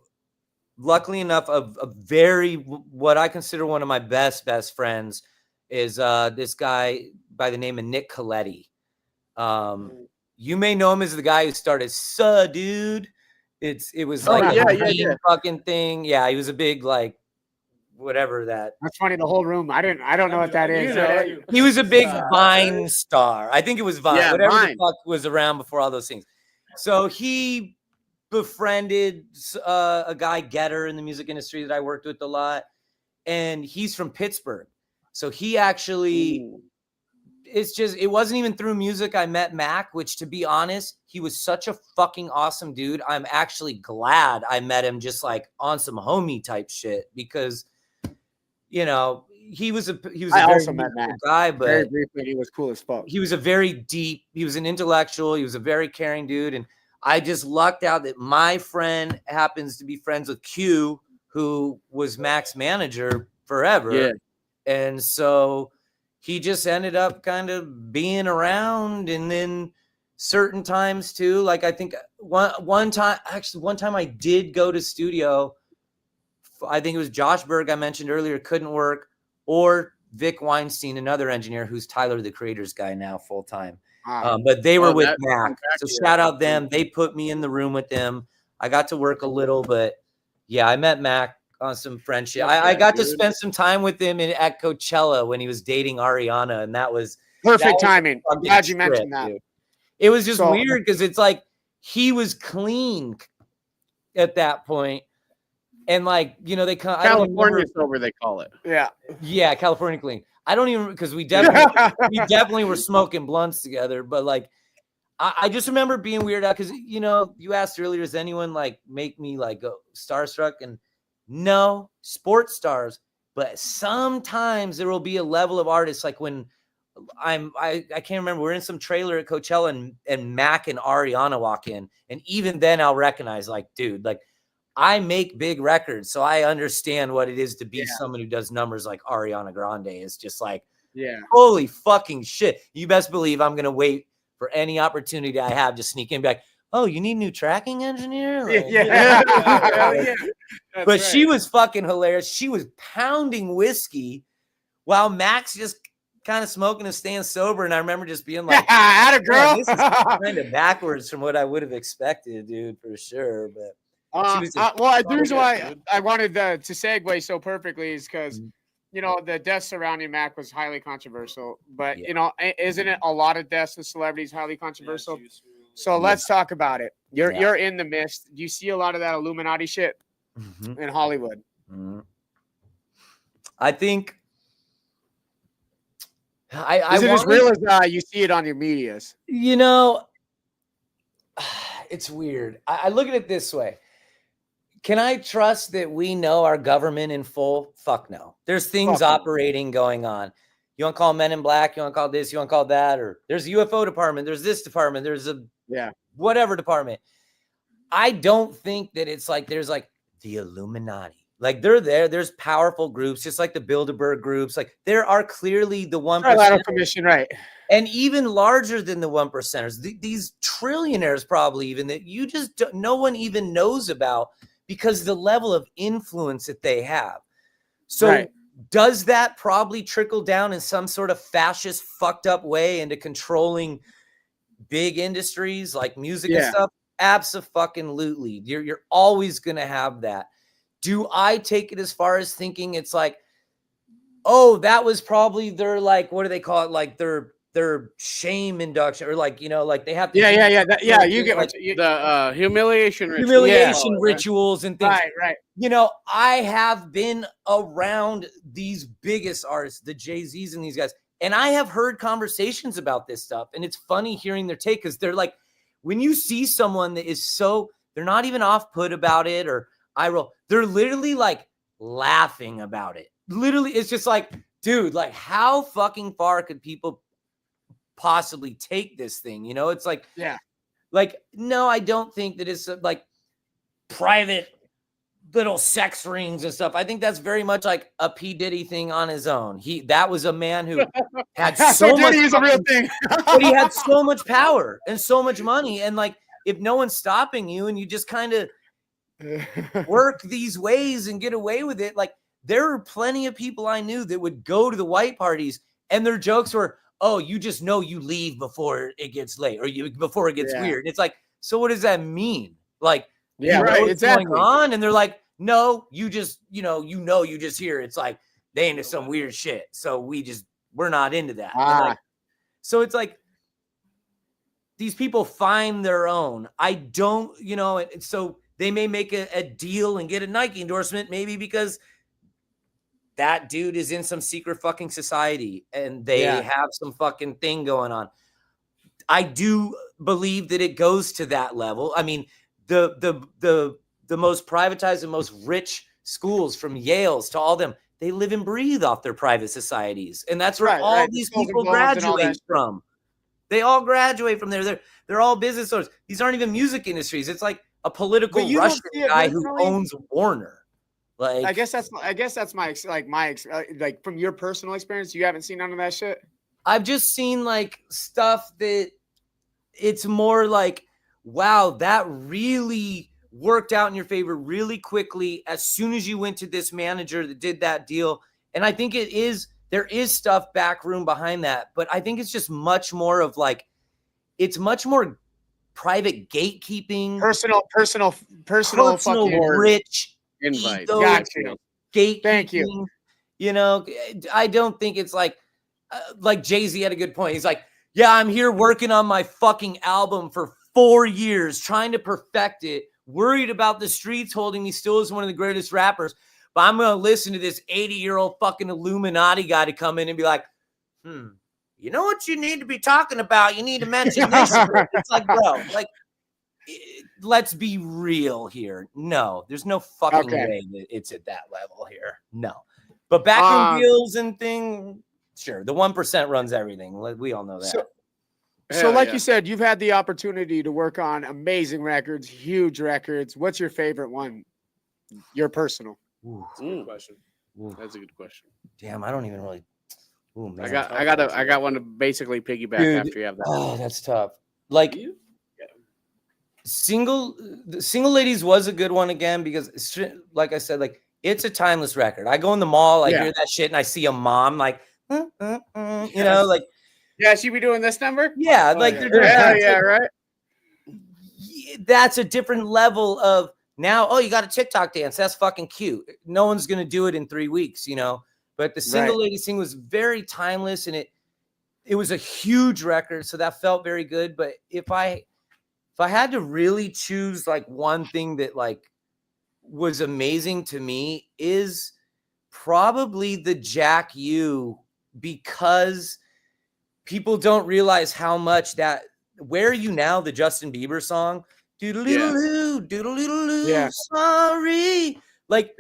luckily enough, a very, what I consider one of my best friends is this guy by the name of Nick Coletti. You may know him as the guy who started Dude. It was like a fucking thing. Yeah, he was a big, like, whatever that. That's funny. The whole room. I don't know what that is. He was a big Vine star. I think it was Vine. Whatever Vine. the fuck was around before all those things. So he befriended a guy, Getter, in the music industry that I worked with a lot. And he's from Pittsburgh. So he actually, it wasn't even through music I met Mac, which, to be honest, he was such a fucking awesome dude. I'm actually glad I met him just like on some homie type shit, because, you know, he was a very met Mac. guy, but Very briefly, he was cool as fuck. he was he was an intellectual. He was a very caring dude. And I just lucked out that my friend happens to be friends with Q, who was Mac's manager forever. Yeah. And so he just ended up kind of being around. And then certain times too, like I think one time I did go to studio. I think it was Josh Berg I mentioned earlier, couldn't work, or Vic Weinstein, another engineer who's Tyler, the Creator's guy now full time. But they were with Mac. So shout out them. They put me in the room with them. I got to work a little, but yeah, I met Mac on some friendship. I got to spend some time with him at Coachella when he was dating Ariana, and that was perfect timing. I'm glad you mentioned that. Dude. It was just weird because it's like he was clean at that point. And like, you know, they come California sober, they call it. Yeah, California clean. I don't even, because we definitely were smoking blunts together. But like, I just remember being weirded out because, you know, you asked earlier, does anyone like make me like go starstruck? And no, sports stars. But sometimes there will be a level of artists, like when I can't remember, we're in some trailer at Coachella and Mac and Ariana walk in, and even then I'll recognize, like, dude, like, I make big records, so I understand what it is to be someone who does numbers like Ariana Grande. It's just like, holy fucking shit. You best believe I'm going to wait for any opportunity I have to sneak in and be like, oh, you need a new tracking engineer? Like, but she was fucking hilarious. She was pounding whiskey while Max just kind of smoking and staying sober. And I remember just being like, "Atta girl." This is kind of backwards from what I would have expected, dude, for sure. But the reason why I wanted to segue so perfectly is because, you know, the death surrounding Mac was highly controversial. But, you know, isn't it a lot of deaths of celebrities highly controversial? So let's talk about it. You're in the midst. Do you see a lot of that Illuminati shit in Hollywood? I think is it as real as you see it on your medias? You know, it's weird. I look at it this way. Can I trust that we know our government in full? Fuck no. There's things operating going on. You want to call Men in Black? You want to call this? You want to call that? Or there's a UFO department. There's this department. There's a whatever department. I don't think that it's like there's like the Illuminati. Like they're there. There's powerful groups, just like the Bilderberg groups. Like there are clearly the 1%. Commission, right? And even larger than the 1%ers. These trillionaires, probably even that you just no one even knows about, because the level of influence that they have. So does that probably trickle down in some sort of fascist, fucked up way into controlling big industries like music and stuff? Abso-fucking-lutely. You're always going to have that. Do I take it as far as thinking it's like, oh, that was probably their, like, what do they call it? Like their their shame induction, or like, you know, like they have to You get like, the humiliation rituals and things. Right. You know, I have been around these biggest artists, the Jay-Z's and these guys, and I have heard conversations about this stuff. And it's funny hearing their take, because they're like, when you see someone that is so, they're not even off put about it or eye roll, they're literally like laughing about it. Literally, it's just like, dude, like how fucking far could people possibly take this thing? You know, it's like, like, no, I don't think that it's like private little sex rings and stuff. I think that's very much like a P. Diddy thing on his own. That was a man who had so much. Diddy is a real thing. But he had so much power and so much money, and like, if no one's stopping you and you just kind of work these ways and get away with it, like there are plenty of people I knew that would go to the white parties and their jokes were, oh, you just know you leave before it gets late or before it gets weird. It's like, so what does that mean? Like, what's going on? And they're like, no, you just, you just hear it's like they into some weird shit. So we're not into that. Like, so it's like these people find their own. I don't, so they may make a deal and get a Nike endorsement, maybe because that dude is in some secret fucking society and they have some fucking thing going on. I do believe that it goes to that level. I mean, the most privatized and most rich schools, from Yale's to all them, they live and breathe off their private societies. And that's where all these people graduate from. They all graduate from there. They're all business owners. These aren't even music industries. It's like a political Russian guy who owns Warner. Like, I guess that's my like from your personal experience, you haven't seen none of that shit. I've just seen like stuff that it's more like, wow, that really worked out in your favor really quickly as soon as you went to this manager that did that deal. And I think there is stuff backroom behind that, but I think it's just much more of like, it's much more private gatekeeping, personal fucking rich invite. Gotcha. Gatekeeping. Thank you. You know, I don't think it's like Jay-Z had a good point. He's like, yeah, I'm here working on my fucking album for 4 years, trying to perfect it, worried about the streets holding me still as one of the greatest rappers. But I'm going to listen to this 80-year-old fucking Illuminati guy to come in and be like, you know what you need to be talking about? You need to mention this. It's like, bro, like, let's be real here. No, there's no fucking way that it's at that level here. No. But backroom deals and thing, sure. The 1% runs everything. We all know that. So like you said, you've had the opportunity to work on amazing records, huge records. What's your favorite one? Your personal. That's a good question. That's a good question. Damn, I don't even really. Ooh, man. I got one to basically piggyback after you have that. Oh, that's tough. Like Single Ladies was a good one again, because like I said, like it's a timeless record. I go in the mall, I hear that shit, and I see a mom like, you know, like. Yeah, she be doing this number? Yeah, they're doing right. That's a different level of now. Oh, you got a TikTok dance. That's fucking cute. No one's gonna do it in 3 weeks, you know. But the Single Ladies thing was very timeless, and it was a huge record, so that felt very good. But if I had to really choose like one thing that like was amazing to me, is probably the Jack U, because people don't realize how much that Where Are You Now, the Justin Bieber song, doodle-doodle-doo, sorry. Like,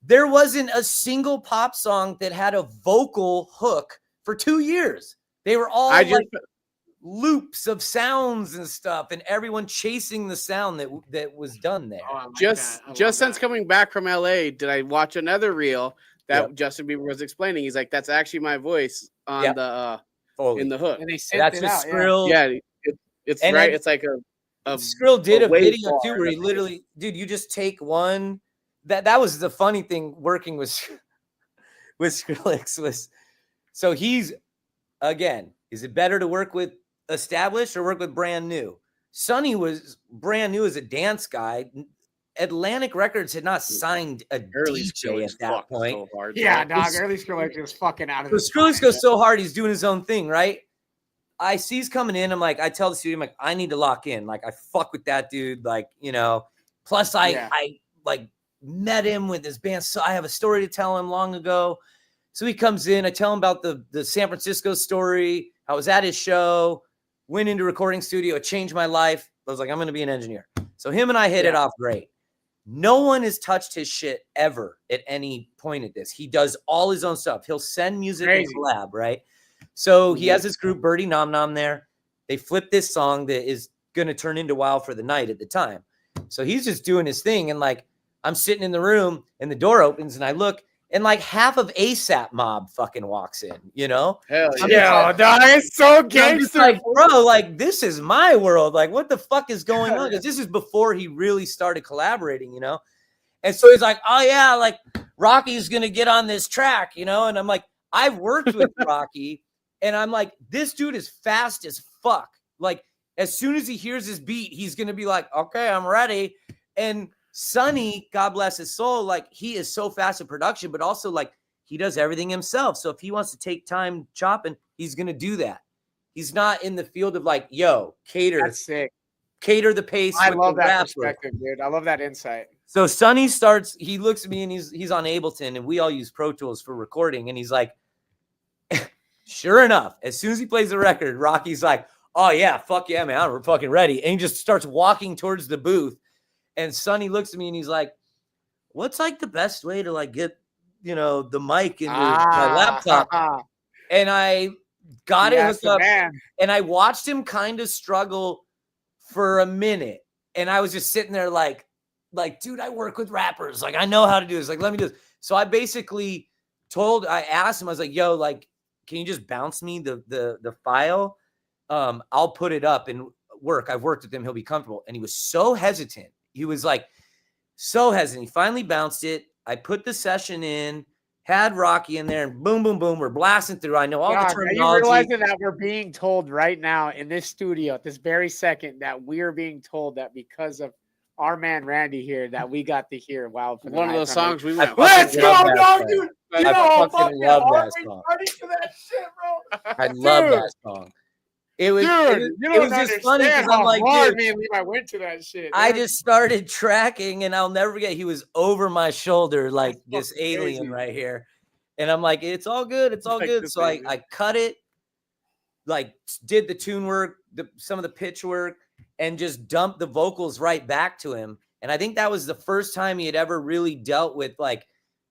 there wasn't a single pop song that had a vocal hook for 2 years. They were all loops of sounds and stuff, and everyone chasing the sound that was done there. Just since coming back from LA, did I watch another reel that Justin Bieber was explaining? He's like, that's actually my voice on the in the hook. And they that's just Skrill. Yeah, it's and right. It's like a Skrill did a video too, where he literally, dude, you just take one. That was the funny thing working with Skrillex was, so he's, again, is it better to work with established or work with brand new? Sonny was brand new as a dance guy. Atlantic Records had not signed a DJ at that point. So hard, dog. Early Skrillex was fucking out of so Skrillex goes so hard, he's doing his own thing, right? I see he's coming in. I'm like, I tell the studio, I'm like, I need to lock in. Like, I fuck with that dude. Like, you know, plus I like met him with his band. So I have a story to tell him long ago. So he comes in. I tell him about the San Francisco story. I was at his show, went into recording studio. It changed my life. I was like, I'm going to be an engineer. So him and I hit it off great. No one has touched his shit ever at any point at this. He does all his own stuff. He'll send music and collab, right? So he has this group, Birdie Nom Nom, there. They flipped this song that is going to turn into Wild for the Night at the time. So he's just doing his thing. And like, I'm sitting in the room and the door opens and I look and like half of ASAP Mob fucking walks in, you know? Hell yeah. Dog, it's so gangster. Like, bro, like, this is my world. Like, what the fuck is going on? Because this is before he really started collaborating, you know? And so he's like, oh, yeah, like, Rocky's going to get on this track, you know? And I'm like, I've worked with Rocky. And I'm like, this dude is fast as fuck. Like, as soon as he hears his beat, he's going to be like, okay, I'm ready. And Sonny, God bless his soul, like, he is so fast in production, but also, like, he does everything himself. So if he wants to take time chopping, he's going to do that. He's not in the field of, like, yo, cater. That's sick. Cater the pace. I love that perspective, dude. I love that insight. So Sonny starts, he looks at me and he's on Ableton, and we all use Pro Tools for recording. And he's like, sure enough, as soon as he plays the record, Rocky's like, oh, yeah, fuck yeah, man, we're fucking ready. And he just starts walking towards the booth. And Sonny looks at me and he's like, what's like the best way to like get, you know, the mic into my laptop? And I got it hooked up and I watched him kind of struggle for a minute. And I was just sitting there like, dude, I work with rappers. Like, I know how to do this. Like, let me do this. So I basically I asked him, I was like, yo, like, can you just bounce me the file? I'll put it up and work. I've worked with him. He'll be comfortable. And he was so hesitant. He was like so hesitant. He finally bounced it. I put the session in, had Rocky in there, and boom, boom, boom. We're blasting through. I know all the terminology. Are you realizing that we're being told right now in this studio at this very second that we're being told that because of our man Randy here that we got to hear Wild for the One Night. of those songs we went. Let's go, dog, dude. You know how fucking love that song. Ready for that shit, bro. I love that song. It was, dude, it was just funny because I'm like, dude, me and Levi went to that shit. I just started tracking, and I'll never forget. He was over my shoulder, like this alien right here, and I'm like, it's all good, it's all good. So I cut it, like did the tune work, some of the pitch work, and just dumped the vocals right back to him. And I think that was the first time he had ever really dealt with like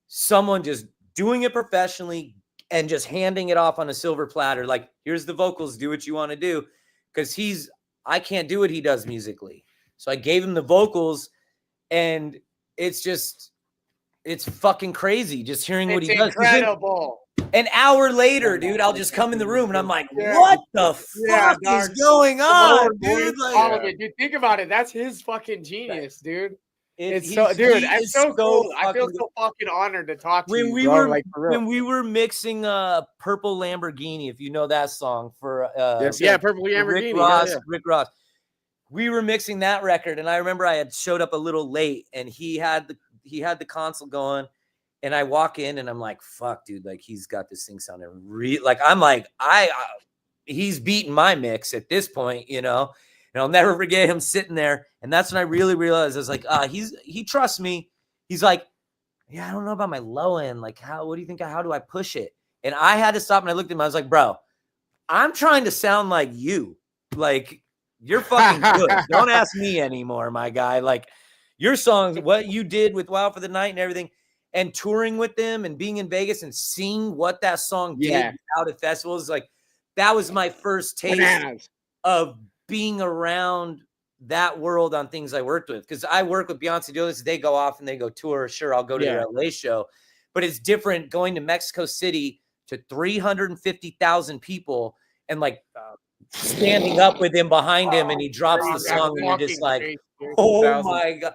someone just doing it professionally and just handing it off on a silver platter. Like, here's the vocals, do what you want to do. Because I can't do what he does musically. So I gave him the vocals, and it's fucking crazy just hearing what he does. Incredible. An hour later, dude, I'll just come in the room and I'm like, what the fuck is going on, dude? Like, dude, think about it. That's his fucking genius, dude. It's so, dude, it's so cool. I feel so fucking honored to talk to you, bro. Like, for real. When we were mixing Purple Lamborghini, if you know that song for Purple Lamborghini, Rick Ross. We were mixing that record, and I remember I had showed up a little late, and he had the console going, and I walk in, and I'm like, fuck, dude, like, he's got this thing sounding like, I'm like, he's beating my mix at this point, you know. And I'll never forget him sitting there. And that's when I really realized, I was like, he trusts me. He's like, yeah, I don't know about my low end. Like, what do you think? How do I push it? And I had to stop, and I looked at him. I was like, bro, I'm trying to sound like you. Like, you're fucking good. Don't ask me anymore, my guy. Like, your songs, what you did with Wild for the Night and everything, and touring with them and being in Vegas and seeing what that song did out at festivals, like, that was my first taste of being around that world on things I worked with. Because I work with Beyonce, they go off and they go tour. Sure, I'll go to their LA show. But it's different going to Mexico City to 350,000 people and like standing up with him behind him, and he drops the song, and you're just like, oh my God.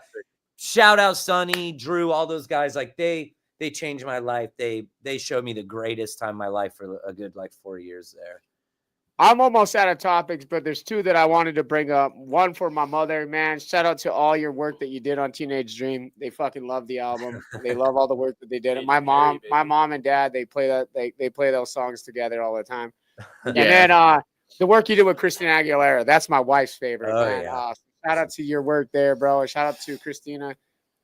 Shout out Sonny, Drew, all those guys. Like, they changed my life. They showed me the greatest time of my life for a good like 4 years there. I'm almost out of topics, but there's two that I wanted to bring up. One for my mother, man. Shout out to all your work that you did on Teenage Dream. They fucking love the album. They love all the work that they did. And my mom and dad, they play those songs together all the time. And then The work you did with Christina Aguilera. That's my wife's favorite, man. Yeah. Shout out to your work there, bro. Shout out to Christina.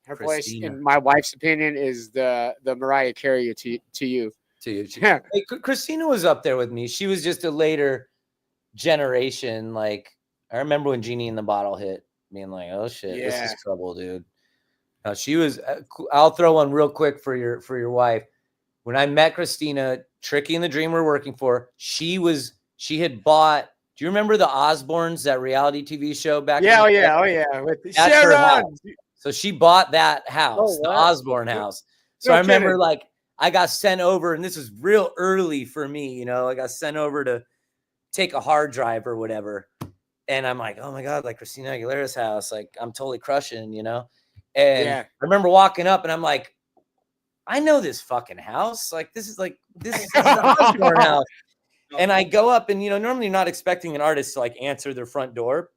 Her voice, in my wife's opinion, is the Mariah Carey to you. Yeah. Hey, Christina was up there with me. She was just a later generation. Like, I remember when Genie in the Bottle hit, being like, oh shit, this is trouble, dude. She was, I'll throw one real quick for your wife. When I met Christina, Tricky and the Dream were working for, she had bought, do you remember the Osbournes, that reality TV show back then? Oh With her house. So she bought that house, the Osbourne house. So I remember like I got sent over, and this was real early for me, you know, I got sent over to take a hard drive or whatever. And I'm like, oh my God, like Christina Aguilera's house, like I'm totally crushing, you know? And I remember walking up and I'm like, I know this fucking house. Like, this is the Osbourne house. And I go up and, you know, normally you're not expecting an artist to like answer their front door.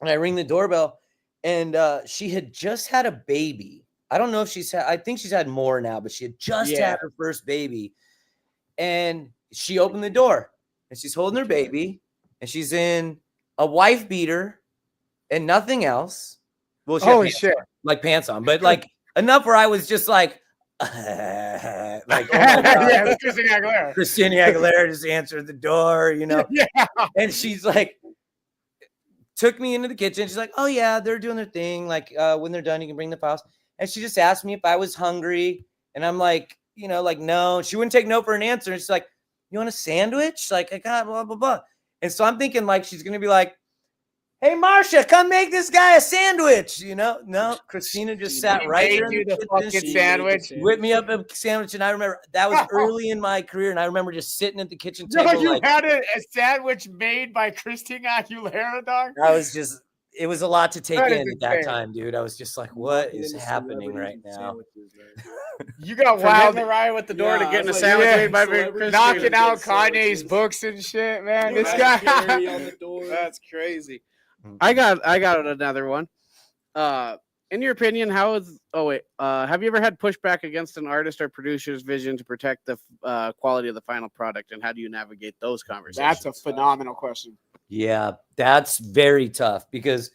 And I ring the doorbell, and she had just had a baby. I don't know if I think she's had more now, but she had just had her first baby. And she opened the door, and she's holding her baby, and she's in a wife beater and nothing else. Well, she holy shit. Pants on, but like enough where I was just like, like, oh my God. Christina Aguilera just answered the door, you know? And she's like, took me into the kitchen. She's like, oh yeah, they're doing their thing. Like, when they're done, you can bring the files. And she just asked me if I was hungry. And I'm like, you know, like, no. She wouldn't take no for an answer. And she's like, you want a sandwich? Like, I got blah, blah, blah. And so I'm thinking like, she's going to be like, hey, Marsha, come make this guy a sandwich. You know, no, Christina just sat right there. Made you the fucking sandwich. Whipped me up a sandwich. And I remember that was early in my career. And I remember just sitting at the kitchen table. No, you had a sandwich made by Christina Aguilera, dog? It was a lot to take in at that time, dude. I was just like, what is happening right now? You got wild Mariah with the door to getting a sandwich made by Christina. Knocking out Kanye's books and shit, man. This guy. On the door. That's crazy. I got another one. In your opinion, have you ever had pushback against an artist or producer's vision to protect the quality of the final product, and how do you navigate those conversations? That's a phenomenal question. Yeah, that's very tough, because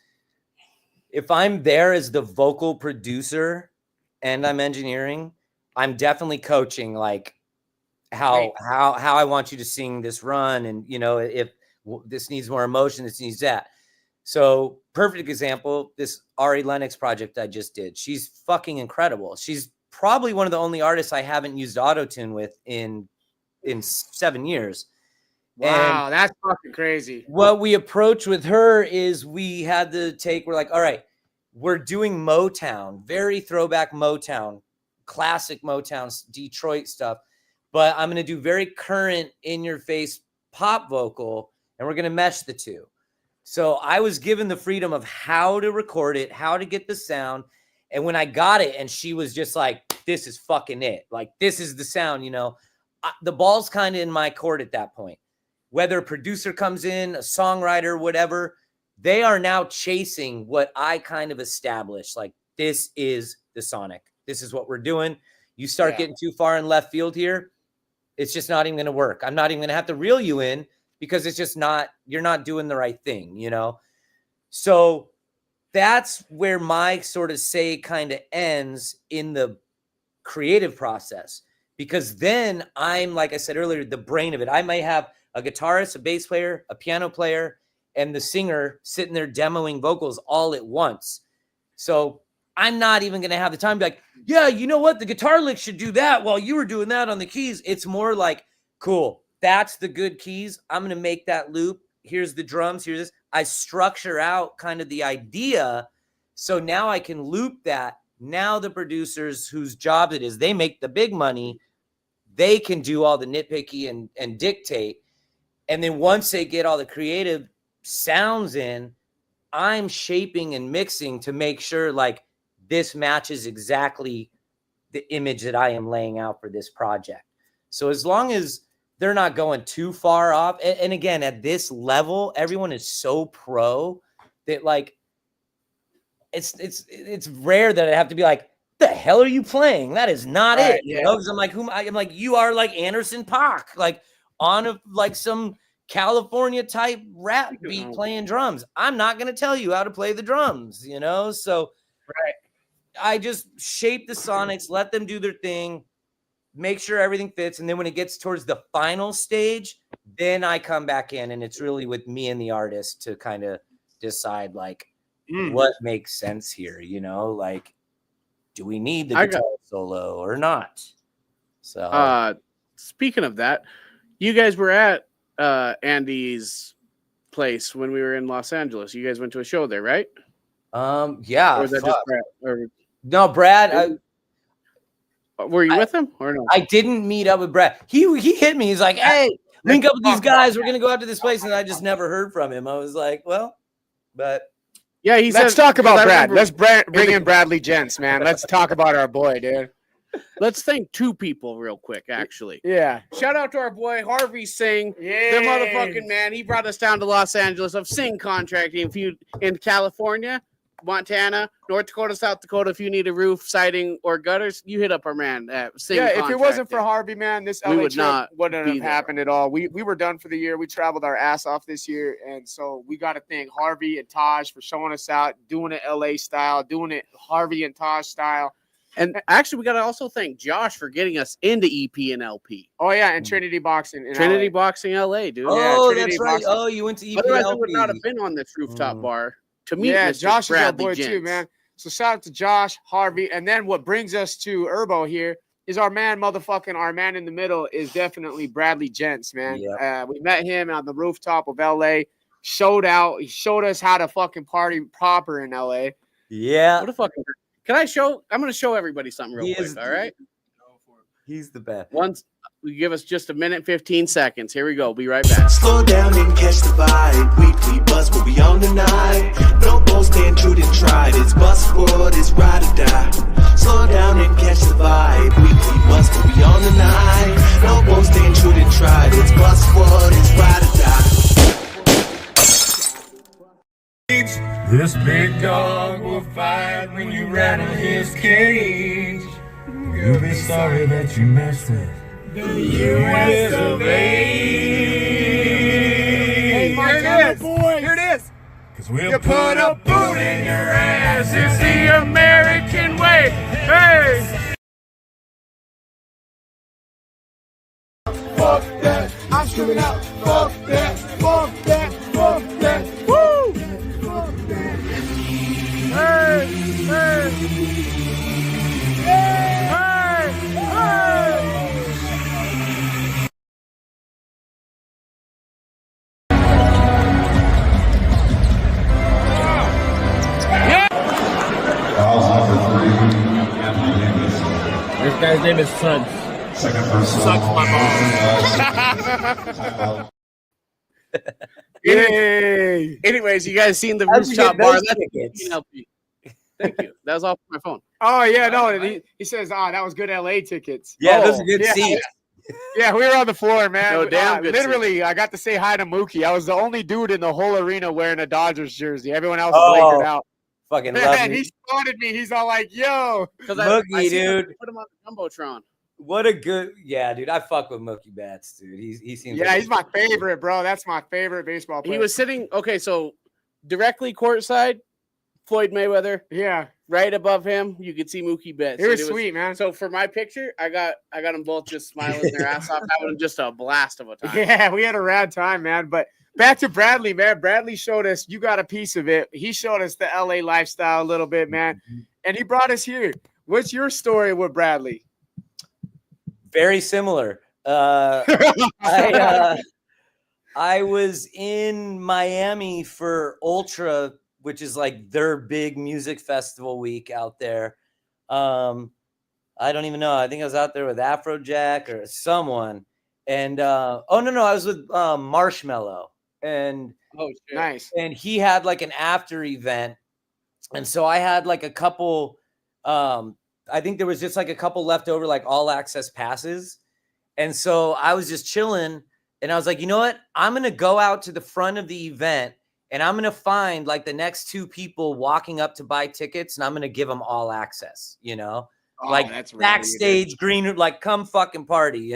if I'm there as the vocal producer and I'm engineering, I'm definitely coaching like how I want you to sing this run, and you know, if this needs more emotion, this needs that. So perfect example, this Ari Lennox project I just did. She's fucking incredible. She's probably one of the only artists I haven't used auto-tune with in 7 years. Wow, that's fucking crazy. What we approach with her is we're like, all right, we're doing Motown, very throwback Motown, classic Motown, Detroit stuff. But I'm going to do very current, in-your-face pop vocal, and we're going to mesh the two. So I was given the freedom of how to record it, how to get the sound. And when I got it, and she was just like, this is fucking it. Like, this is the sound, you know. The ball's kind of in my court at that point. Whether a producer comes in, a songwriter, whatever, they are now chasing what I kind of established. Like, this is the sonic. This is what we're doing. You start getting too far in left field here, it's just not even going to work. I'm not even going to have to reel you in, because it's just not, you're not doing the right thing, you know? So that's where my sort of say kind of ends in the creative process, because then I'm, like I said earlier, the brain of it. I may have a guitarist, a bass player, a piano player, and the singer sitting there demoing vocals all at once. So I'm not even going to have the time to be like, yeah, you know what? The guitar lick should do that while you were doing that on the keys. It's more like, cool, that's the good keys. I'm going to make that loop. Here's the drums. Here's this. I structure out kind of the idea. So now I can loop that. Now the producers whose job it is, they make the big money. They can do all the nitpicky and dictate. And then once they get all the creative sounds in, I'm shaping and mixing to make sure like this matches exactly the image that I am laying out for this project. So as long as they're not going too far off. And again, at this level, everyone is so pro that like, it's rare that I have to be like, the hell are you playing? That is not it. You know, because I'm like, I'm like, you are like Anderson .Paak, like on a, like some California type rap beat playing drums. I'm not going to tell you how to play the drums, you know? So I just shape the sonics, let them do their thing, make sure everything fits. And then when it gets towards the final stage, then I come back in, and it's really with me and the artist to kind of decide like what makes sense here, you know, like, do we need the guitar solo or not? So speaking of that, you guys were at Andy's place when we were in Los Angeles. You guys went to a show there, right? Yeah. Or was that just Brad? Or... No, Brad. Were you with him or no? I didn't meet up with Brad. He hit me. He's like, hey, link up with these guys. We're going to go out to this place. And I just never heard from him. I was like, well, but. Yeah, let's talk about Brad. Let's bring in Bradley Gents, man. Let's talk about our boy, dude. Let's thank two people real quick, actually. Yeah. Shout out to our boy Harvey Singh. Yeah. The motherfucking man. He brought us down to Los Angeles of Singh Contracting. If you in California, Montana, North Dakota, South Dakota, if you need a roof, siding, or gutters, you hit up our man at Singh If it wasn't for Harvey, man, this LA trip wouldn't have happened at all. We were done for the year. We traveled our ass off this year, and so we got to thank Harvey and Taj for showing us out, doing it LA style, doing it Harvey and Taj style. And actually, we got to also thank Josh for getting us into EP and LP. Oh, yeah, and Trinity Boxing. Trinity Boxing LA, dude. Oh, yeah, that's right. Boxing. Oh, you went to EP and LP. Otherwise, we would not have been on this rooftop bar to meet Mr. Josh Bradley is our boy, Gents. too, man. So shout out to Josh, Harvey. And then what brings us to Urbo here is our man in the middle is definitely Bradley Gents, man. Yep. We met him on the rooftop of LA, showed out. He showed us how to fucking party proper in LA. Yeah. What a fucking... I'm going to show everybody something real quick, all right? He's the best. Once you give us just a minute, 15 seconds. Here we go. Be right back. Slow down and catch the vibe. Weekly buzz will be on tonight. No boasting, true and tried. It's Buzzword, it's ride or die. Slow down and catch the vibe. Weekly buzz will be on tonight. No boasting, true and tried. It's Buzzword, it's ride or die. This big dog will fight when you rattle his cage. You'll be sorry that you messed with the U.S. of A. Hey, Montana boy, here it is. Cause we'll put a boot in your ass. It's the American way. Hey! Fuck that. I'm screaming out. Fuck that. Fuck that. Fuck that. Woo! Fuck that. Hey! Hey! Hey! Hey! This guy's name is Suggs. Second person. Sucks my mom. Yay! Anyways, you guys seen the rooftop bar? Thank you. That was off my phone. Oh, yeah, no. He says, that was good LA tickets. Yeah, those are good seats. Yeah, we were on the floor, man. No, damn good literally, I got to say hi to Mookie. I was the only dude in the whole arena wearing a Dodgers jersey. Everyone else was Lakered out. Fucking man, he spotted me. He's all like, yo. Mookie, dude. Put him on the Jumbotron. What a good, dude. I fuck with Mookie Betts, dude. He seems he's my favorite, bro. That's my favorite baseball player. He was sitting, so directly courtside, Floyd Mayweather. Yeah. Right above him, you could see Mookie Betts. It was sweet, man. So for my picture, I got them both just smiling their ass off, having just a blast of a time. Yeah, we had a rad time, man. But back to Bradley, man. Bradley showed us, you got a piece of it. He showed us the LA lifestyle a little bit, man. And he brought us here. What's your story with Bradley? Very similar. I was in Miami for Ultra, which is like their big music festival week out there. I don't even know. I think I was out there with Afrojack or someone. And I was with Marshmello. And nice. And he had like an after event. And so I had like a couple I think there was just like a couple left over, like all access passes. And so I was just chilling and I was like, you know what? I'm going to go out to the front of the event and I'm going to find like the next two people walking up to buy tickets and I'm going to give them all access, like that's backstage green, like come fucking party,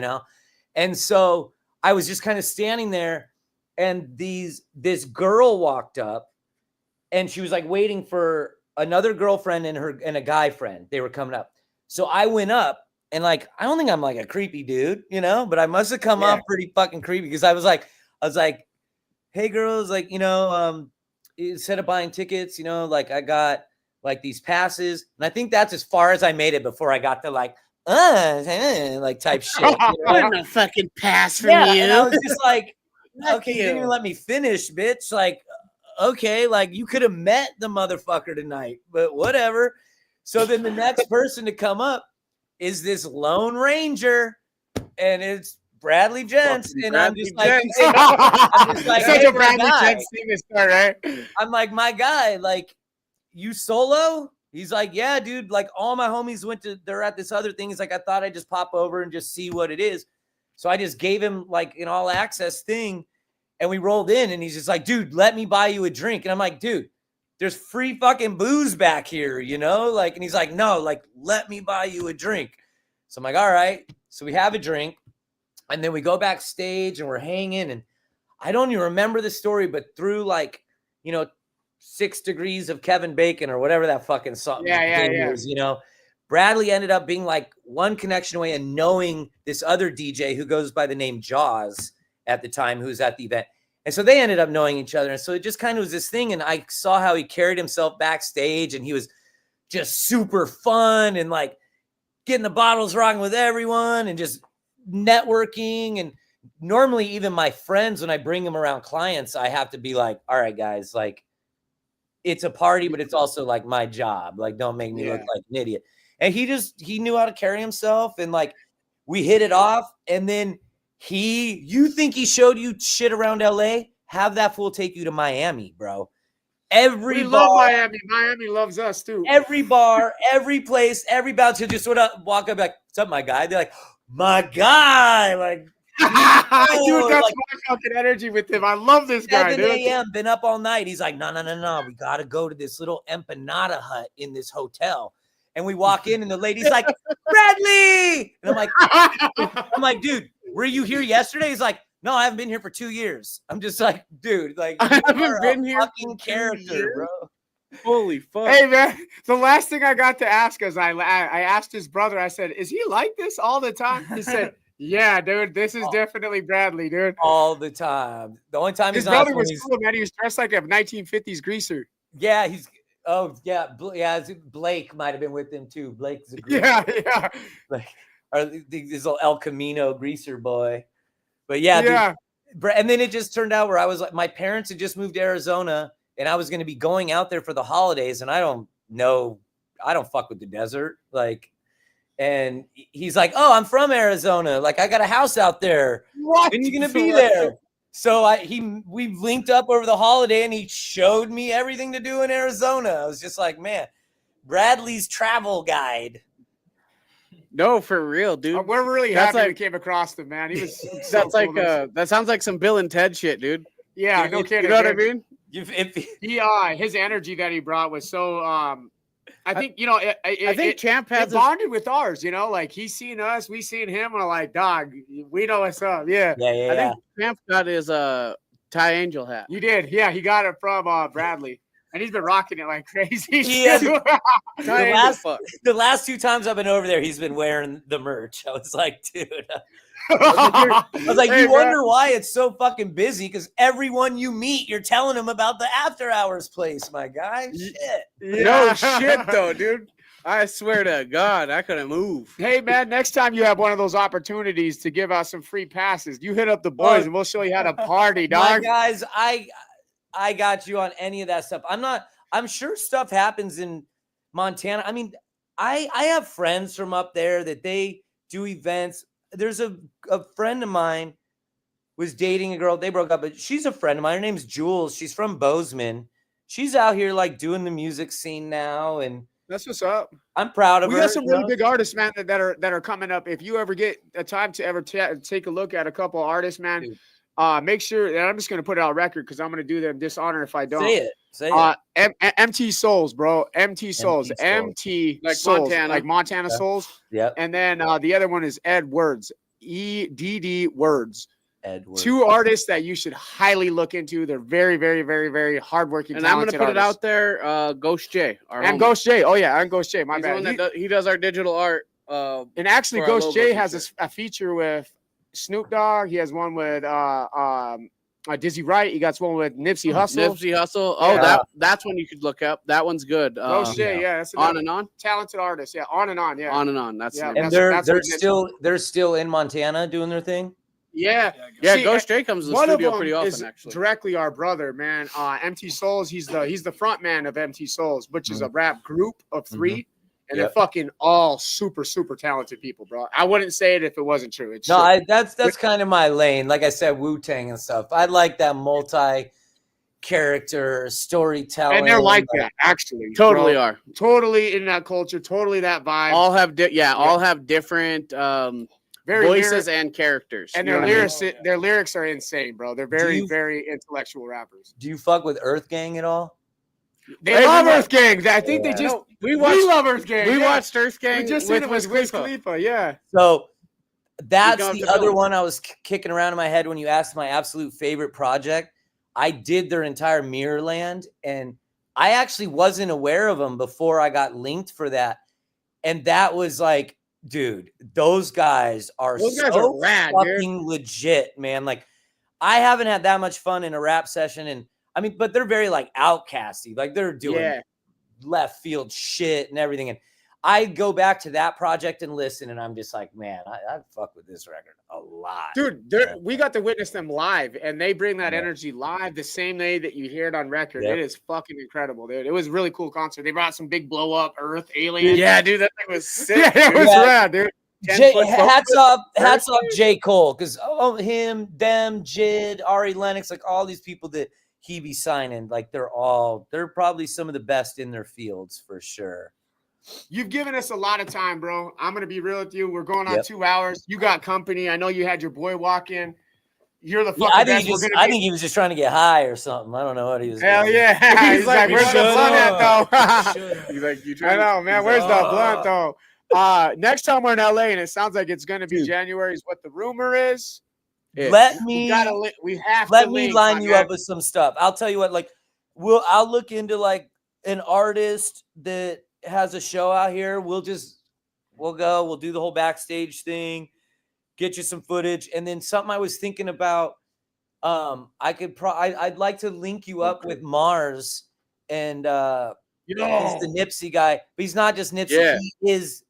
And so I was just kind of standing there and this girl walked up, and she was like waiting for another girlfriend and a guy friend. They were coming up. So I went up, and like, I don't think I'm like a creepy dude, you know, but I must have come up pretty fucking creepy, because I was like, hey girls, like, you know, instead of buying tickets, you know, like I got like these passes. And I think that's as far as I made it before I got to like type shit. You know? I'm a fucking pass from you. And I was just like, okay, you didn't even let me finish, bitch. Like, okay, like you could have met the motherfucker tonight, but whatever. So then the next person to come up is this Lone Ranger, and it's Bradley Gents, and I'm just like, such a Bradley Gents thing to start, right? I'm like, my guy, like, you solo? He's like, yeah, dude. Like, all my homies they're at this other thing. He's like, I thought I'd just pop over and just see what it is. So I just gave him like an all access thing, and we rolled in, and he's just like, dude, let me buy you a drink. And I'm like, dude, there's free fucking booze back here, you know? Like, and he's like, no, like, let me buy you a drink. So I'm like, all right. So we have a drink, and then we go backstage and we're hanging, and I don't even remember the story, but through like, you know, 6 Degrees of Kevin Bacon or whatever that fucking song is, you know, Bradley ended up being like one connection away and knowing this other DJ who goes by the name Jaws at the time, who's at the event. And so they ended up knowing each other. And so it just kind of was this thing. And I saw how he carried himself backstage, and he was just super fun and like getting the bottles wrong with everyone and just networking. And normally even my friends, when I bring them around clients, I have to be like, all right, guys, like, it's a party, but it's also like my job. Like, don't make me look like an idiot. And he knew how to carry himself, and like we hit it off. And then you think he showed you shit around LA? Have that fool take you to Miami, bro. We love Miami. Miami loves us too. Every bar, every place, every bounce, he'll just sort of walk up like, what's up, my guy? They're like, my guy, like, dude, that's like, my fucking energy with him. I love this guy, 7 dude. a.m. been up all night. He's like, no. We got to go to this little empanada hut in this hotel. And we walk in, and the lady's like, Bradley. And I'm like, dude, were you here yesterday? He's like, no, I haven't been here for 2 years. I'm just like, dude, like, I haven't been here fucking character, bro. Holy fuck. Hey, man, the last thing I got to ask is I asked his brother, I said, is he like this all the time? He said, yeah, dude, this is definitely Bradley, dude. All the time. The only time his brother was cool, man. He was dressed like a 1950s greaser. Yeah, Blake might have been with him too. Blake's a greaser. Yeah. Like, or this little El Camino greaser boy. But yeah. Dude, and then it just turned out where I was like, my parents had just moved to Arizona, and I was going to be going out there for the holidays, and I don't fuck with the desert. Like, and he's like, oh, I'm from Arizona. Like, I got a house out there. What? When are you going to be there? So we linked up over the holiday, and he showed me everything to do in Arizona. I was just like, man, Bradley's travel guide. No, for real, dude. We're really happy we came across him, man. He was that sounds like some Bill and Ted shit, dude. Yeah, no kidding. You know what I mean? His energy that he brought was so I think, you know, I think Champ has bonded with ours, you know, like he's seen us, we seen him, and we're like, dog, we know what's up. Yeah. I think Champ got his Ty Angel hat. You did. Yeah, he got it from Bradley. And he's been rocking it like crazy. The last 2 times I've been over there, he's been wearing the merch. I was like, dude. I was like, you wonder why it's so fucking busy? Because everyone you meet, you're telling them about the after hours place, my guy. Shit. Yeah. No shit, though, dude. I swear to God, I couldn't move. Hey, man, next time you have one of those opportunities to give out some free passes, you hit up the boys and we'll show you how to party, dog. My guys, I got you on any of that stuff. I'm sure stuff happens in Montana. I mean, I have friends from up there that they do events. There's a friend of mine was dating a girl. They broke up, but she's a friend of mine. Her name's Jules. She's from Bozeman. She's out here like doing the music scene now. And that's what's up. I'm proud of her. We got some really big artists, man, that are coming up. If you ever get a time to ever take a look at a couple of artists, man, dude. Make sure, and I'm just going to put it on record because I'm going to do them dishonor if I don't. Say it. MT Souls, bro. MT Souls. MT like Souls. Montana. Like Montana Souls. Yeah. And then the other one is Ed Words. EDD Words. Edward. Two artists that you should highly look into. They're very, very, very, very hardworking. And I'm going to put artists. it out there. Ghost J. And Ghost J. Oh yeah, and Ghost J. My He's bad. the one that he does our digital art. And actually, Ghost J has a feature with Snoop Dogg. He has one with Dizzy Wright. He got one with Nipsey Hussle. Nipsey Hussle. Oh, that's one you could look up. That one's good. Ghost J. Yeah, that's On and On. Talented artist. Yeah, On and On. Yeah, On and On. That's and they're still in Montana doing their thing. Yeah. See, Ghost J comes to the studio pretty often, actually. Directly our brother, man. MT Souls, he's the front man of MT Souls, which is a rap group of 3. And they're fucking all super, super talented people, bro. I wouldn't say it if it wasn't true. It's true. That's kind of my lane. Like I said, Wu-Tang and stuff. I like that multi-character storytelling. And they're like that, actually. Totally bro. are. Totally in that culture. Totally that vibe. All have different voices and characters. And their lyrics are insane, bro. They're very, very intellectual rappers. Do you fuck with Earth Gang at all? They love Earth Gang. I think they just we love Earth Gang. We watched Earth Gang. We just seen it with Wiz Khalifa. Yeah. So that's the other one I was kicking around in my head when you asked my absolute favorite project. I did their entire Mirrorland, and I actually wasn't aware of them before I got linked for that. And that was like, dude, those guys are rad, fucking legit, man. Like, I haven't had that much fun in a rap session, and I mean, but they're very like outcasty, like they're doing left field shit and everything. And I go back to that project and listen, and I'm just like, man, I fuck with this record a lot, dude. We got to witness them live, and they bring that energy live the same way that you hear it on record. It is fucking incredible, dude. It was a really cool concert. They brought some big blow up Earth aliens. Yeah, dude, that thing was sick. Yeah, it was rad, dude. Hats off J. Cole, because him, them, Jid, Ari Lennox, like all these people that he be signing, like they're probably some of the best in their fields for sure. You've given us a lot of time, bro. I'm gonna be real with you. We're going on 2 hours. You got company. I know you had your boy walk in. You're the fucking best. I think he was just trying to get high or something. I don't know what he was doing. Hell yeah. He's like, where's the blunt at, though? He's like, I know, man. Where's the blunt, though? Next time we're in LA, and it sounds like it's gonna be January is what the rumor is. Let me line you up with some stuff. I'll tell you what, like, I'll look into like an artist that has a show out here. We'll do the whole backstage thing, get you some footage, and then something I was thinking about. I'd like to link you up with Mars, and he's the Nipsey guy, but he's not just Nipsey. Yeah. He is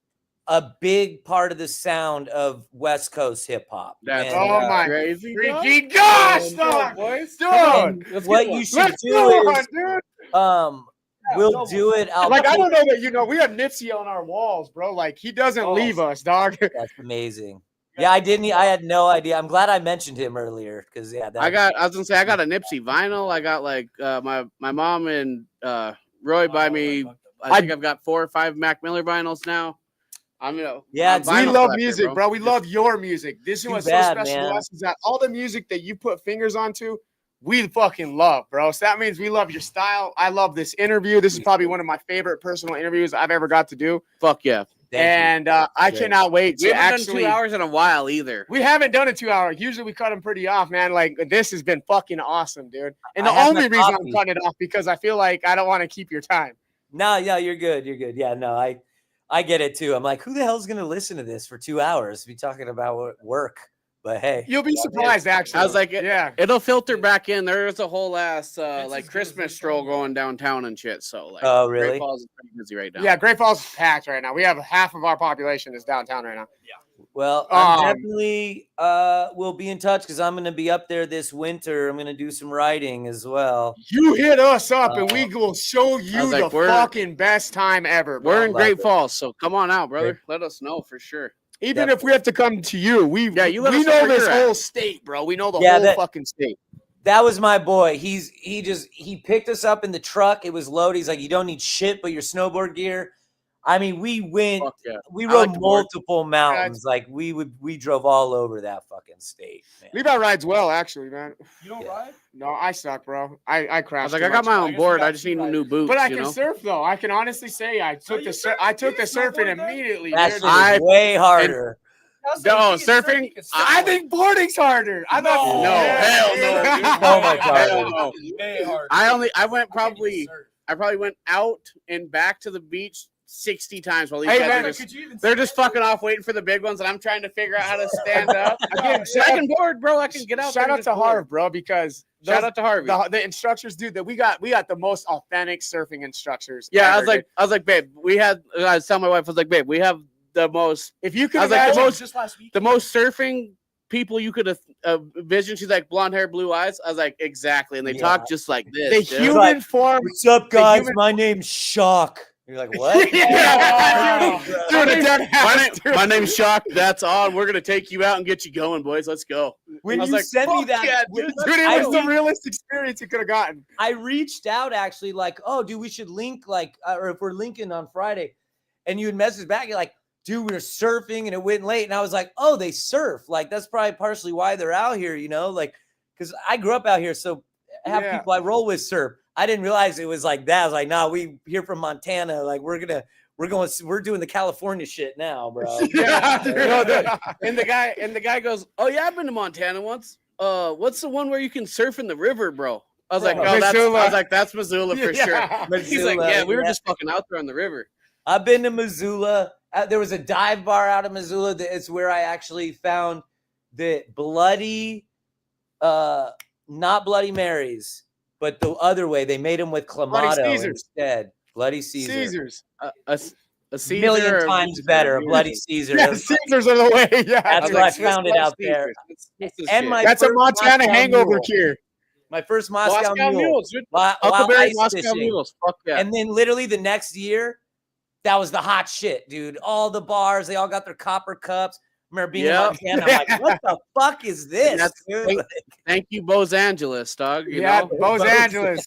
a big part of the sound of West Coast hip hop. That's my crazy freaking gosh, dog. Dude, what you should do is, we'll do it. I don't know that we have Nipsey on our walls, bro. Like he doesn't leave us, dog. That's amazing. Yeah, I didn't. I had no idea. I'm glad I mentioned him earlier because I was gonna say I got a Nipsey vinyl. I got like my mom and Roy buy me. I think I've got 4 or 5 Mac Miller vinyls now. We love music, bro. We love your music. This is what's so special to us is that all the music that you put fingers onto, we fucking love, bro. So that means we love your style. I love this interview. This is probably one of my favorite personal interviews I've ever got to do. Fuck yeah. I cannot wait to done 2 hours in a while either. We haven't done it 2 hours. Usually we cut them pretty off, man. Like this has been fucking awesome, dude. And the only reason I'm cutting it off because I feel like I don't want to keep your time. No, you're good. You're good. Yeah, no, I get it too. I'm like, who the hell's gonna listen to this for 2 hours? Be talking about work, but hey, you'll be surprised. Actually, I was like, it'll filter back in. There's a whole ass like Christmas stroll going downtown and shit. So like, oh really? Great Falls is pretty busy right now. Yeah, Great Falls is packed right now. We have half of our population is downtown right now. Yeah. Well, I definitely will be in touch because I'm going to be up there this winter. I'm going to do some writing as well. You hit us up and we will show you the fucking best time ever. Bro. We're in Great Falls, so come on out, brother. Let us know for sure. Even if we have to come to you, we know this whole state, bro. We know the whole fucking state. That was my boy. He picked us up in the truck. It was loaded. He's like, you don't need shit but your snowboard gear. I mean, we rode multiple mountains. Like we drove all over that fucking state. Man. Levi rides well, actually, man. You don't ride? No, I suck, bro. I crashed. I was like, I got my own board. I just need new boots. But I can surf though. I can honestly say I took the surfing immediately. That's way harder. No, surfing. I think boarding's harder. I thought hell no, dude. Oh my God. Hell no. I probably went out and back to the beach 60 times while these guys they're just fucking off waiting for the big ones, and I'm trying to figure out how to stand up. Again, I can board, bro. I can get out. Shout out to Harv, bro, because shout out to Harvey. The instructors, dude, that we got the most authentic surfing instructors. Yeah, ever, I was like, babe, I was telling my wife, I was like, babe, we have the most. If you could, I was like, the most surfing people you could envision. She's like, blonde hair, blue eyes. I was like, exactly, and they talk just like this. The human form. What's up, guys? My name's Shock. You're like, what? My name's Shock. That's on. We're gonna take you out and get you going, boys. Let's go. When you sent me that, yeah, dude, it was the realest experience you could have gotten. I reached out actually, like, oh, dude, we should link, like, or if we're linking on Friday, and you would message back, you're like, dude, we were surfing and it went late, and I was like, oh, they surf. Like, that's probably partially why they're out here, you know, like, because I grew up out here, so half people I roll with surf. I didn't realize it was like that. I was like, nah, we here from Montana. Like, we're doing the California shit now, bro. And the guy goes, oh yeah, I've been to Montana once. What's the one where you can surf in the river, bro? I was like, that's Missoula for sure. He's like, yeah, we were just fucking out there on the river. I've been to Missoula. There was a dive bar out of Missoula. It's where I actually found the not Bloody Marys, but the other way. They made them with Clamato instead. Bloody Caesar. Caesars. A Caesar million times better. A Bloody Caesar. Yeah, Caesars are the way. Yeah, that's where I found it out there. And that's a Montana hangover cure. My first Moscow mules. Huckleberry Moscow mules. Fuck yeah. And then literally the next year, that was the hot shit, dude. All the bars, they all got their copper cups. I remember being in Montana. I'm like, what the fuck is this? Thank you, Los Angeles, dog. You know? Los Angeles.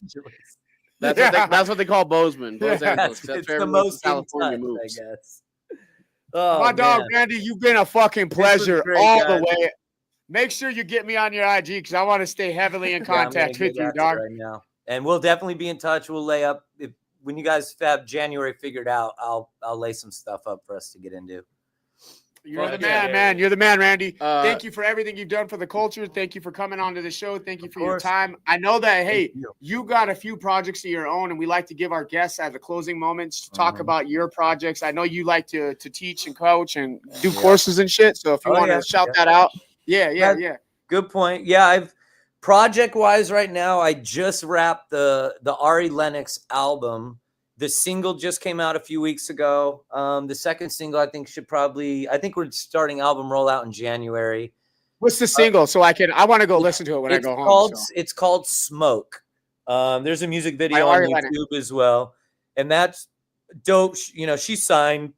That's what they call Bozeman. Los Angeles. That's the most California moves, I guess. Oh, my dog, Randy, you've been a fucking pleasure all the way. Make sure you get me on your IG because I want to stay heavily in contact with you, dog. Right now. And we'll definitely be in touch. We'll lay up when you guys have January figured out. I'll lay some stuff up for us to get into. You're the man, man. You're the man, Randy. Thank you for everything you've done for the culture. Thank you for coming on to the show. Thank you for your time. I know that, hey, you got a few projects of your own, and we like to give our guests at the closing moments to talk about your projects. I know you like to teach and coach and do courses and shit. So if you want to shout that out. Yeah. Good point. Yeah, I've project-wise right now, I just wrapped the Ari Lennox album. The single just came out a few weeks ago. The second single, I think we're starting album rollout in January. What's the single? So I want to go listen to it when I go home. It's called Smoke. There's a music video on YouTube as well. And that's dope. You know, she signed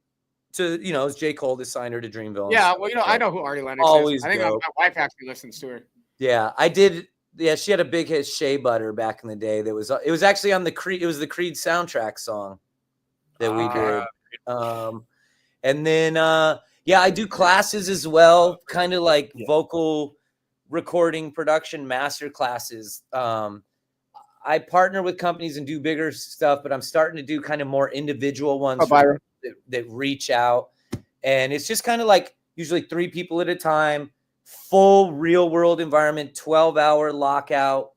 to, you know, J. Cole has signed her to Dreamville. Yeah, well, you know, I know who Ari Lennox is. I think my wife actually listens to her. Yeah, I did. Yeah, she had a big hit, Shea Butter, back in the day. It was actually on the Creed soundtrack song that we did. And then I do classes as well, kind of like vocal recording, production, master classes. I partner with companies and do bigger stuff, but I'm starting to do kind of more individual ones that reach out. And it's just kind of like usually 3 people at a time. Full real world environment, 12-hour lockout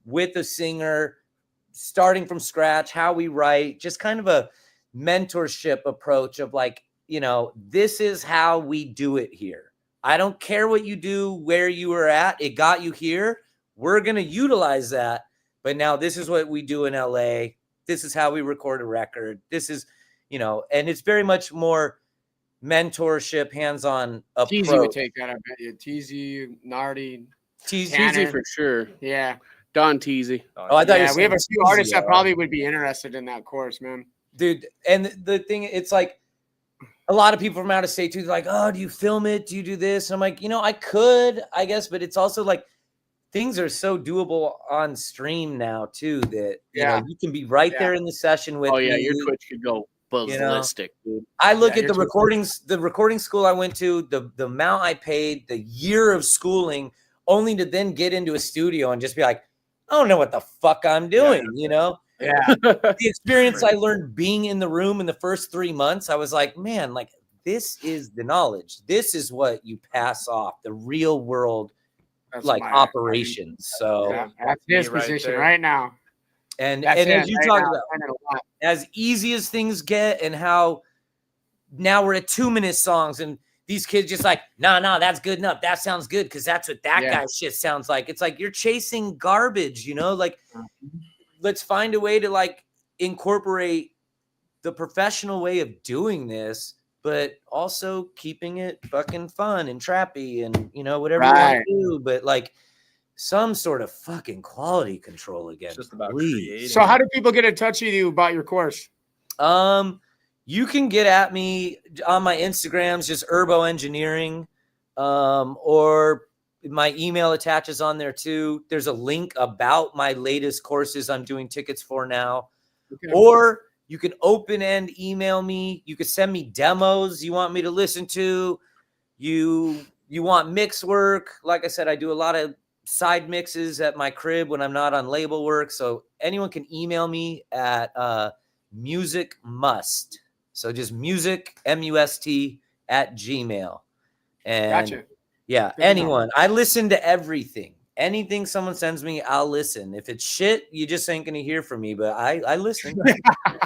with a singer, starting from scratch, how we write, just kind of a mentorship approach of like, you know, this is how we do it here. I don't care what you do, where you were at. It got you here. We're going to utilize that. But now this is what we do in LA. This is how we record a record. This is, you know, and it's very much more mentorship, hands-on approach. Teasy would take that, I bet you. Teasy, Nardi, Teasy for sure. Yeah, Don Teasy. I thought we have a few artists that probably would be interested in that course, man. Dude, and the thing, it's like a lot of people from out of state too. They're like, "Oh, do you film it? Do you do this?" And I'm like, you know, I could, I guess, but it's also like things are so doable on stream now too that you know, you can be right there in the session with. Oh yeah, your Twitch could go ballistic, dude. I look at the recording school I went to, the amount I paid, the year of schooling, only to then get into a studio and just be like, I don't know what the fuck I'm doing, you know? Yeah. The experience I learned being in the room in the first 3 months, I was like, man, like this is the knowledge. This is what you pass off, the real world, That's like my- operations. So Yeah, that's his right position there. right now. and That's as it you right talk now. about, I know a lot. as easy as things get, and how now we're at 2-minute songs, and these kids just like, no, that's good enough. That sounds good because that's what that guy's shit sounds like. It's like you're chasing garbage, you know? Like, let's find a way to like incorporate the professional way of doing this, but also keeping it fucking fun and trappy and, you know, whatever you want to do. But like some sort of fucking quality control again. It's just about please. creating. So how do people get in touch with you about your course? You can get at me on my Instagrams, just Urbo Engineering, or my email attaches on there too. There's a link about my latest courses I'm doing tickets for now. Okay. Or you can open-end email me. You could send me demos you want me to listen to. You want mix work. Like I said, I do a lot of side mixes at my crib when I'm not on label work. So anyone can email me at Music Must. So just music, MUST @gmail. And Gotcha. Yeah, anyone. I listen to everything. Anything someone sends me, I'll listen. If it's shit, you just ain't gonna hear from me. But I listen.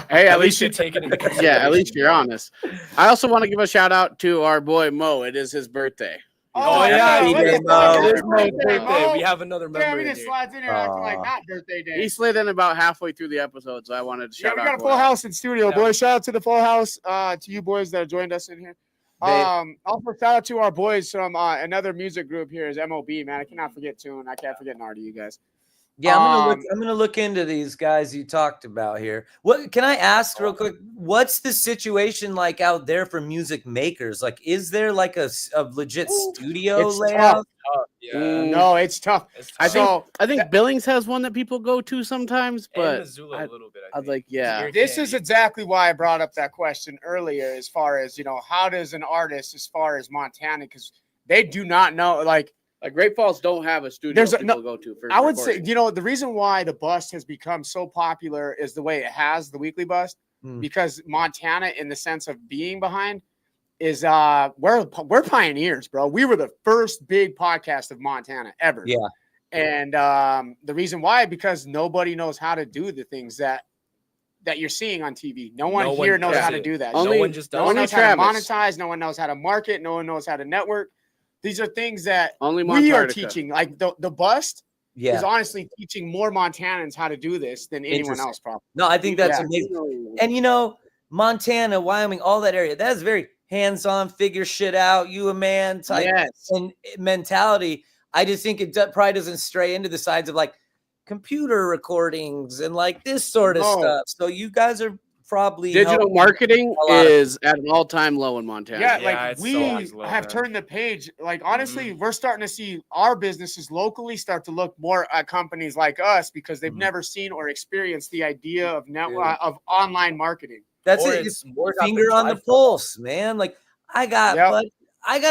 Hey, at least you take it into consideration. Yeah, at least you're honest. I also want to give a shout out to our boy Mo. It is his birthday. Oh, yeah. Happy what day, the Mo. fuck? It is Mo's Birthday, birthday. Mo. We have another Yeah, member we in just here. slides in here acting like not birthday day. He slid in about halfway through the episode, so I wanted to shout we out. got a full house in studio, Yeah. boys. Shout out to the full house, to you boys that joined us in here. Also shout out to our boys from another music group here is MOB, man. I cannot forget Tune. I can't forget Nardi, you guys. Yeah, I'm gonna look into these guys you talked about here. What can I ask real quick? What's the situation like out there for music makers? Like, is there like a legit studio It's layout? Yeah. No, it's tough. It's I tough. think Billings has one that people go to sometimes, And but Missoula a little bit. I was like, yeah. This is exactly why I brought up that question earlier, as far as, you know, how does an artist, as far as Montana, because they do not know, like Great Falls don't have a studio There's a- people no, go to for I would say, recording. you know, the reason why the Bust has become so popular is the way it has, the weekly Bust, because Montana, in the sense of being behind, is we're pioneers, bro. We were the first big podcast of Montana ever. Yeah. And the reason why, because nobody knows how to do the things that you're seeing on TV. No one here knows how to do that. No one just does. No one knows how to Travis. monetize. No one knows how to market. No one knows how to network. These are things that Only we are Montartica. teaching. Like the Bust Yeah. is honestly teaching more Montanans how to do this than anyone Interesting. else, probably. No, I think that's Yeah. amazing. And you know, Montana, Wyoming, all that area, that is very hands-on, figure shit out, you a man type and mentality. I just think it probably doesn't stray into the sides of like computer recordings and like this sort of stuff. So you guys are probably Digital marketing is at an all-time low in Montana. Yeah, Yeah, like it's we so always low, have man. turned the page. Like honestly, we're starting to see our businesses locally start to look more at companies like us because they've never seen or experienced the idea of of online marketing. That's Or it. it's Just more finger on the pulse, man. Like I got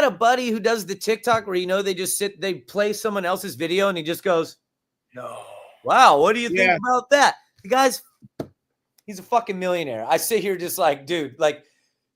a buddy who does the TikTok where, you know, they play someone else's video and he just goes, No. wow, what do you think about that? The guy's, he's a fucking millionaire. I sit here just like, dude, like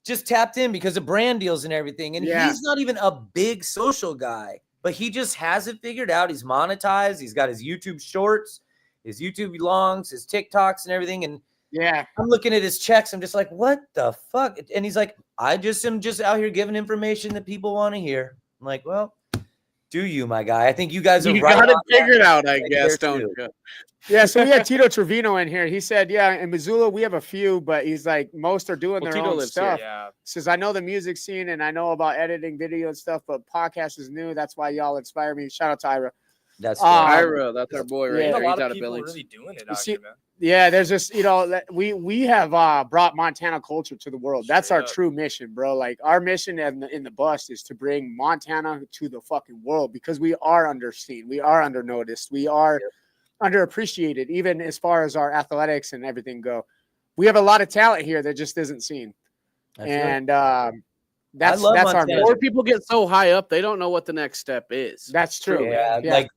just tapped in because of brand deals and everything. And he's not even a big social guy, but he just has it figured out. He's monetized. He's got his YouTube shorts, his YouTube longs, his TikToks and everything. And I'm looking at his checks. I'm just like, what the fuck? And he's like, I just am just out here giving information that people want to hear. I'm like, well, do you, my guy? I think you guys are You right. got it on figured that. out, I Right guess, there, don't too. you? Yeah, so we had Tito Trevino in here. He said, in Missoula, we have a few, but he's like, most are doing their Tito own lives stuff. here. Yeah. Says, I know the music scene and I know about editing video and stuff, but podcast is new. That's why y'all inspire me. Shout out to Ira. That's Ira, that's our boy right yeah. there. A He's lot out of of people Billings. really doing it You out see- here, man. Yeah, there's just, we have brought Montana culture to the world. That's Straight our up. true mission, bro. Like our mission in the Bust is to bring Montana to the fucking world because we are underseen. We are undernoticed. We are underappreciated, even as far as our athletics and everything go. We have a lot of talent here that just isn't seen. That's And love that's our Montana. mission. Or people get so high up, they don't know what the next step is. That's true. Yeah, like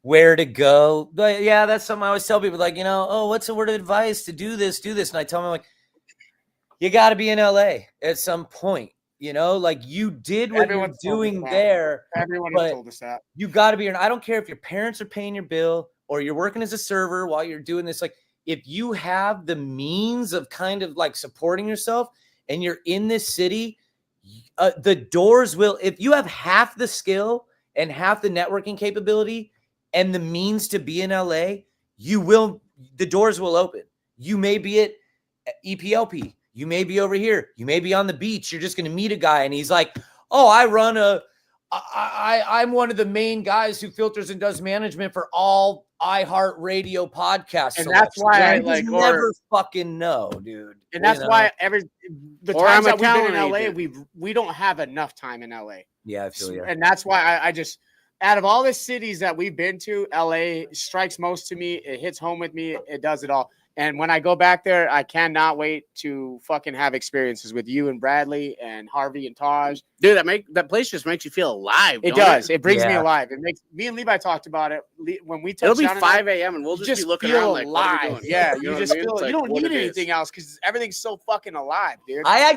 where to go. But yeah, that's something I always tell people, like, what's a word of advice to do this? And I tell them, like, you got to be in LA at some point. You know, like you did what Everyone's you're doing told us that. there. Everyone has but told us that. You got to be. I don't care if your parents are paying your bill or you're working as a server while you're doing this. Like, if you have the means of kind of like supporting yourself and you're in this city, the doors will. If you have half the skill and half the networking capability and the means to be in LA, you will. The doors will open. You may be at EPLP. You may be over here. You may be on the beach. You're just going to meet a guy and he's like, oh, I'm one of the main guys who filters and does management for all iHeartRadio podcasts. And that's why I like never fucking know, dude. And that's why the times that we've been in LA, we don't have enough time in LA. Yeah, I feel you. And that's why I just, out of all the cities that we've been to, LA strikes most to me. It hits home with me. It does it all. And when I go back there, I cannot wait to fucking have experiences with you and Bradley and Harvey and Taj. Dude, that place just makes you feel alive. It does. It brings me alive. It makes me and Levi talked about it when we touched. It'll be 5 a.m. and we'll just be looking around like, what are we doing? Yeah, you just feel you don't need anything else because everything's so fucking alive, dude. I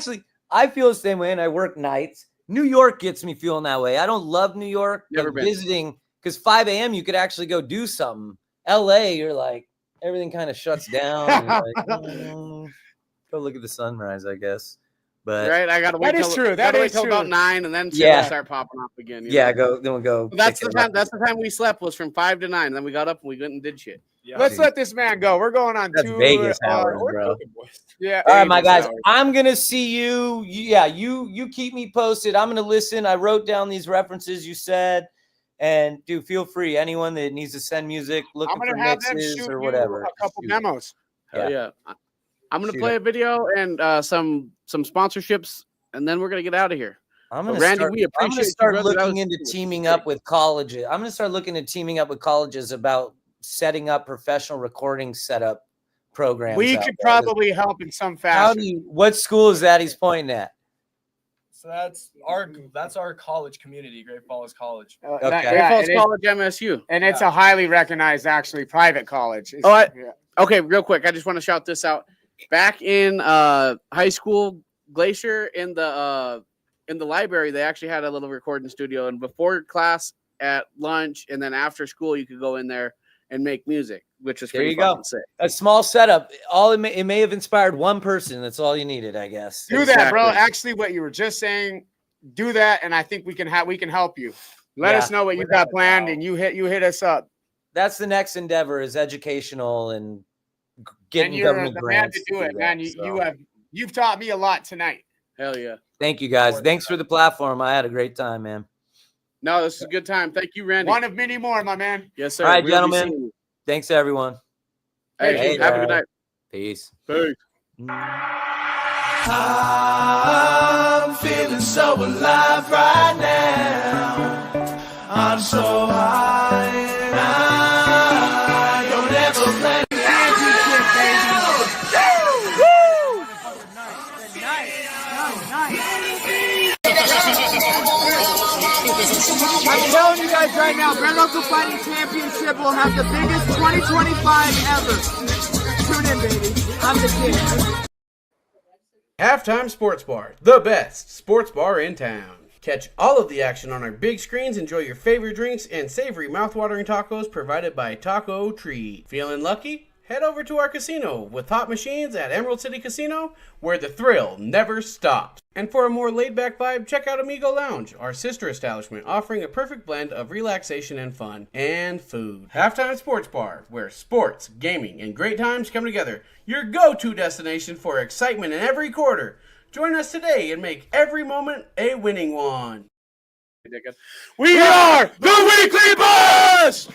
feel the same way, and I work nights. New York gets me feeling that way. I don't love New York. Never been visiting because 5 a.m. you could actually go do something. LA, you're like. Everything kind of shuts down. Like, go look at the sunrise, I guess. But right, I gotta wait. That is true. That is true. About 9, and then we'll start popping up again. Yeah, then we'll go. That's the time. That's the time we slept was from 5 to 9. And then we got up and we went and did shit. Yeah. Let's let this man go. We're going on That's Vegas hours, bro. Yeah. All right, my guys. I'm gonna see you. Yeah, you keep me posted. I'm gonna listen. I wrote down these references you said. And dude, feel free. Anyone that needs to send music, looking for mixes or whatever. A couple demos. Yeah. I'm gonna play a video and some sponsorships, and then we're gonna get out of here. I'm gonna start looking into teaming up with colleges. I'm gonna start looking at teaming up with colleges about setting up professional recording setup programs. We could probably help in some fashion. What school is that he's pointing at? So that's our college community, Great Falls College. Okay. Great Falls College, MSU, and it's a highly recognized, actually, private college. Okay, real quick, I just want to shout this out. Back in high school, Glacier in the library, they actually had a little recording studio, and before class, at lunch, and then after school, you could go in there and make music, which is pretty fucking sick. A small setup. It may have inspired one person. That's all you needed, I guess. Do that, bro. Actually, what you were just saying, do that, and I think we can help you. Let us know what you got planned, and you hit us up. That's the next endeavor is educational and getting government grants. Man to do it, man. You've taught me a lot tonight. Hell yeah. Thank you, guys. Thanks for the platform. I had a great time, man. No, this is a good time. Thank you, Randy. One of many more, my man. Yes, sir. All right, gentlemen. Thanks, everyone. Hey, have a good night. Peace. Peace. I'm feeling so alive right now. I'm so high and I don't ever play. I'm telling you guys right now, Red Local Fighting Championship will have the biggest 2025 ever. Tune in, baby. I'm the kid. Halftime Sports Bar, the best sports bar in town. Catch all of the action on our big screens, enjoy your favorite drinks, and savory mouthwatering tacos provided by Taco Tree. Feeling lucky? Head over to our casino with hot machines at Emerald City Casino, where the thrill never stops. And for a more laid-back vibe, check out Amigo Lounge, our sister establishment, offering a perfect blend of relaxation and fun, and food. Halftime Sports Bar, where sports, gaming, and great times come together. Your go-to destination for excitement in every quarter. Join us today and make every moment a winning one. We are the Weekly Boss!